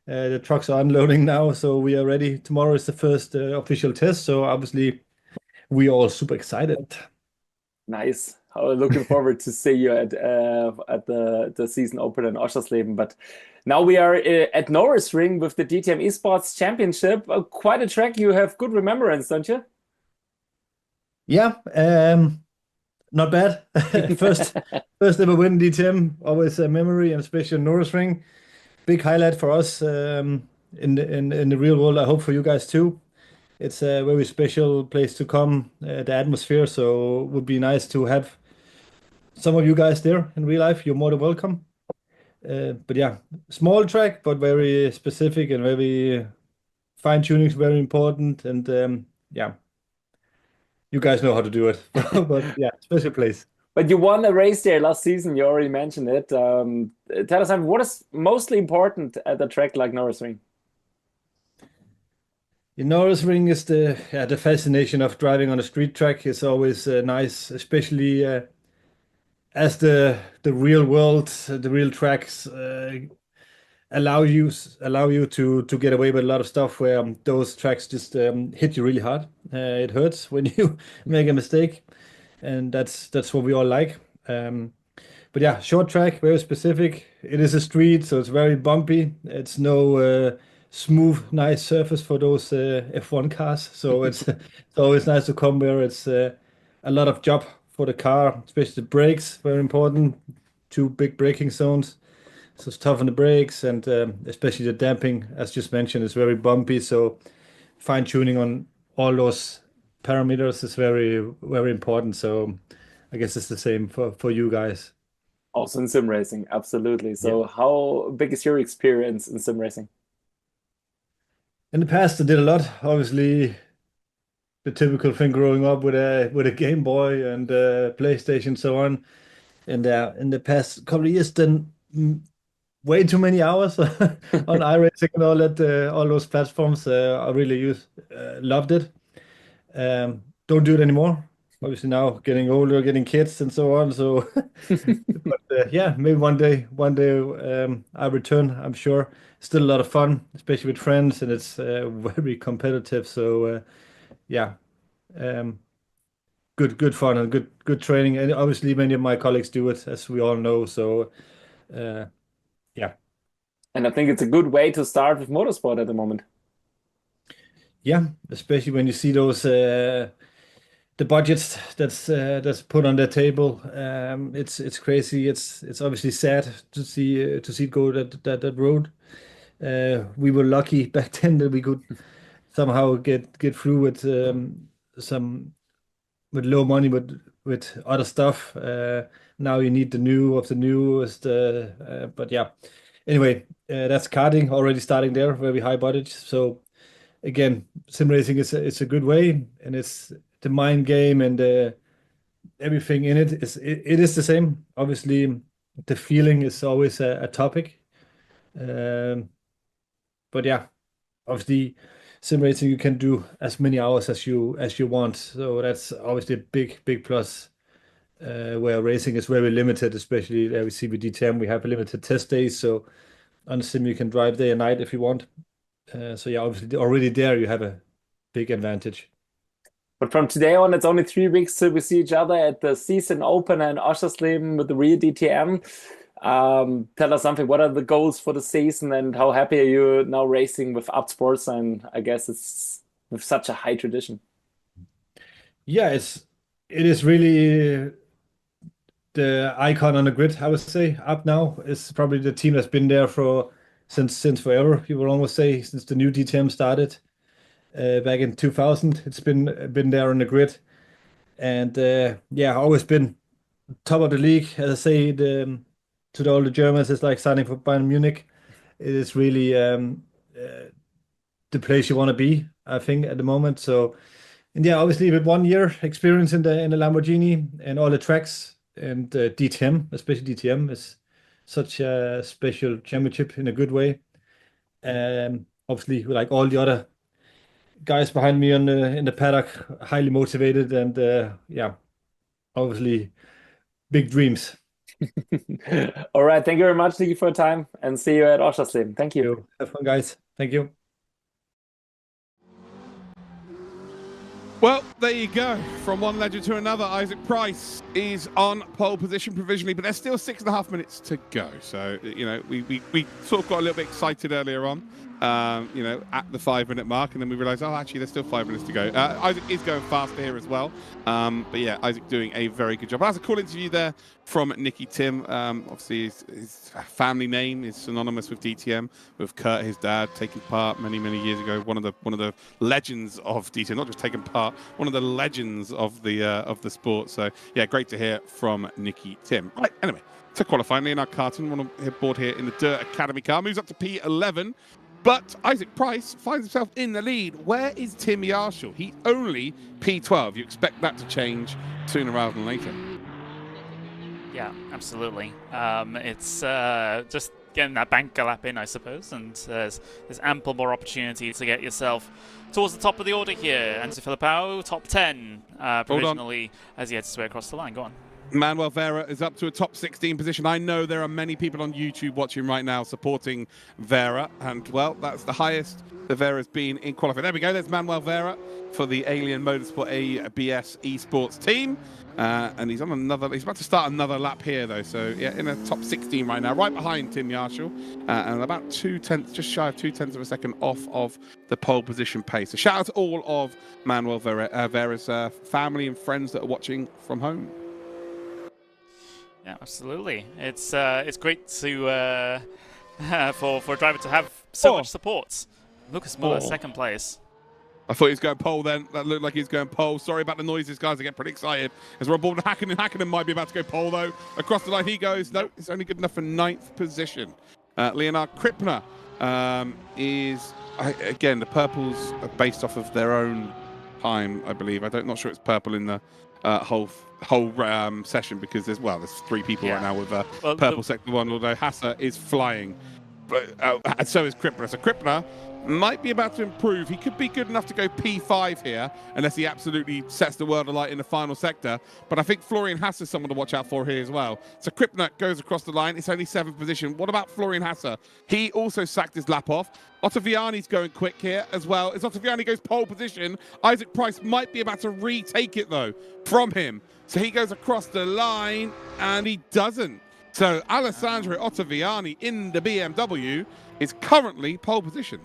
The trucks are unloading now, so we are ready. Tomorrow is the first official test, so obviously we are all super excited. Nice. Looking forward to see you at the season opener in Oschersleben. But now we are at Norisring with the DTM Esports Championship. Quite a track. You have good remembrance, don't you? Yeah, not bad. first ever win DTM. Always a memory, and especially Norisring. Big highlight for us in the real world. I hope for you guys too. It's a very special place to come. The atmosphere, so it would be nice to have some of you guys there in real life. You're more than welcome. But yeah, small track, but very specific and very fine tuning is very important. And yeah, you guys know how to do it. But yeah, special place. But you won a race there last season. You already mentioned it. Tell us what is mostly important at a track like Norisring. In Norisring is the fascination of driving on a street track. It's always nice, especially as the real world, the real tracks allow you to get away with a lot of stuff where those tracks just hit you really hard. It hurts when you make a mistake, and that's what we all like. But yeah, short track, very specific. It is a street, so it's very bumpy. It's no smooth, nice surface for those F1 cars. So it's always nice to come where it's a lot of job for the car, especially the brakes, very important. 2 big braking zones, so it's tough on the brakes, and especially the damping, as just mentioned, is very bumpy. So fine tuning on all those parameters is very, very important. So I guess it's the same for you guys. Also in sim racing, absolutely. So how big is your experience in sim racing? In the past, I did a lot. Obviously, the typical thing growing up with a Game Boy and PlayStation, so on. And in the past couple of years, then way too many hours on iRacing and all those platforms. I really loved it. Don't do it anymore. Obviously now getting older, getting kids and so on. So, but yeah, maybe one day, I return. I'm sure. Still a lot of fun, especially with friends, and it's very competitive. So yeah, um, good fun and good training. And obviously many of my colleagues do it, as we all know. So yeah. And I think it's a good way to start with motorsport at the moment. Yeah, especially when you see those the budgets that's put on the table. It's crazy. It's obviously sad to see it go that road. We were lucky back then that we could somehow get through with some with low money, but with other stuff. Now you need the new of the newest. But yeah, anyway, that's karting already starting there, very high budget. So again, sim racing is a good way, and it's the mind game and everything in it is the same. Obviously, the feeling is always a topic. But yeah, obviously, sim racing you can do as many hours as you want. So that's obviously a big plus. Where racing is very limited, especially we see with DTM, we have limited test days. So on sim you can drive day and night if you want. So yeah, obviously already there you have a big advantage. But from today on, it's only 3 weeks till we see each other at the season opener in Oschersleben with the real DTM. Tell us something. What are the goals for the season, and how happy are you now racing with Up Sports? And I guess it's with such a high tradition. Yeah, it is really the icon on the grid, I would say. Up now is probably the team that's been there since forever. You would almost say since the new DTM started back in 2000. It's been there on the grid, and yeah, always been top of the league. As I say, to all the Germans, it's like signing for Bayern Munich. It is really the place you want to be, I think, at the moment. So, and yeah, obviously with 1 year experience in the Lamborghini and all the tracks and DTM, especially DTM, is such a special championship in a good way. Obviously, like all the other guys behind me in the paddock, highly motivated, and yeah, obviously big dreams. All right. Thank you very much, Nicki, for your time, and see you at Oschersleben. Thank you. Have fun, guys. Thank you. Well, there you go. From one legend to another, Isaac Price is on pole position provisionally, but there's still 6.5 minutes to go. So, you know, we sort of got a little bit excited earlier on, you know, at the 5-minute mark, and then we realized, oh, actually, there's still 5 minutes to go. Isaac is going faster here as well. But yeah, Isaac doing a very good job. That was a cool interview there from Nicki Thiim. Obviously, his family name is synonymous with DTM, with Kurt, his dad, taking part many years ago. One of the legends of DTM, not just taking part, one of the legends of the sport. So yeah, great to hear from Nicki Thiim. Right, anyway, to qualify, Leonard Carton on board here in the Dirt Academy car, moves up to P11. But Isaac Price finds himself in the lead. Where is Tim Yarshall? He's only P12. You expect that to change sooner rather than later. Yeah, absolutely. It's just getting that banker lap in, I suppose, and there's ample more opportunity to get yourself towards the top of the order here. Anzi Filipao, top 10 provisionally as he heads his way across the line. Go on. Manuel Vera is up to a top 16 position. I know there are many people on YouTube watching right now supporting Vera, and well, that's the highest that Vera's been in qualifying. There we go. There's Manuel Vera for the Alien Motorsport ABS Esports team, and he's about to start another lap here, though. So yeah, in a top 16 right now, right behind Tim Yarshall, and about 0.2, just shy of 0.2 of a second off of the pole position pace. So shout out to all of Manuel Vera's family and friends that are watching from home. Yeah, absolutely. It's great to for a driver to have so much support. Lucas Muller, second place. I thought he was going pole then. That looked like he was going pole. Sorry about the noises, guys. I get pretty excited as we're on board. Hakkinen might be about to go pole, though. Across the line he goes. No, it's only good enough for 9th position. Leonard Krippner is, again, the purples are based off of their own time, I believe. I'm not sure it's purple in the whole session because there's 3 people right now with purple sector 1, although Hassa is flying. But, and so is Krippner. So Krippner might be about to improve. He could be good enough to go P5 here, unless he absolutely sets the world alight in the final sector. But I think Florian Hassa is someone to watch out for here as well. So Krippner goes across the line. It's only 7th position. What about Florian Hassa? He also sacked his lap off. Ottaviani's going quick here as well. As Ottaviani goes pole position, Isaac Price might be about to retake it, though, from him. So he goes across the line, and he doesn't. So Alessandro Ottaviani in the BMW is currently pole position.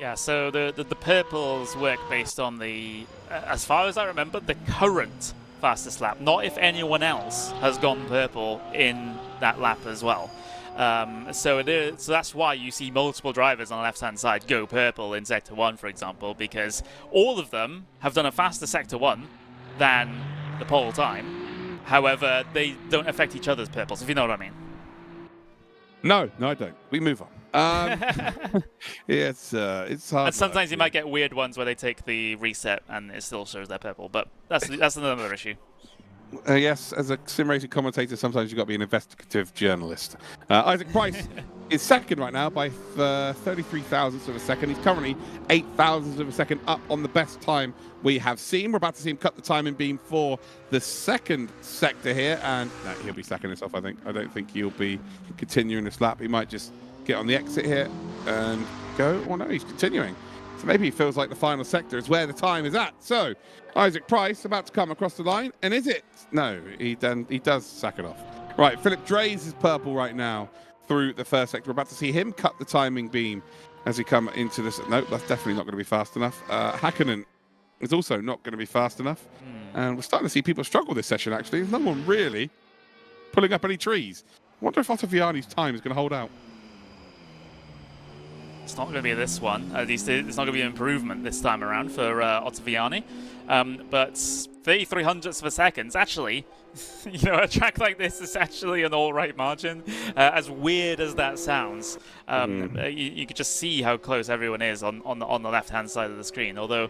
Yeah, so the purples work based on the, as far as I remember, the current fastest lap, not if anyone else has gone purple in that lap as well. So that's why you see multiple drivers on the left-hand side go purple in Sector 1, for example, because all of them have done a faster Sector 1 than the pole time. However, they don't affect each other's purples, if you know what I mean. No, I don't. We move on. It's hard. And sometimes you might get weird ones where they take the reset and it still shows their purple, but that's another issue. Yes, as a sim racing commentator, sometimes you've got to be an investigative journalist. Isaac Price is second right now by 33 thousandths of a second. He's currently 8 thousandths of a second up on the best time we have seen. We're about to see him cut the timing beam for the second sector here, and no, he'll be sacking this off, I think. I don't think he'll be continuing this lap. He might just get on the exit here and go. Oh no, he's continuing. So maybe he feels like the final sector is where the time is at. So Isaac Price about to come across the line, and is it? No, he does sack it off. Right, Philip Drays is purple right now through the first sector. We're about to see him cut the timing beam as he come into this. Nope, that's definitely not going to be fast enough. Hakkinen is also not going to be fast enough. And we're starting to see people struggle this session, actually. There's no one really pulling up any trees. I wonder if Ottaviani's time is going to hold out. It's not going to be this one. At least it's not going to be an improvement this time around for Ottaviani. But 33 hundredths of a second, actually, you know, a track like this is actually an all-right margin. As weird as that sounds, you could just see how close everyone is on the left-hand side of the screen. Although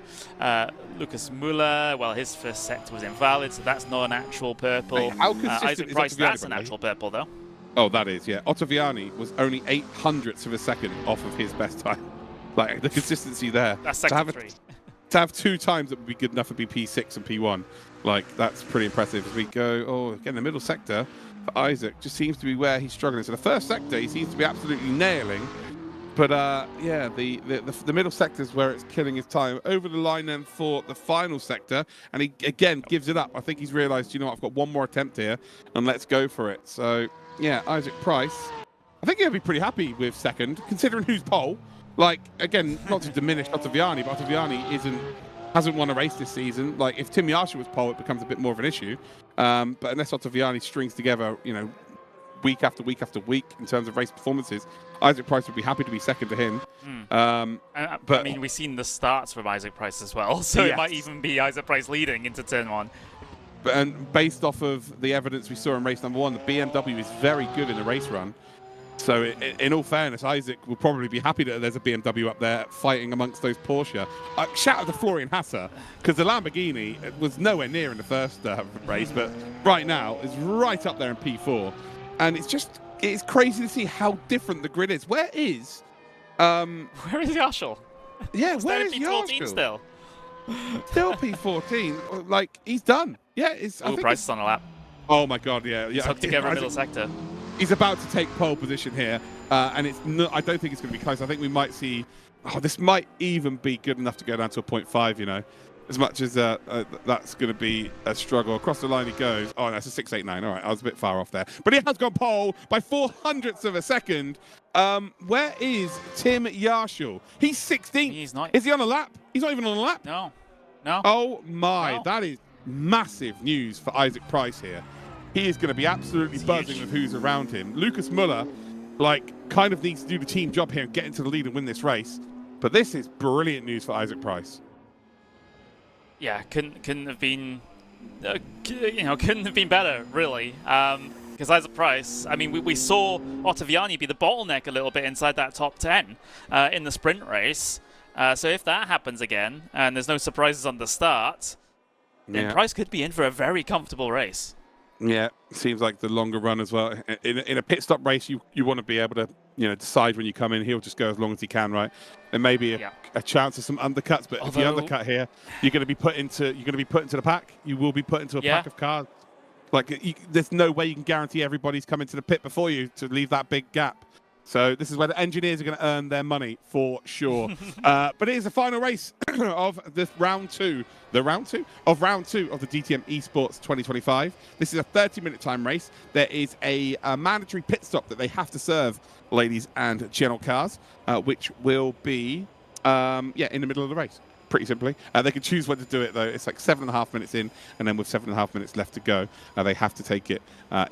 Lucas Muller, well, his first sector was invalid, so that's not an actual purple. Hey, how consistent Isaac is Price, Ottaviani, that's an actual purple, though. Oh, that is, yeah. Ottaviani was only 8 hundredths of a second off of his best time. Like, the consistency there. That's sector 3. To have 2 times that would be good enough for P6 and P1, like, that's pretty impressive. As we go, again, the middle sector for Isaac just seems to be where he's struggling. So the first sector, he seems to be absolutely nailing. But, yeah, the middle sector is where it's killing his time. Over the line then for the final sector, and he, again, gives it up. I think he's realised, you know what, I've got one more attempt here, and let's go for it. So, yeah, Isaac Price, I think he'll be pretty happy with second, considering who's pole. Like, again, not to diminish Ottaviani, but Ottaviani hasn't won a race this season. Like, if Tim Yarsha was pole, it becomes a bit more of an issue. But unless Ottaviani strings together, you know, week after week after week in terms of race performances, Isaac Price would be happy to be second to him. But I mean, we've seen the starts from Isaac Price as well, so yes. It might even be Isaac Price leading into turn 1. And based off of the evidence we saw in race number 1, the BMW is very good in the race run. So in all fairness, Isaac will probably be happy that there's a BMW up there fighting amongst those Porsche. Shout out to Florian Hassa, because the Lamborghini was nowhere near in the first race, but right now is right up there in P4. And it's crazy to see how different the grid is. Where is Yarshall? Yeah, where is P14 still? Still P14. Like, he's done. Yeah, I think Price is on a lap. Oh my God, yeah. He's hooked together in middle sector. He's about to take pole position here, and I don't think it's going to be close. I think we might see. This might even be good enough to go down to a 0.5. You know, as much as that's going to be a struggle. Across the line he goes. Oh, that's a 689. All right, I was a bit far off there, but he has gone pole by 4 hundredths of a second. Where is Tim Yarshall? He's 16th. He's not. Is he on a lap? He's not even on a lap. No. Oh my, no. That is massive news for Isaac Price here. he is going to be absolutely buzzing with who's around him. Lucas Muller, like, kind of needs to do the team job here and get into the lead and win this race. But this is brilliant news for Isaac Price. Yeah, couldn't have been, couldn't have been better, really. Because Isaac Price, I mean, we saw Ottaviani be the bottleneck a little bit inside that top 10 in the sprint race. So if that happens again, and there's no surprises on the start, then Price could be in for a very comfortable race. Yeah, seems like the longer run as well. In a pit stop race, you want to be able to decide when you come in. He'll just go as long as he can, right? There may be a chance of some undercuts, but if you undercut here, you're going to be put into the pack. You will be put into a pack of cars. Like there's no way you can guarantee everybody's coming to the pit before you to leave that big gap. So this is where the engineers are going to earn their money for sure. But it is the final race of this round two of the DTM Esports 2025. This is a 30-minute time race. There is a mandatory pit stop that they have to serve, ladies and general cars, which will be in the middle of the race. Pretty simply. They can choose when to do it, though. It's like 7.5 minutes in, and then with 7.5 minutes left to go, they have to take it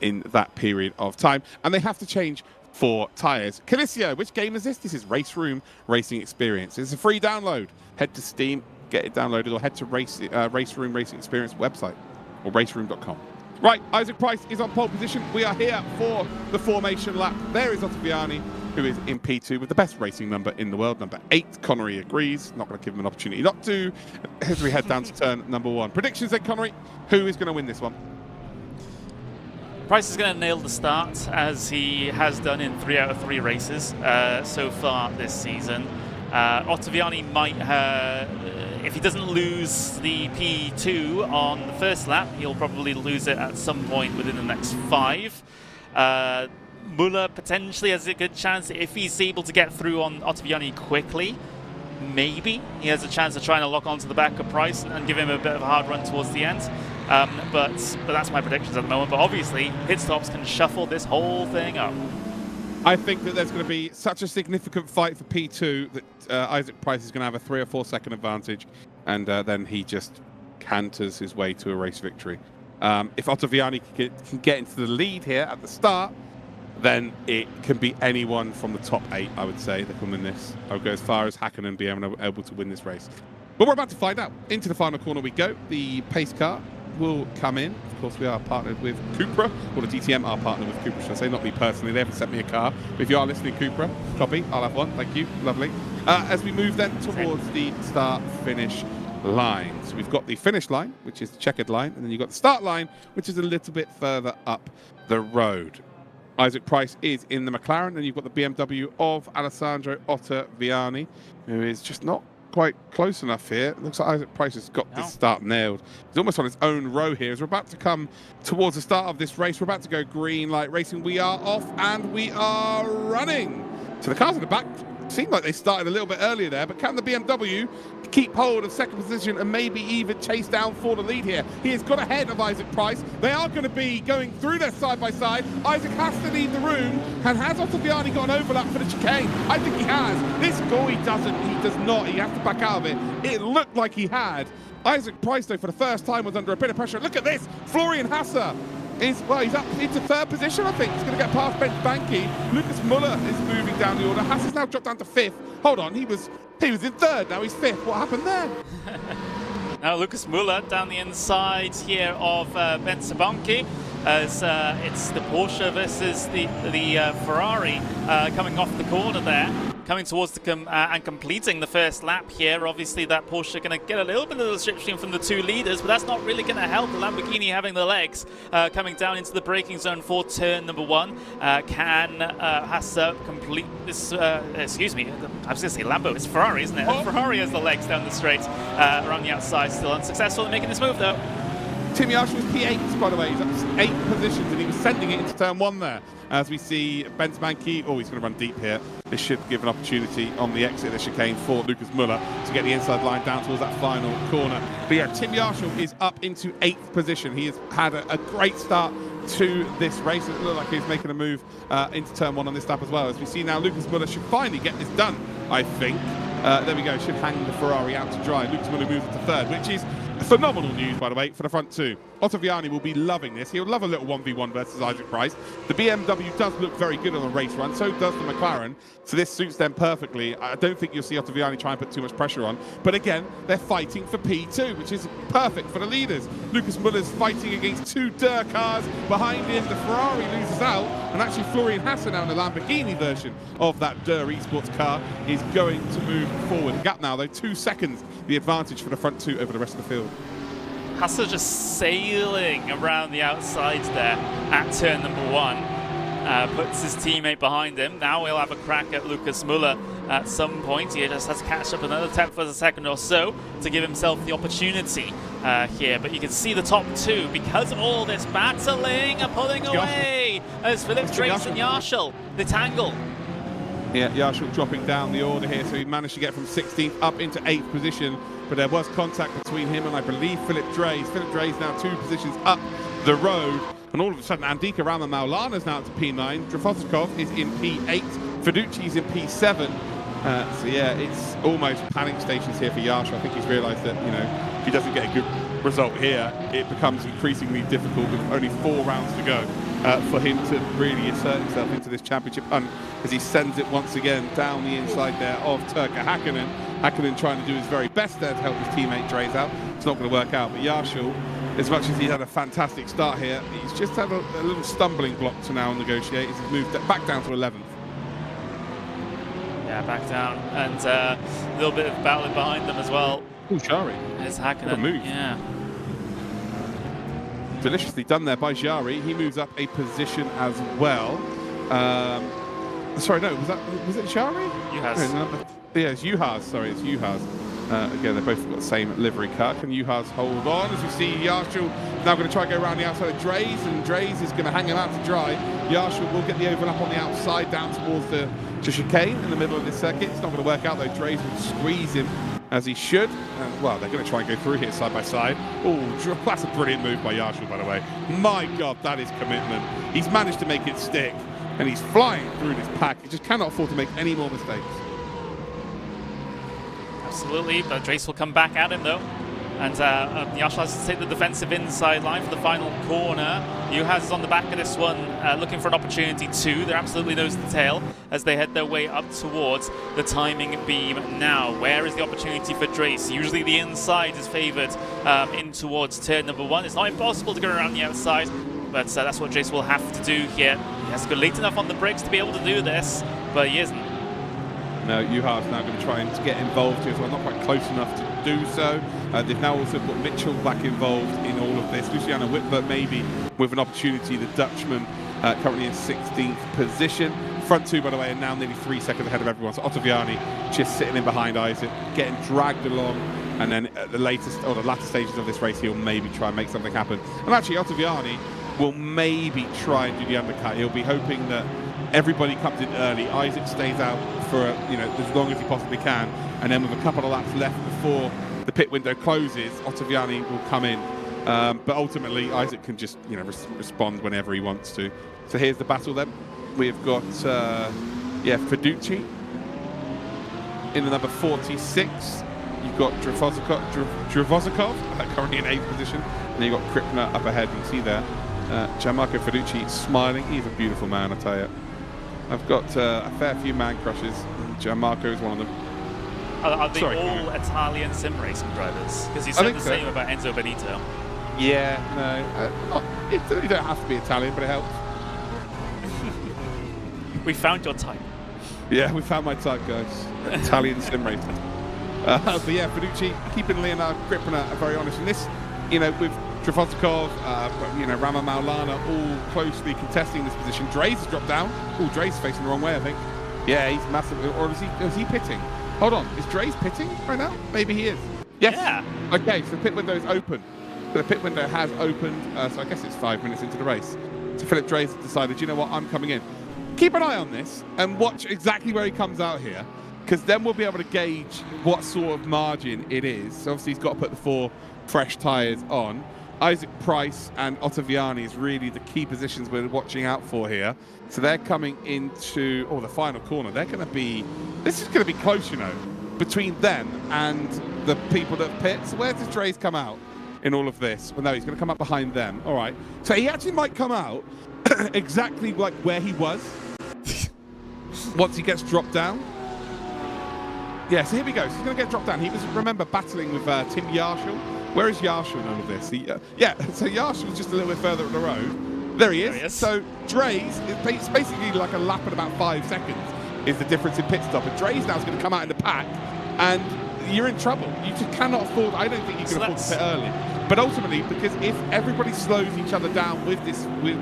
in that period of time. And they have to change 4 tyres. Calicio, which game is this? This is RaceRoom Racing Experience. It's a free download. Head to Steam, get it downloaded, or head to RaceRoom Racing Experience website, or raceroom.com. Right, Isaac Price is on pole position. We are here for the formation lap. There is Ottaviani, who is in P2 with the best racing number in the world, number 8. Connery agrees. Not going to give him an opportunity not to. As we head down to turn number 1. Predictions then, Connery. Who is going to win this one? Price is going to nail the start, as he has done in 3 out of 3 races so far this season. Ottaviani might, if he doesn't lose the P2 on the first lap, he'll probably lose it at some point within the next 5. Muller potentially has a good chance if he's able to get through on Ottaviani quickly. Maybe he has a chance of trying to lock onto the back of Price and give him a bit of a hard run towards the end. But that's my predictions at the moment. But obviously, pit stops can shuffle this whole thing up. I think that there's going to be such a significant fight for P2 that Isaac Price is going to have a 3 or 4 second advantage, and then he just canters his way to a race victory. If Ottaviani can get into the lead here at the start, then it can be anyone from the top 8, I would say, that can win this. I would go as far as Hakkinen being able to win this race. But we're about to find out. Into the final corner we go. The pace car will come in. Of course, we are partnered with Cupra, or the DTM are partnered with Cupra, should I say, not me personally. They haven't sent me a car. But if you are listening, Cupra, copy. I'll have one. Thank you. Lovely. As we move then towards the start-finish line. So we've got the finish line, which is the checkered line, and then you've got the start line, which is a little bit further up the road. Isaac Price is in the McLaren, and you've got the BMW of Alessandro Ottaviani, who is just not quite close enough here. It looks like Isaac Price has got this start nailed. He's almost on his own row here. As we're about to come towards the start of this race, we're about to go green light racing. We are off and we are running. So the cars in the back seemed like they started a little bit earlier there, but can the BMW keep hold of second position and maybe even chase down for the lead here? He has got ahead of Isaac Price. They are going to be going through their side-by-side. Isaac has to leave the room. And has Ottaviani got an overlap for the chicane? I think he has. This goal he doesn't. He does not. He has to back out of it. It looked like he had. Isaac Price, though, for the first time was under a bit of pressure. Look at this. Florian Hasser he's up into 3rd position, I think. He's going to get past Ben Banky. Lucas Muller is moving down the order. Hasser's now dropped down to 5th. Hold on, he was in 3rd, now he's 5th. What happened there? Now Lucas Muller down the inside here of Ben Banky, as it's the Porsche versus the Ferrari coming off the corner there. Coming towards the and completing the first lap here. Obviously, that Porsche going to get a little bit of the slipstream from the 2 leaders, but that's not really going to help the Lamborghini having the legs coming down into the braking zone for turn number 1. Can Hasser complete this? Excuse me, I was going to say Lambo. It's Ferrari, isn't it? Oh. Ferrari has the legs down the straight around the outside. Still unsuccessful in making this move, though. Tim Yarsh was P8, by the way. He's up to 8 positions, and he was sending it into turn 1 there. As we see Ben Banky, he's going to run deep here. This should give an opportunity on the exit of the chicane for Lucas Muller to get the inside line down towards that final corner. But yeah, Tim Yarshall is up into 8th position. He has had a great start to this race. It looked like he's making a move into turn 1 on this lap as well. As we see now, Lucas Muller should finally get this done, I think. There we go, should hang the Ferrari out to dry. Lucas Muller moves into 3rd, which is phenomenal news, by the way, for the front 2. Ottaviani will be loving this. He'll love a little 1v1 versus Isaac Price. The BMW does look very good on a race run, so does the McLaren. So this suits them perfectly. I don't think you'll see Ottaviani try and put too much pressure on. But again, they're fighting for P2, which is perfect for the leaders. Lucas Muller's fighting against 2 Durr cars. Behind him, the Ferrari loses out. And actually, Florian Hassan, now in the Lamborghini version of that Durr Esports car, is going to move forward. The gap now, though, 2 seconds, the advantage for the front 2 over the rest of the field. Hassel just sailing around the outside there at turn number 1. Puts his teammate behind him. Now he'll have a crack at Lucas Muller at some point. He just has to catch up another 10th of a second or so to give himself the opportunity here. But you can see the top 2, because all this battling are pulling away as Philip Drace and Yarshall, they tangle. Yeah, Yarshall dropping down the order here, so he managed to get from 16th up into 8th position. But there was contact between him and, I believe, Philip Drace. Philip Drace now 2 positions up the road. And all of a sudden, Andika Rama-Maulana's now up to P9. Drafosakov is in P8. Fiduci's in P7. So yeah, it's almost panic stations here for Yarshall. I think he's realised that, you know, if he doesn't get a good result here, it becomes increasingly difficult with only 4 rounds to go for him to really assert himself into this championship hunt, as he sends it once again down the inside there of Turka Hakkinen. Hakkinen trying to do his very best there to help his teammate Draze out. It's not going to work out, but Yarshall, as much as he had a fantastic start here, he's just had a little stumbling block to now negotiate. He's moved back down to 11th. Yeah, back down, and a little bit of battling behind them as well. Oh, Jari. It's Hakkinen. What a move. Yeah. Deliciously done there by Jari. He moves up a position as well. Sorry, no, was it Jari? Juhas. No, yeah, it's Juhas. Sorry, it's Juhas. Again, they both got the same livery car. Can Juhas hold on? As we see, Yarshall now going to try and go around the outside of Draze, and Draze is going to hang him out to dry. Yarshall will get the overlap on the outside down towards the chicane in the middle of this circuit. It's not going to work out, though. Draze will squeeze him as he should. And, well, they're going to try and go through here side by side. Oh, that's a brilliant move by Yarshall, by the way. My God, that is commitment. He's managed to make it stick, and he's flying through this pack. He just cannot afford to make any more mistakes. Absolutely, but Drace will come back at him though. And Yarshall has to take the defensive inside line for the final corner. Juhas is on the back of this one, looking for an opportunity too. They're absolutely nose to tail as they head their way up towards the timing beam now. Where is the opportunity for Drace? Usually the inside is favoured in towards turn number 1. It's not impossible to go around the outside, but that's what Drace will have to do here. He has to go late enough on the brakes to be able to do this, but he isn't. No, Juhas now going to try and get involved here as well, not quite close enough to do so. They've now also put Mitchell back involved in all of this. Luciano Whitbert maybe with an opportunity. The Dutchman currently in 16th position. Front 2, by the way, are now nearly 3 seconds ahead of everyone. So Ottaviani just sitting in behind Isaac, getting dragged along. And then at the latest or the latter stages of this race, he'll maybe try and make something happen. And actually, Ottaviani will maybe try and do the undercut. He'll be hoping that everybody comes in early. Isaac stays out for as long as he possibly can, and then with a couple of laps left before the pit window closes, Ottaviani will come in. But ultimately, Isaac can just respond whenever he wants to. So here's the battle then. We've got Fiduci in the number 46. You've got Drevozikov currently in 8th position, and you've got Kripner up ahead. You can see there Gianmarco Fiduci smiling. He's a beautiful man, I tell you. I've got a fair few man crushes, and Gianmarco is one of them. Are they all Italian sim racing drivers? Because you said the same about Enzo Benito. Yeah, no. You don't have to be Italian, but it helps. We found your type. Yeah, we found my type, guys. Italian sim racing. But yeah, Fiduci keeping Leonard Kripner very honest in this. With Drevozikov, Rama Maulana all closely contesting this position. Draze has dropped down. Oh, Draze is facing the wrong way, I think. Yeah, he's massively. Or is he pitting? Hold on, is Draze pitting right now? Maybe he is. Yes. Yeah. Okay, so the pit window is open. The pit window has opened, so I guess it's 5 minutes into the race. So Philip Draze has decided, you know what, I'm coming in. Keep an eye on this and watch exactly where he comes out here, because then we'll be able to gauge what sort of margin it is. So obviously he's got to put the 4 fresh tyres on. Isaac Price and Ottaviani is really the key positions we're watching out for here. So they're coming into the final corner. This is going to be close, between them and the people that pit. So where does Draze come out? in all of this. Well, no, he's going to come up behind them. All right. So he actually might come out exactly like where he was once he gets dropped down. Yeah, so here we go. So he's going to get dropped down. He was, remember, battling with Tim Yarshall. Where is Yarshall in all of this? Yeah, so Yarshall's just a little bit further up the road. There he is. There he is. So Dre's, it's basically like a lap at about 5 seconds is the difference in pit stop. And Dre's now is going to come out in the pack, and you're in trouble. You just cannot afford, I don't think you can afford to pit early. But ultimately, because if everybody slows each other down with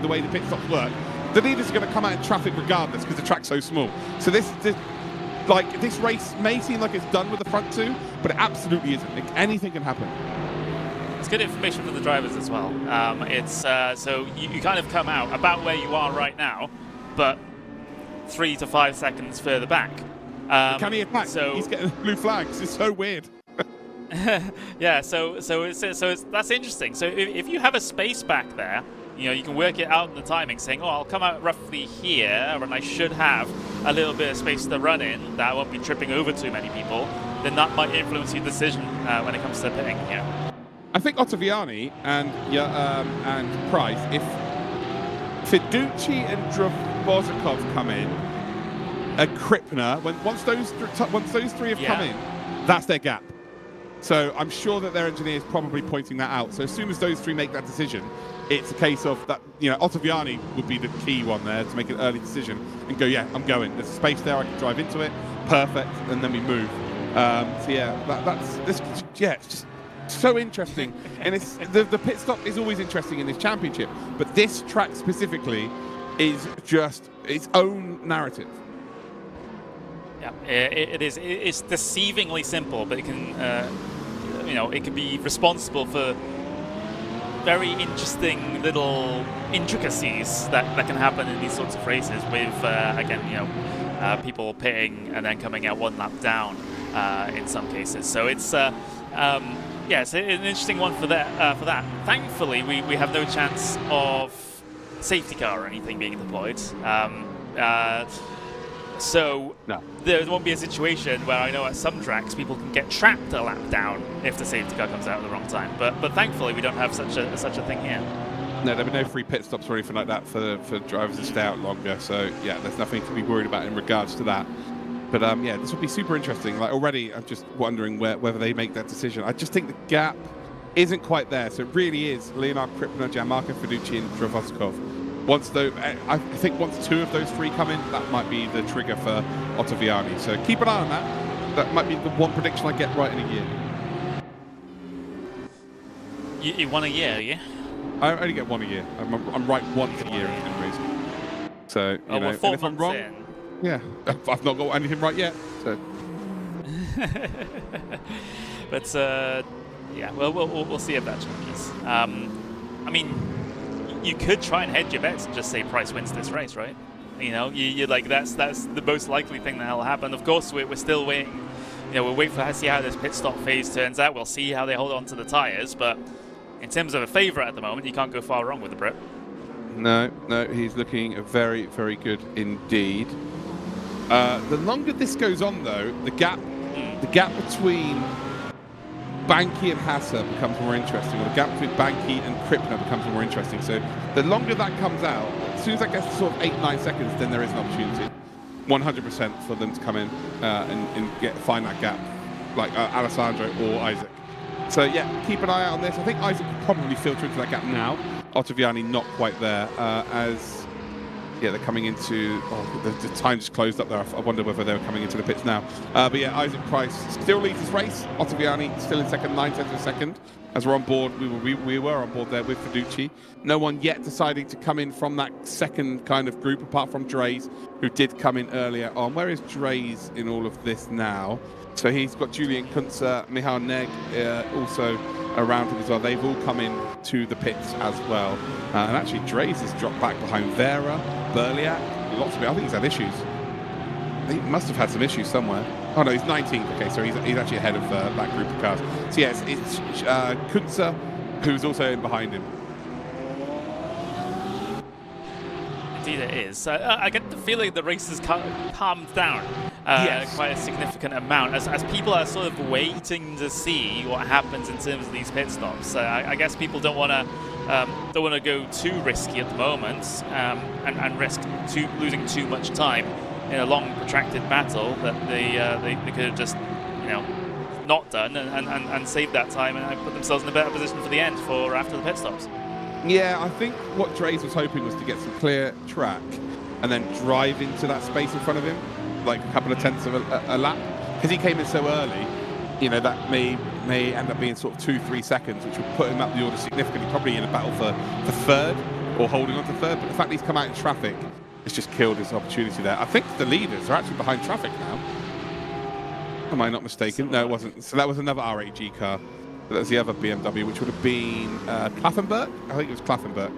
the way the pit stops work, the leaders are going to come out in traffic regardless because the track's so small. So this race may seem like it's done with the front two, but it absolutely isn't. Like, anything can happen. It's good information for the drivers as well. So you kind of come out about where you are right now, but 3 to 5 seconds further back. Can he attack? So he's getting blue flags. It's so weird. yeah. So that's interesting. So if you have a space back there, you can work it out in the timing, saying, "Oh, I'll come out roughly here, and I should have a little bit of space to run in that I won't be tripping over too many people." Then that might influence your decision when it comes to pitting here. I think Ottaviani and Price, if Fiducci and Dvořákov come in, and Krippner, once those three have come in, that's their gap. So I'm sure that their engineer is probably pointing that out. So as soon as those three make that decision, it's a case of that, Ottaviani would be the key one there to make an early decision and go, yeah, I'm going. There's space there, I can drive into it, perfect, and then we move. So yeah, it's just so interesting. And it's the pit stop is always interesting in this championship, but this track specifically is just its own narrative. Yeah, it is. It's deceivingly simple, but it can, it can be responsible for very interesting little intricacies that can happen in these sorts of races. With people pitting and then coming out one lap down in some cases. So it's it's an interesting one for that. Thankfully, we have no chance of safety car or anything being deployed. So no. There won't be a situation where I know at some tracks people can get trapped a lap down if the safety car comes out at the wrong time. But thankfully we don't have such a thing here. No, there'll be no free pit stops or anything like that for drivers to stay out longer. So yeah, there's nothing to be worried about in regards to that. But this would be super interesting. Like already, I'm just wondering whether they make that decision. I just think the gap isn't quite there. So it really is Leonard Krippner, Gianmarco Fiducci, and Dvořákov. I think once two of those three come in, that might be the trigger for Ottaviani. So keep an eye on that. That might be the one prediction I get right in a year. You won a year, yeah? I only get one a year. I'm right once a year in racing. So we're 4 and if I'm months wrong, in. yeah, I've not got anything right yet. So. But we'll see if that changes. You could try and hedge your bets and just say Price wins this race, right? You're like that's the most likely thing that'll happen. Of course, we're still waiting. We'll wait to see how this pit stop phase turns out. We'll see how they hold on to the tires. But in terms of a favourite at the moment, you can't go far wrong with the Brit. No, he's looking very, very good indeed. The longer this goes on, though, the gap between Banky and Hasser becomes more interesting, or the gap between Banky and Krippner becomes more interesting. So the longer that comes out, as soon as that gets to sort of 8-9 seconds, then there is an opportunity, 100% for them to come in and find that gap, like Alessandro or Isaac. So yeah, keep an eye out on this. I think Isaac could probably filter into that gap now. Ottaviani not quite there, they're coming into. The time just closed up there. I wonder whether they're coming into the pits now. But yeah, Isaac Price still leads this race. Ottaviani still in second, 9 tenths of a second. As we're on board, we were on board there with Fiducci. No one yet deciding to come in from that second kind of group, apart from Dre's, who did come in earlier on. Where is Dre's in all of this now? So he's got Julian Kunzer, Michal Neg also around him as well. They've all come in to the pits as well. And actually, Dre's has dropped back behind Vera, Berliak. Lots of it. I think he's had issues. He must have had some issues somewhere. Oh no, he's 19th. Okay, so he's actually ahead of that group of cars. So yes, it's Kunzer, who's also in behind him. Indeed it is. I get the feeling the race has calmed down Yes. quite a significant amount, as people are sort of waiting to see what happens in terms of these pit stops. I guess people don't want to go too risky at the moment and risk losing too much time in a long, protracted battle that they could have just, not done and saved that time and put themselves in a better position for the end for after the pit stops. Yeah, I think what Dre's was hoping was to get some clear track and then drive into that space in front of him, like a couple of tenths of a lap. Because he came in so early, that may end up being sort of 2-3 seconds, which would put him up the order significantly, probably in a battle for third or holding on to third. But the fact that he's come out in traffic, it's just killed his opportunity there. I think the leaders are actually behind traffic now. Am I not mistaken? No, it wasn't. So that was another R8G car. That was the other BMW, which would have been Klaffenberg. I think it was Klaffenberg.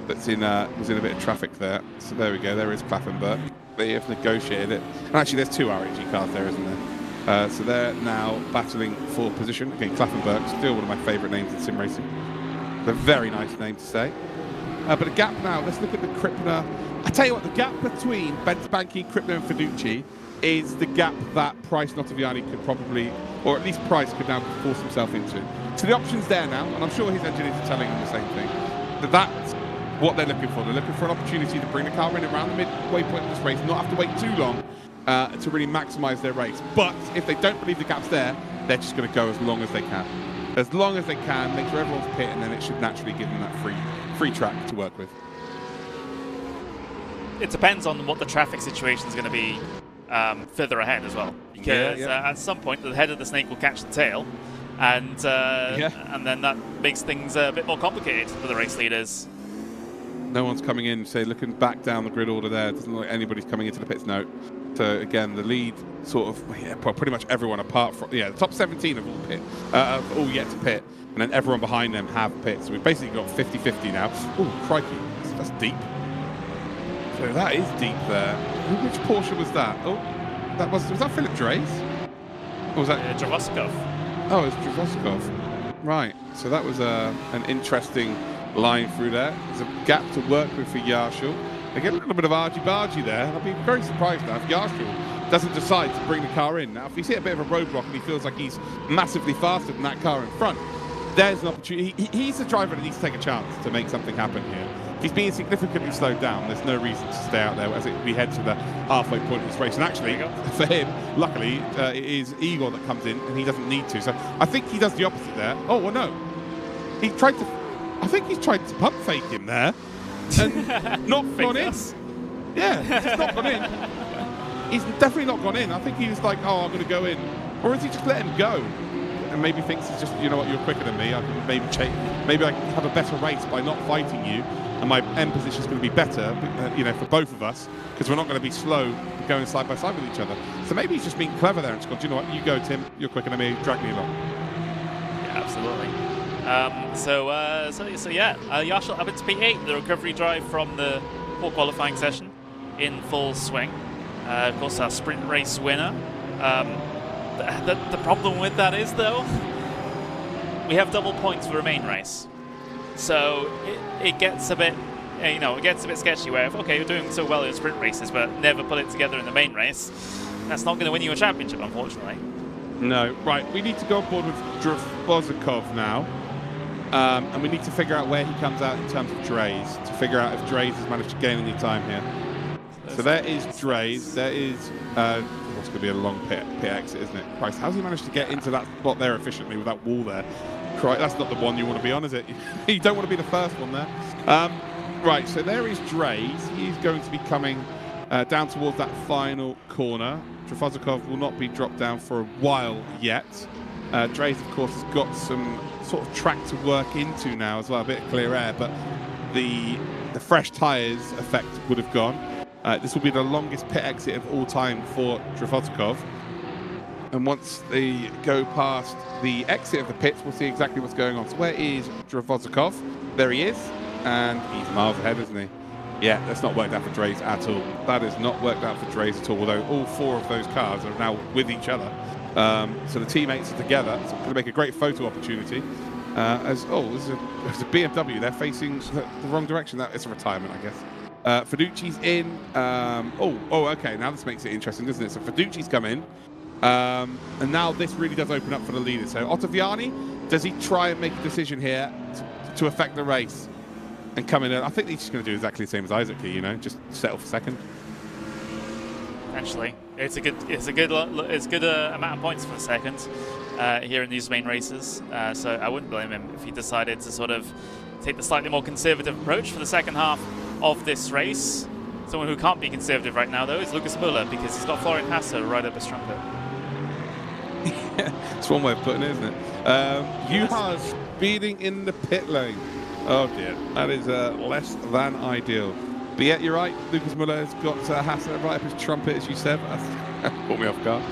That's was in a bit of traffic there. So there we go. There is Klaffenberg. They have negotiated it. And actually, there's 2 R8G cars there, isn't there? So they're now battling for position. Again, Klaffenberg, still one of my favourite names in sim racing. It's a very nice name to say. But the gap now. Let's look at the Krippner. I tell you what, the gap between Bentebanki, Krippner, and Fiducci is the gap that Price Nottaviani could probably, or at least Price could now force himself into. So the option's there now, and I'm sure his engineers are telling him the same thing. That's what they're looking for. They're looking for an opportunity to bring the car in around the midway point of this race, not have to wait too long to really maximise their race. But if they don't believe the gap's there, they're just going to go as long as they can. As long as they can, make sure everyone's pit, and then it should naturally give them that free track to work with. It depends on what the traffic situation is going to be further ahead as well, because at some point the head of the snake will catch the tail, and then that makes things a bit more complicated for the race leaders. No one's coming in, say, looking back down the grid order there. It doesn't look like anybody's coming into the pits, no. So again, the lead sort of, pretty much everyone apart from, the top 17 have all yet to pit, and then everyone behind them have pits. So we've basically got 50-50 now. Oh, crikey, that's deep. So that is deep there. Which Porsche was that? Oh, was that Philip Dre's? Or was that Dravoskov? Oh, it was Dravoskov. Right. So that was an interesting line through there. There's a gap to work with for Yarshall. Again, a little bit of argy-bargy there. I'd be very surprised now if Yarshall doesn't decide to bring the car in. Now, if we see a bit of a roadblock and he feels like he's massively faster than that car in front, there's an opportunity. He's the driver that needs to take a chance to make something happen here. If he's being significantly slowed down, there's no reason to stay out there as we head to the halfway point of this race. And actually, for him, luckily, it is Igor that comes in, and he doesn't need to. So I think he does the opposite there. Oh, well, no. I think he's tried to pump fake him there. And not gone in. Yeah, he's not gone in. He's definitely not gone in. I think he was like, oh, I'm going to go in. Or has he just let him go? And maybe thinks it's just, you know what, you're quicker than me. I can maybe I can have a better race by not fighting you, and my end position is going to be better, for both of us, because we're not going to be slow going side by side with each other. So maybe he's just being clever there and just gone, do you know what, you go, Tim, you're quicker than me, drag me along. Yeah, absolutely. Yarshall up into P8, the recovery drive from the poor qualifying session in full swing. Of course, our sprint race winner. The problem with that is, though, we have double points for a main race. So it gets a bit, sketchy where, okay, you're doing so well in sprint races, but never put it together in the main race. That's not going to win you a championship, unfortunately. No. Right, we need to go on board with Dravoskov now. And we need to figure out where he comes out in terms of Dre's, to figure out if Dre's has managed to gain any time here. So there is Dre's. There is... what's going to be a long pit exit, isn't it? Christ, how's he managed to get into that spot there efficiently with that wall there? Christ, that's not the one you want to be on, is it? You don't want to be the first one there. Right, so there is Dre's. He's going to be coming down towards that final corner. Dravoskov will not be dropped down for a while yet. Dre's, of course, has got some sort of track to work into now as well, a bit of clear air, but the fresh tyres effect would have gone. This will be the longest pit exit of all time for Dravoskov. And once they go past the exit of the pits, we'll see exactly what's going on. So where is Dravoskov? There he is, and he's miles ahead, isn't he? Yeah, that's not worked out for Dre's at all. That has not worked out for Dre's at all, although all 4 of those cars are now with each other. So the teammates are together. So it's going to make a great photo opportunity. This is a BMW. They're facing the wrong direction. That is a retirement, I guess. Fiduci's in. Okay. Now this makes it interesting, doesn't it? So Fiduci's come in. And now this really does open up for the leader. So Ottaviani, does he try and make a decision here to affect the race and come in? I think he's just going to do exactly the same as Isaac here, you know, just settle for second. Potentially, it's a good amount of points for second here in these main races. So I wouldn't blame him if he decided to sort of take the slightly more conservative approach for the second half of this race. Someone who can't be conservative right now, though, is Lucas Muller, because he's got Florian Hasse right up his trumpet. It's one way of putting it, isn't it? Juha speeding in the pit lane. Oh dear, that is less than ideal. But yeah, you're right. Lucas Muller has got Hasse right up his trumpet, as you said. That caught me off guard.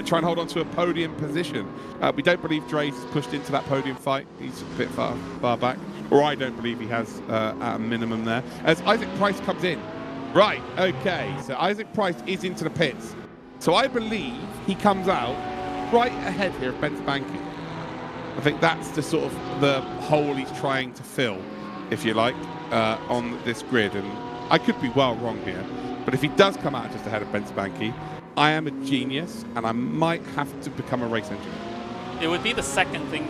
Try and hold on to a podium position. We don't believe Dre's pushed into that podium fight. He's a bit far back. Or I don't believe he has at a minimum there. As Isaac Price comes in. Right, okay. So Isaac Price is into the pits. So I believe he comes out right ahead here of Bence Banky. I think that's the sort of the hole he's trying to fill, if you like, on this grid. And I could be well wrong here. But if he does come out just ahead of Bence Banky, I am a genius and I might have to become a race engineer. It would be the second thing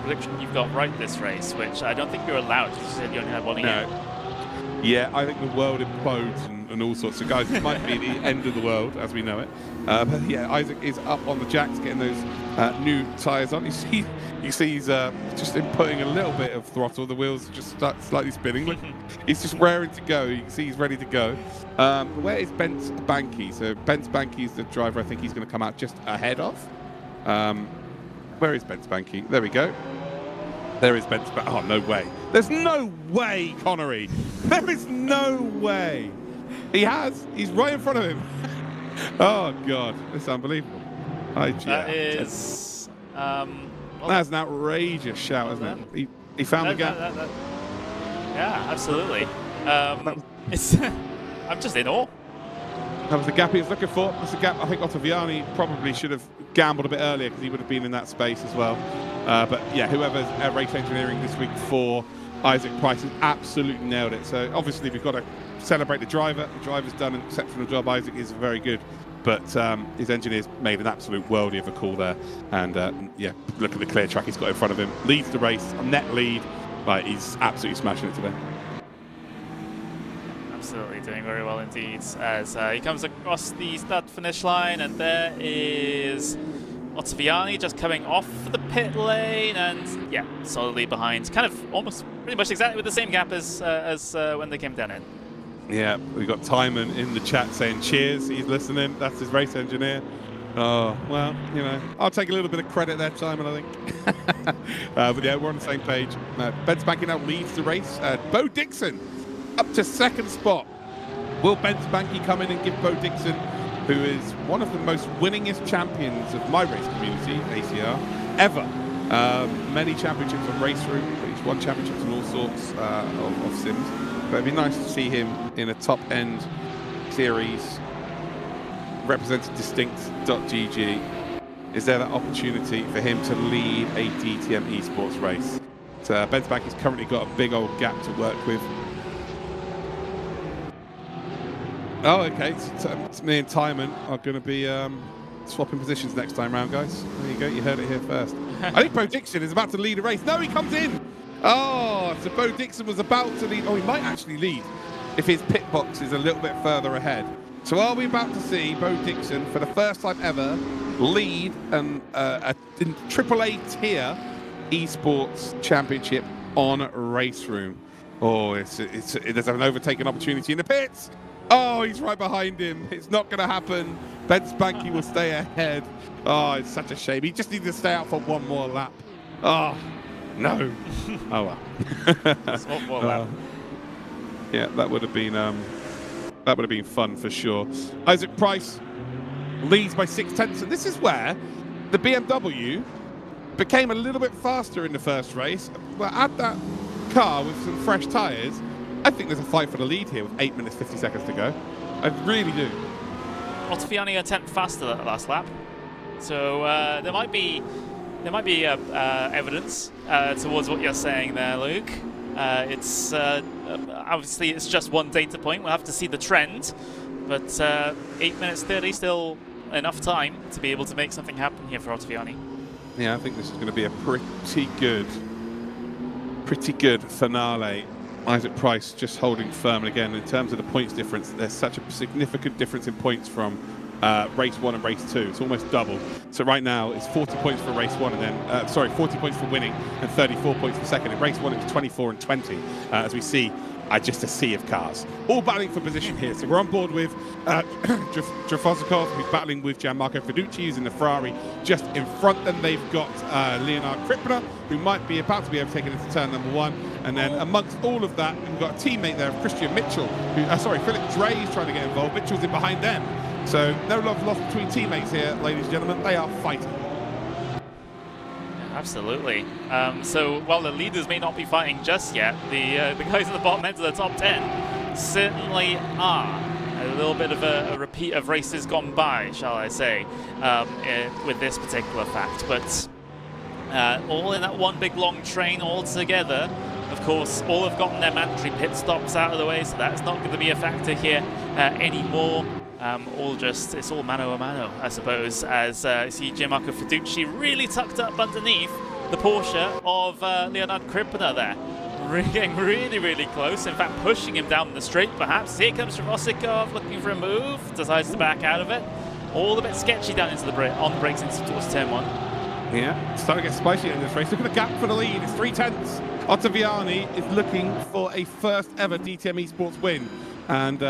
prediction you've got right this race, which I don't think you're allowed. You said you only had one again. No. Yeah, I think the world implodes and all sorts of guys. It might be the end of the world as we know it. But yeah, Isaac is up on the jacks, getting those new tyres on. You see he's just inputting a little bit of throttle. The wheels just start slightly spinning. Look, he's just raring to go. You can see he's ready to go. Where is Bence Banky? So Bence Banky is the driver I think he's going to come out just ahead of. Where is Bence Banky? There we go. There is Bence Banky. Oh, no way. There's no way, Connery. There is no way. He's right in front of him. Oh, God. It's unbelievable. That is... that's an outrageous shout, isn't it? He found the gap. Yeah, absolutely. I'm just in awe. That was the gap he was looking for. That's the gap I think Ottaviani probably should have gambled a bit earlier because he would have been in that space as well. But yeah, whoever's at race engineering this week for Isaac Price has absolutely nailed it. So obviously we've got to celebrate the driver. The driver's done an exceptional job. Isaac is very good. But his engineers made an absolute worldie of a call there. And yeah, look at the clear track he's got in front of him. Leads the race, a net lead. Like, he's absolutely smashing it today. Absolutely doing very well indeed, as he comes across the start finish line, and there is Ottaviani just coming off the pit lane, and yeah, solidly behind, kind of almost pretty much exactly with the same gap as when they came down in. Yeah, we've got Timon in the chat saying cheers, he's listening, that's his race engineer. Oh, well, you know, I'll take a little bit of credit there, Timon, I think. But yeah, we're on the same page. Bence Banky now leads the race. Bo Dixon up to second spot. Will Bence Banky come in and give Bo Dixon, who is one of the most winningest champions of my race community, ACR, ever. Many championships on RaceRoom. He's won championships in all sorts of sims. But it'd be nice to see him in a top-end series representing distinct.gg. Is there that opportunity for him to lead a DTM Esports race? So Bence Banky's currently got a big old gap to work with. Oh, okay. So me and Timon are going to be swapping positions next time round, guys. There you go. You heard it here first. I think Bo Dixon is about to lead a race. No, he comes in. Oh, so Bo Dixon was about to lead. Oh, he might actually lead if his pit box is a little bit further ahead. So are we about to see Bo Dixon, for the first time ever, lead a AAA tier Esports Championship on RaceRoom? Oh, there's an overtaking opportunity in the pits. Oh, he's right behind him. It's not going to happen. Bence Banky will stay ahead. Oh, it's such a shame. He just needs to stay out for one more lap. Oh, no. Oh, well. One more lap. Yeah, that would have been fun for sure. Isaac Price leads by 0.6, and this is where the BMW became a little bit faster in the first race. Well, add that car with some fresh tyres, I think there's a fight for the lead here with 8 minutes 50 seconds to go. I really do. Ottaviani a tenth faster that last lap, so there might be evidence towards what you're saying there, Luke. It's obviously it's just one data point. We'll have to see the trend, but 8 minutes 30 still enough time to be able to make something happen here for Ottaviani. Yeah, I think this is going to be a pretty good finale. Isaac Price just holding firm. And again, in terms of the points difference, there's such a significant difference in points from race 1 and race 2. It's almost double. So right now it's 40 points for race 1 and then 40 points for winning and 34 points for second. In race 1 it was 24 and 20 as we see just a sea of cars all battling for position here. So we're on board with Drafozikov, who's battling with Gianmarco Fiducci, who's in the Ferrari just in front. Then they've got Leonard Kripner, who might be about to be overtaken into turn number 1. And then amongst all of that, we've got a teammate there, Christian Mitchell, who, Philip Dre is trying to get involved. Mitchell's in behind them. So no love lost between teammates here, ladies and gentlemen. They are fighting. Absolutely. So while the leaders may not be fighting just yet, the guys at the bottom end of the top 10 certainly are. A little bit of a repeat of races gone by, shall I say, with this particular fact. But all in that one big long train all together. Of course, all have gotten their mandatory pit stops out of the way, so that's not going to be a factor here anymore. It's all mano a mano, I suppose, as you see Gianmarco Fiducci really tucked up underneath the Porsche of Leonard Kripner there. Getting really, really close, in fact pushing him down the straight perhaps. Here comes Dravosikov looking for a move, decides to back out of it. All a bit sketchy down into on the brakes into towards turn 1. Yeah, it's starting to get spicy in this race. Look at the gap for the lead, it's 3/10. Ottaviani is looking for a first ever DTM Esports win and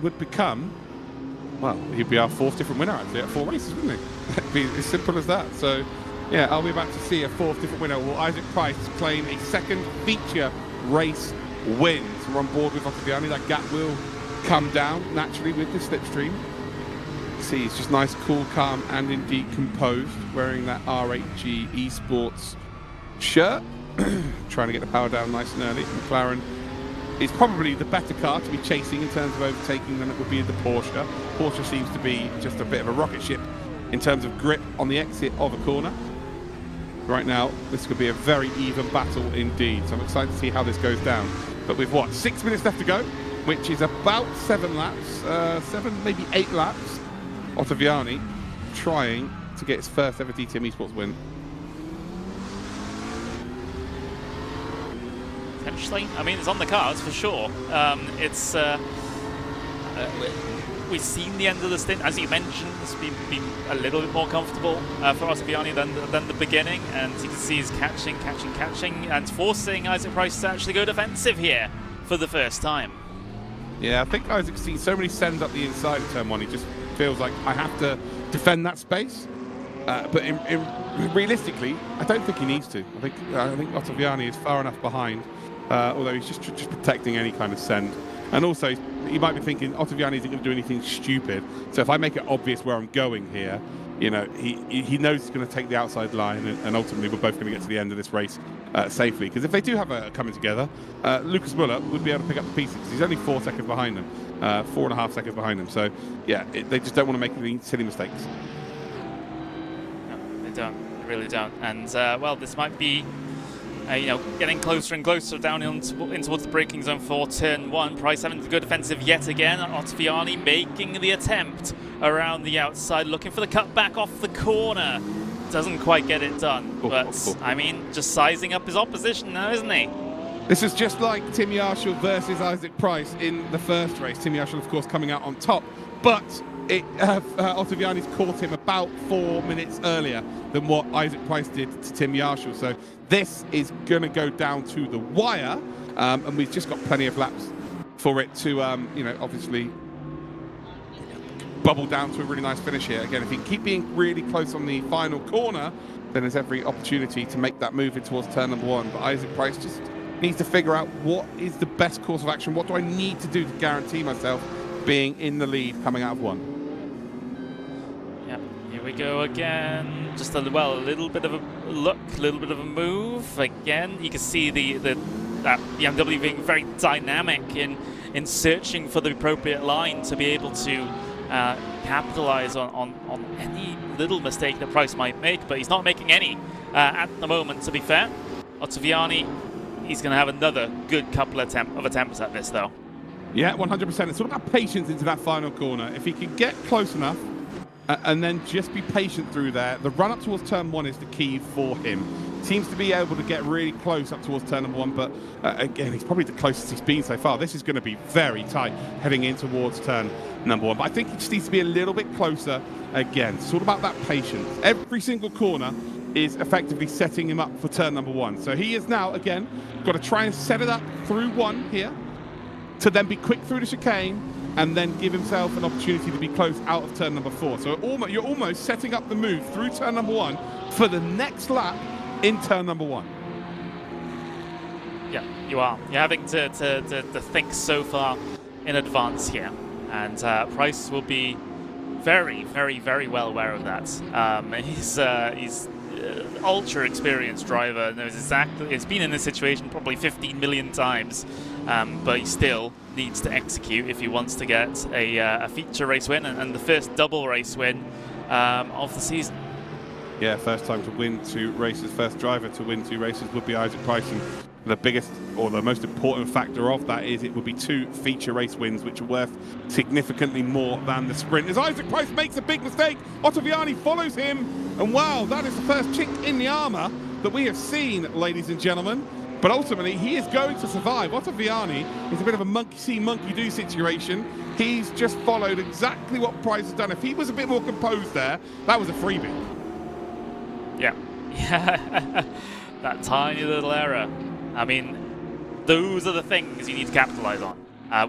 would become, well, he'd be our 4th different winner actually at 4 races, wouldn't he? It'd be as simple as that. So yeah, are we about to see a 4th different winner? Will Isaac Price claim a second feature race win? So we're on board with Ottaviani. That gap will come down naturally with the slipstream. See, it's just nice, cool, calm, and indeed composed, wearing that RHG Esports shirt. Trying to get the power down nice and early. McLaren is probably the better car to be chasing in terms of overtaking than it would be the Porsche. Porsche seems to be just a bit of a rocket ship in terms of grip on the exit of a corner. Right now, this could be a very even battle indeed. So I'm excited to see how this goes down. But with what, 6 minutes left to go, which is about 7 laps, 7, maybe 8 laps. Ottaviani trying to get his first ever DTM Esports win. Potentially. I mean, it's on the cards for sure. We've seen the end of the stint, as you mentioned. It's been a little bit more comfortable for Ottaviani than the beginning, and you can see he's catching, and forcing Isaac Price to actually go defensive here for the first time. Yeah, I think Isaac's seen so many sends up the inside of turn 1. He just feels like I have to defend that space. But realistically, I don't think he needs to. I think Ottaviani is far enough behind, although he's just protecting any kind of send. And also, he might be thinking Ottaviani isn't going to do anything stupid. So if I make it obvious where I'm going here, you know, he knows he's going to take the outside line, and ultimately we're both going to get to the end of this race safely. Because if they do have a coming together, Lucas Muller would be able to pick up the pieces. He's only 4 seconds behind them, 4.5 seconds behind them. So yeah, they just don't want to make any silly mistakes. Don't, really don't. And well, this might be getting closer and closer down in towards the braking zone for turn 1. Price having to go defensive yet again. Ottaviani making the attempt around the outside, looking for the cutback off the corner. Doesn't quite get it done, but I mean, just sizing up his opposition now, isn't he? This is just like Tim Yarshall versus Isaac Price in the first race. Tim Yarshall, of course, coming out on top, but Ottaviani's caught him about 4 minutes earlier than what Isaac Price did to Tim Yarshall. So this is going to go down to the wire, and we've just got plenty of laps for it to, obviously bubble down to a really nice finish here. Again, if he can keep being really close on the final corner, then there's every opportunity to make that move in towards turn number 1. But Isaac Price just needs to figure out what is the best course of action. What do I need to do to guarantee myself being in the lead coming out of 1? Here we go again. Just a little bit of a look, a little bit of a move. Again, you can see that BMW being very dynamic in searching for the appropriate line to be able to capitalize on any little mistake that Price might make, but he's not making any at the moment, to be fair. Ottaviani he's going to have another good couple of attempts at this, though. Yeah, 100%. It's all about patience into that final corner. If he can get close enough and then just be patient through there, the run up towards turn 1 is the key for him. Seems to be able to get really close up towards turn number 1, but again, he's probably the closest he's been so far. This is going to be very tight heading in towards turn number 1, but I think he just needs to be a little bit closer again. It's all about that patience. Every single corner is effectively setting him up for turn number 1. So he is now, again, got to try and set it up through 1 here, to then be quick through the chicane and then give himself an opportunity to be close out of turn number 4. So you're almost setting up the move through turn number 1 for the next lap in turn number 1. Yeah, you are. You're having to think so far in advance here. And Price will be very, very, very well aware of that. He's ultra experienced driver, knows exactly, it's been in this situation probably 15 million times, but he still needs to execute if he wants to get a feature race win and the first double race win of the season. Yeah, first time to win 2 races, first driver to win 2 races would be Isaac Price, and the biggest or the most important factor of that is it would be 2 feature race wins, which are worth significantly more than the sprint. As Isaac Price makes a big mistake, Ottaviani follows him, and wow, that is the first chink in the armour that we have seen, ladies and gentlemen. But ultimately, he is going to survive. Ottaviani is a bit of a monkey-see, monkey-do situation. He's just followed exactly what Price has done. If he was a bit more composed there, that was a freebie. Yeah. That tiny little error. I mean, those are the things you need to capitalize on.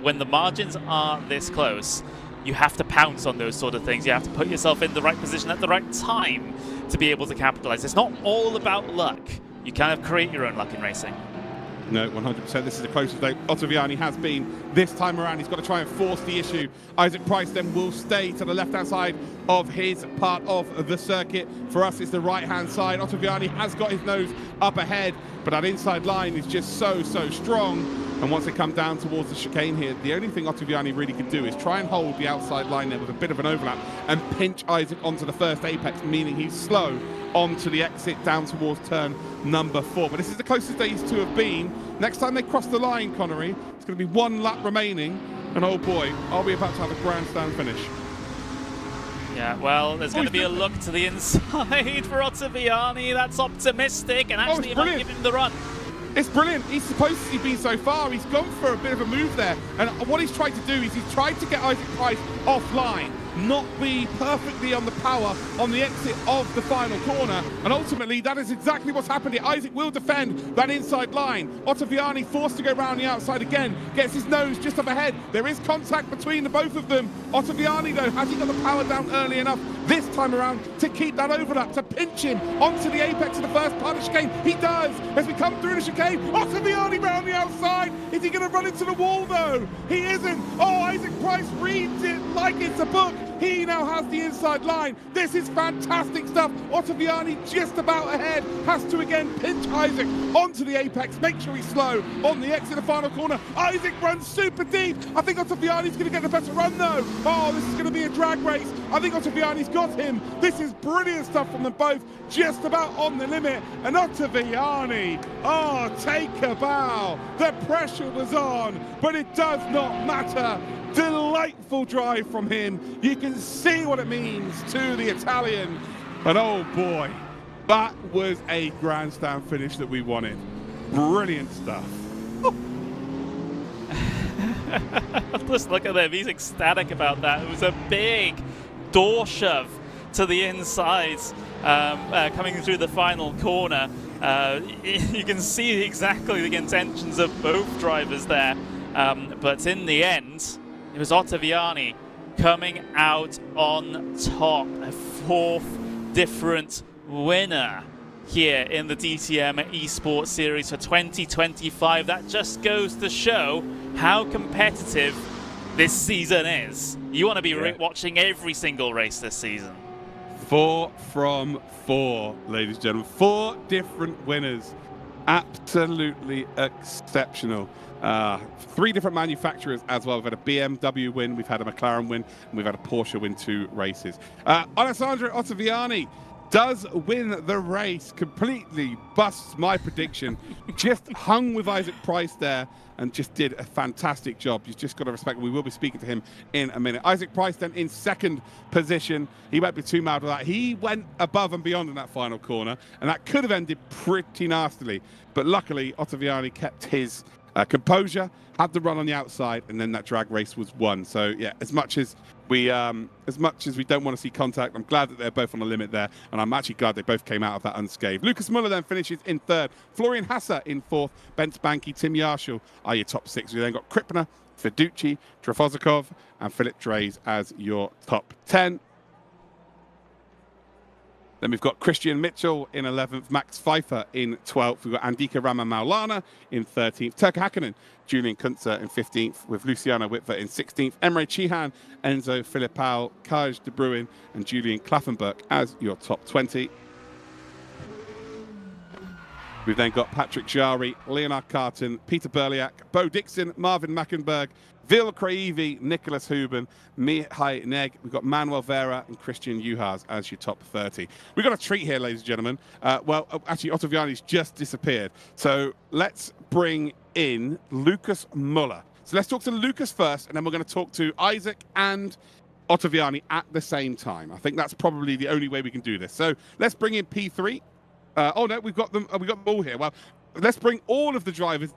When the margins are this close, you have to pounce on those sort of things. You have to put yourself in the right position at the right time to be able to capitalize. It's not all about luck. You kind of create your own luck in racing. No, 100%. This is the closest that Ottaviani has been this time around. He's got to try and force the issue. Isaac Price then will stay to the left-hand side of his part of the circuit. For us, it's the right-hand side. Ottaviani has got his nose up ahead, but that inside line is just so strong. And once they come down towards the chicane here, the only thing Ottaviani really could do is try and hold the outside line there with a bit of an overlap and pinch Isaac onto the first apex, meaning he's slow onto the exit down towards turn number 4. But this is the closest these two have been. Next time they cross the line, Connery, it's going to be 1 lap remaining. And oh boy, are we about to have a grandstand finish. Yeah, well, there's going to be a look to the inside for Ottaviani. That's optimistic, and actually it might give him the run. It's brilliant. He's supposed to be so far. He's gone for a bit of a move there. And what he's tried to do is he's tried to get Isaac Price offline, not be perfectly on the power on the exit of the final corner. And ultimately, that is exactly what's happened here. Isaac will defend that inside line. Ottaviani forced to go around the outside again, gets his nose just up ahead. There is contact between the both of them. Ottaviani, though, has he got the power down early enough this time around to keep that overlap, to pinch him onto the apex of the first part of the chicane? He does, as we come through the chicane. Ottaviani round the outside. Is he going to run into the wall, though? He isn't. Oh, Isaac Price reads it like it's a book. He now has the inside line. This is fantastic stuff. Ottaviani just about ahead. Has to again pinch Isaac onto the apex. Make sure he's slow on the exit of the final corner. Isaac runs super deep. I think Ottaviani's going to get the better run though. Oh, this is going to be a drag race. I think Ottaviani's got him. This is brilliant stuff from them both. Just about on the limit. And Ottaviani, oh, take a bow. The pressure was on, but it does not matter. Delightful drive from him. You can see what it means to the Italian. And oh boy, that was a grandstand finish that we wanted. Brilliant stuff. Just look at him. He's ecstatic about that. It was a big door shove to the inside coming through the final corner. You can see exactly the intentions of both drivers there. But in the end, it was Ottaviani coming out on top, a 4th different winner here in the DTM Esports Series for 2025. That just goes to show how competitive this season is. You want to be watching every single race this season. 4 from 4, ladies and gentlemen. 4 different winners. Absolutely exceptional. 3 different manufacturers as well. We've had a BMW win, we've had a McLaren win, and we've had a Porsche win 2 races. Alessandro Ottaviani, does win the race, completely busts my prediction. Just hung with Isaac Price there and just did a fantastic job. You've just got to respect. We will be speaking to him in a minute. Isaac Price then in second position. He won't be too mad with that. He went above and beyond in that final corner, and that could have ended pretty nastily. But luckily, Ottaviani kept his composure, had the run on the outside, and then that drag race was won. So yeah, as much as we don't want to see contact, I'm glad that they're both on the limit there, and I'm actually glad they both came out of that unscathed. Lucas Muller then finishes in third, Florian Hasser in fourth, Bent Banky, Tim Yarshall are your top six. We then got Kripner, Fiducci, Trafozikov, and Philip Drays as your top 10. Then we've got Christian Mitchell in 11th, Max Pfeiffer in 12th. We've got Andika Rama Maulana in 13th, Turka Hakkinen, Julian Kuntzer in 15th, with Luciano Whitver in 16th, Emre Chihan, Enzo Filipao, Kaj de Bruin, and Julian Klaffenberg as your top 20. We've then got Patrick Jari, Leonard Carton, Peter Berliak, Bo Dixon, Marvin Mackenberg, Vil Craivi, Nicholas Huben, Mihai Neg. We've got Manuel Vera and Christian Juhas as your top 30. We've got a treat here, ladies and gentlemen. Actually, Ottaviani's just disappeared. So let's bring in Lucas Muller. So let's talk to Lucas first, and then we're going to talk to Isaac and Ottaviani at the same time. I think that's probably the only way we can do this. So let's bring in P3. Oh no, we've got them all here. Well, let's bring all of the drivers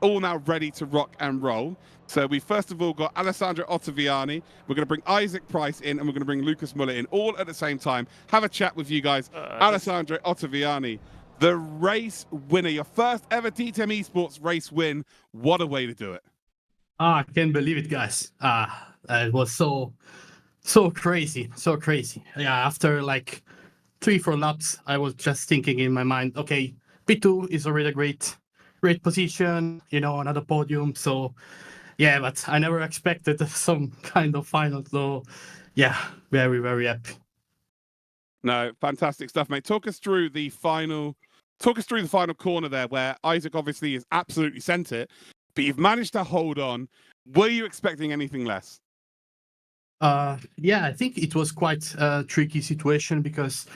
all now ready to rock and roll. So we first of all got Alessandro Ottaviani. We're going to bring Isaac Price in, and we're going to bring Lucas Muller in, all at the same time. Have a chat with you guys. Alessandro Ottaviani, the race winner, your first ever DTM Esports race win. What a way to do it. I can't believe it, guys. It was so crazy. Yeah, after like 3-4 laps, I was just thinking in my mind, okay, P2 is already a great position, another podium. So yeah, but I never expected some kind of final. So yeah, very, very happy. No, fantastic stuff, mate. Talk us through the final corner there, where Isaac obviously has absolutely sent it, but you've managed to hold on. Were you expecting anything less? Yeah, I think it was quite a tricky situation because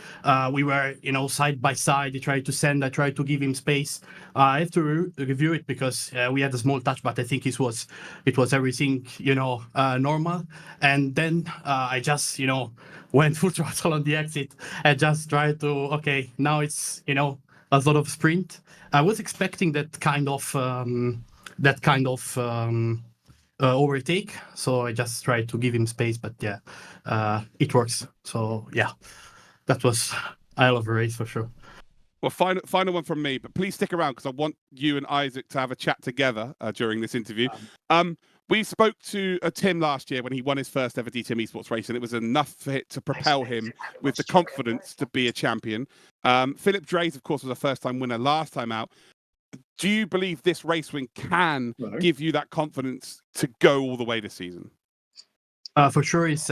we were, side by side. He tried to send, I tried to give him space. I have to review it because we had a small touch, but I think it was everything, normal. And then I just, went full throttle on the exit and just tried to, okay, now it's, a sort of sprint. I was expecting that kind of overtake, so I just tried to give him space, but yeah, it works. So yeah, that was I love a race for sure. Well, final one from me, but please stick around because I want you and Isaac to have a chat together during this interview. We spoke to Tim last year when he won his first ever DTM Esports race, and it was enough for it to propel him with the confidence to be a champion. Philip Drays, of course, was a first-time winner last time out. Do you believe this race win can give you that confidence to go all the way this season? For sure, it's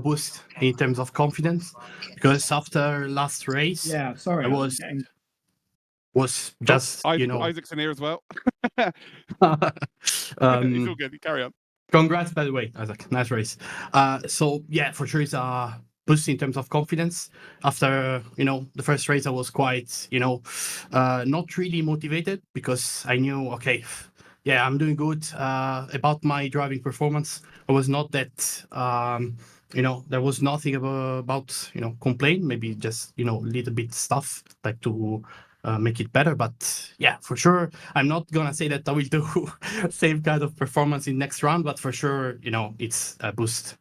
boost in terms of confidence because after last race, I was just Isaac's in here as well. It's all good. You carry on. Congrats, by the way, Isaac. Nice race. So yeah, for sure, it's a boost in terms of confidence. After the first race, I was quite not really motivated because I knew, okay, yeah, I'm doing good about my driving performance. I was not that there was nothing about complain, maybe just little bit stuff like to make it better. But yeah, for sure, I'm not gonna say that I will do same kind of performance in next round, but for sure, it's a boost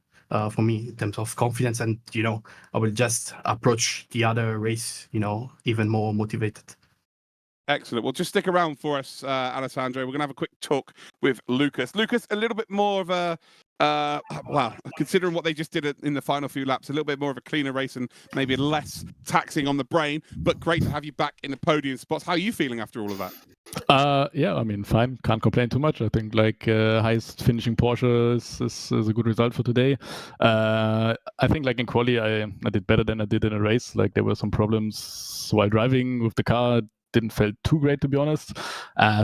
for me in terms of confidence, and I will just approach the other race even more motivated. Excellent. Well, just stick around for us, Alessandro. We're going to have a quick talk with Lucas. Lucas, a little bit more of a, considering what they just did in the final few laps, a little bit more of a cleaner race and maybe less taxing on the brain, but great to have you back in the podium spots. How are you feeling after all of that? Yeah, I mean, fine. Can't complain too much. I think highest finishing Porsche is a good result for today. I think in quali, I did better than I did in a race. There were some problems while driving with the car. Didn't feel too great, to be honest.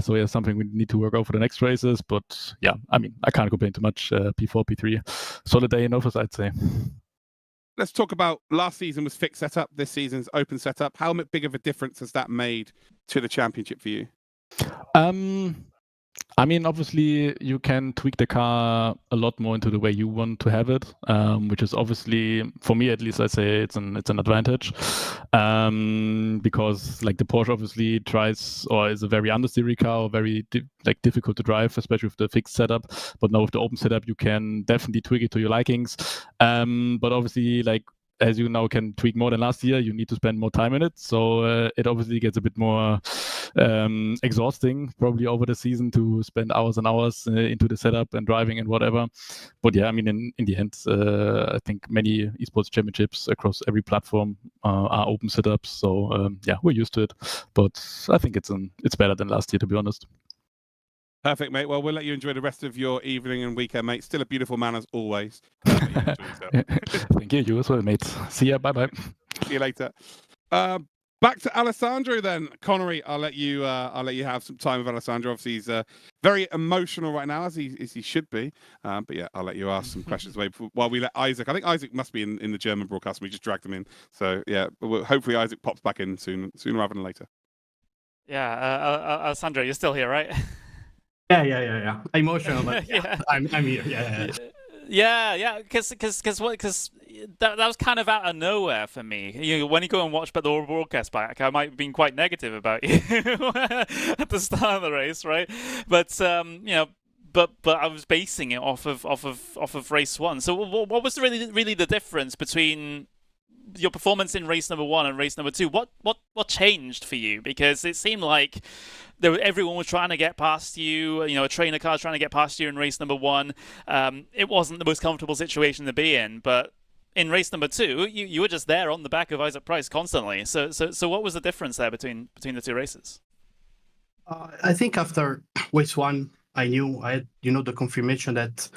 So yeah, something we need to work out for the next races. But yeah, I mean, I can't complain too much. P4, P3, solid day in office, I'd say. let's talk about last season was fixed setup. This season's open setup. How big of a difference has that made to the championship for you? I mean, obviously, you can tweak the car a lot more into the way you want to have it, which is obviously, for me at least, I say it's an advantage, because like the Porsche obviously tries or is a very understeery car, very difficult to drive, especially with the fixed setup. But now with the open setup, you can definitely tweak it to your likings. But obviously, like, as you now can tweak more than last year, you need to spend more time in it. So it obviously gets a bit more exhausting probably over the season to spend hours and hours into the setup and driving and whatever. But yeah, I mean, in the end, I think many esports championships across every platform are open setups. So yeah, we're used to it. But I think it's better than last year, to be honest. Perfect, mate. Well, we'll let you enjoy the rest of your evening and weekend, mate. Still a beautiful man as always. Thank you. You as well, mate. See ya. Bye-bye. See you later. Back to Alessandro then. Connery, I'll let you have some time with Alessandro. Obviously, he's very emotional right now, as he should be. But yeah, I'll let you ask some questions while we let Isaac. I think Isaac must be in the German broadcast. We just dragged him in. So yeah, hopefully Isaac pops back in sooner rather than later. Yeah, Alessandro, you're still here, right? Yeah. Emotional, but yeah. I'm here. Yeah. Because that was kind of out of nowhere for me. When you go and watch the broadcast back, I might have been quite negative about you at the start of the race, right? But but I was basing it off of race 1. So what was really the difference between your performance in race number 1 and race number 2? What changed for you? Because it seemed like everyone was trying to get past you. A trainer car trying to get past you in race number 1. It wasn't the most comfortable situation to be in, but in race number 2, you were just there on the back of Isaac Price constantly. So what was the difference there between the two races? I think after race 1, I knew I had, the confirmation that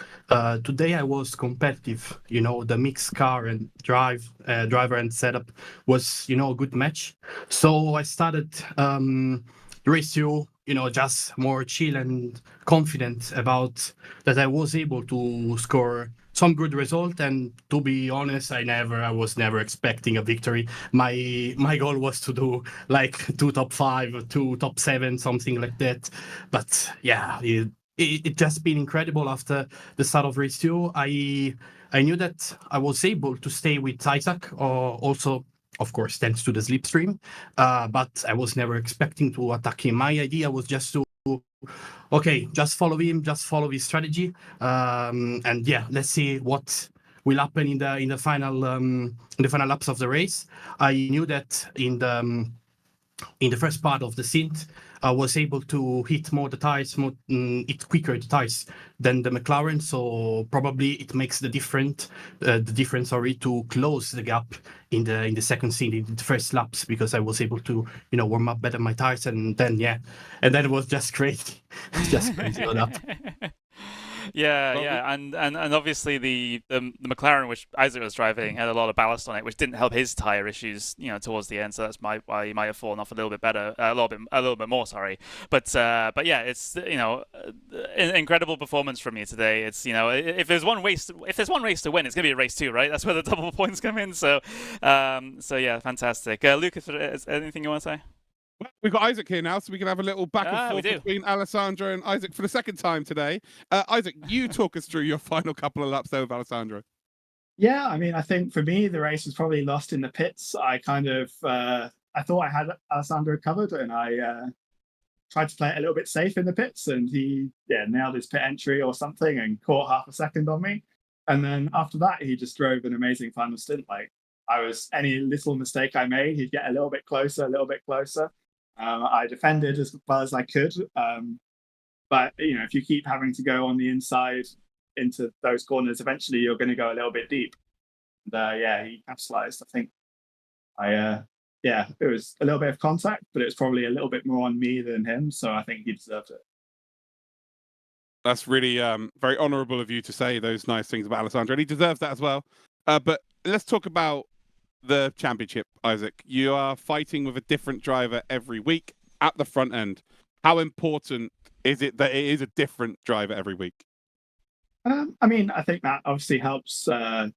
today I was competitive. The mixed car and driver and setup was, a good match. So I started race 2, just more chill and confident about that I was able to score some good result. And to be honest, I was never expecting a victory. My goal was to do like 2 top 5 or 2 top 7, something like that. But yeah, it just been incredible after the start of race 2. I knew that I was able to stay with Isaac, also, of course, thanks to the slipstream. But I was never expecting to attack him. My idea was just to, just follow him, just follow his strategy. And yeah, let's see what will happen in the final laps of the race. I knew that in the first part of the stint, I was able to hit more the tires, hit quicker the tires than the McLaren. So probably it makes the difference to close the gap in the second stint, in the first laps, because I was able to warm up better my tires, and then it was just crazy, just crazy on that. Yeah, and obviously the McLaren which Isaac was driving had a lot of ballast on it, which didn't help his tire issues, towards the end. So that's why he might have fallen off a little bit more. Sorry, but yeah, it's incredible performance from you today. It's if there's one race to win, it's gonna be race 2, right? That's where the double points come in. So yeah, fantastic. Lucas, anything you want to say? Well, we've got Isaac here now, so we can have a little back and forth between Alessandro and Isaac for the second time today. Isaac, you talk us through your final couple of laps there with Alessandro. Yeah, I mean, I think for me, the race was probably lost in the pits. I kind of, I thought I had Alessandro covered, and I tried to play it a little bit safe in the pits, and he nailed his pit entry or something and caught half a second on me. And then after that, he just drove an amazing final stint. Like, any little mistake I made, he'd get a little bit closer. I defended as well as I could, but if you keep having to go on the inside into those corners, eventually you're going to go a little bit deep. And, he capitalized. I think it was a little bit of contact, but it was probably a little bit more on me than him, so I think he deserved it. That's really very honourable of you to say those nice things about Alessandro, and he deserves that as well. But let's talk about the championship, Isaac. You are fighting with a different driver every week at the front end. How important is it that it is a different driver every week? I mean, I think that obviously helps kind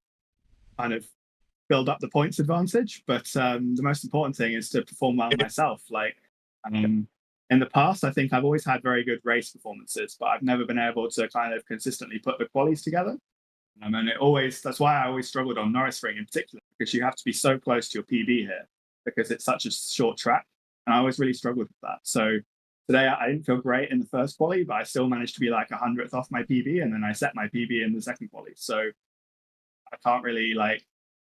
of build up the points advantage. But the most important thing is to perform well myself. Like in the past, I think I've always had very good race performances, but I've never been able to kind of consistently put the qualies together. And that's why I always struggled on Norisring in particular, because you have to be so close to your PB here because it's such a short track. And I always really struggled with that. So today I didn't feel great in the first quali, but I still managed to be like 100th off my PB, and then I set my PB in the second quali. So I can't really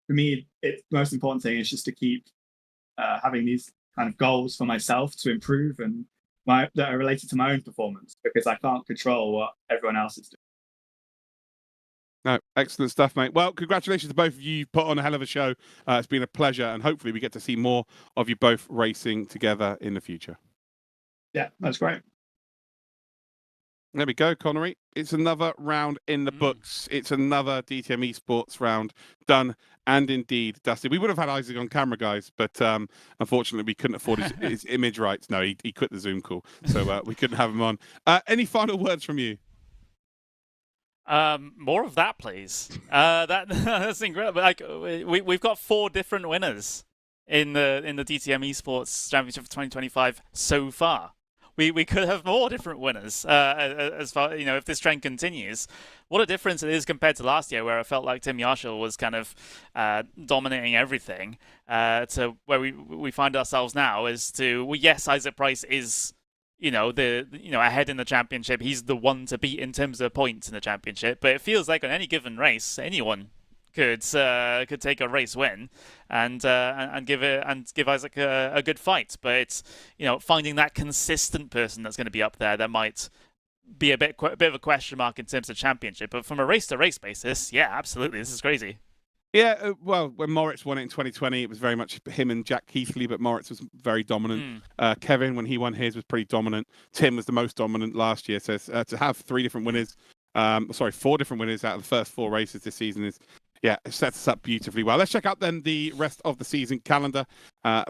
for me, the most important thing is just to keep having these kind of goals for myself to improve and that are related to my own performance, because I can't control what everyone else is doing. No, excellent stuff, mate. Well, congratulations to both of you. You've put on a hell of a show. It's been a pleasure, and hopefully we get to see more of you both racing together in the future. Yeah, that's great. There we go, Connery. It's another round in the books. It's another DTM Esports round done and indeed dusted. We would have had Isaac on camera, guys, but unfortunately we couldn't afford his image rights. No, he quit the Zoom call, so we couldn't have him on. Any final words from you? More of that, please. That's incredible. Like we've got 4 different winners in the DTM Esports Championship for 2025 so far. We could have more different winners as far, if this trend continues. What a difference it is compared to last year, where I felt like Tim Yarshall was kind of dominating everything, to where we find ourselves now is yes, Isaac Price is ahead in the championship. He's the one to beat in terms of points in the championship, but it feels like on any given race, anyone could take a race win and give Isaac a good fight. But it's finding that consistent person that's going to be up there that might be a bit of a question mark in terms of championship. But from a race to race basis, yeah, absolutely, this is crazy. Yeah, well, when Moritz won it in 2020, it was very much him and Jack Keithley, but Moritz was very dominant. Kevin, when he won his, was pretty dominant. Tim was the most dominant last year. So to have 4 different winners out of the first 4 races this season is, yeah, it sets us up beautifully well. Let's check out then the rest of the season calendar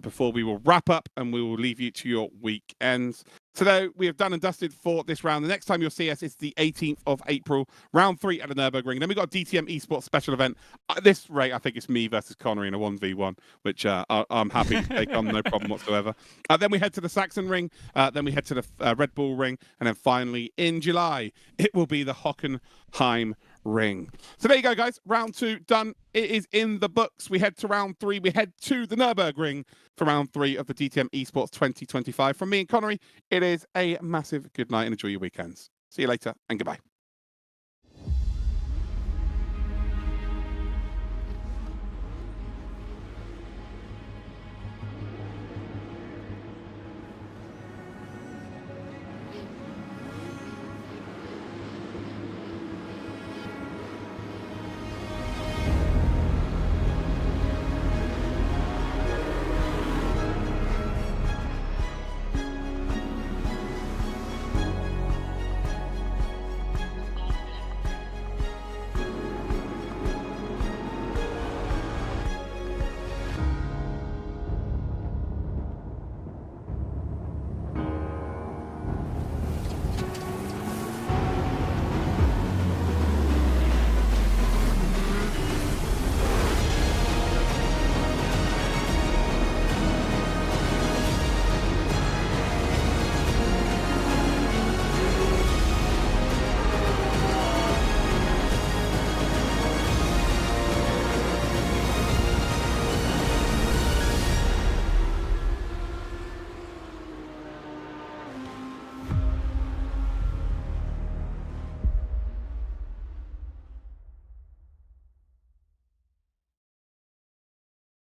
before we will wrap up, and we will leave you to your weekends. So we have done and dusted for this round. The next time you'll see us is the 18th of April, round 3 at the Nürburgring. Then we've got a DTM Esports special event. At this rate, I think it's me versus Connery in a 1v1, which I'm happy to take on, no problem whatsoever. Then we head to the Saxon Ring. Then we head to the Red Bull Ring. And then finally, in July, it will be the Hockenheim Ring. So there you go, guys. Round 2 done. It is in the books. We head to round 3. We head to the Nürburgring for round 3 of the DTM Esports 2025. From me and Connery, it is a massive good night and enjoy your weekends. See you later and goodbye.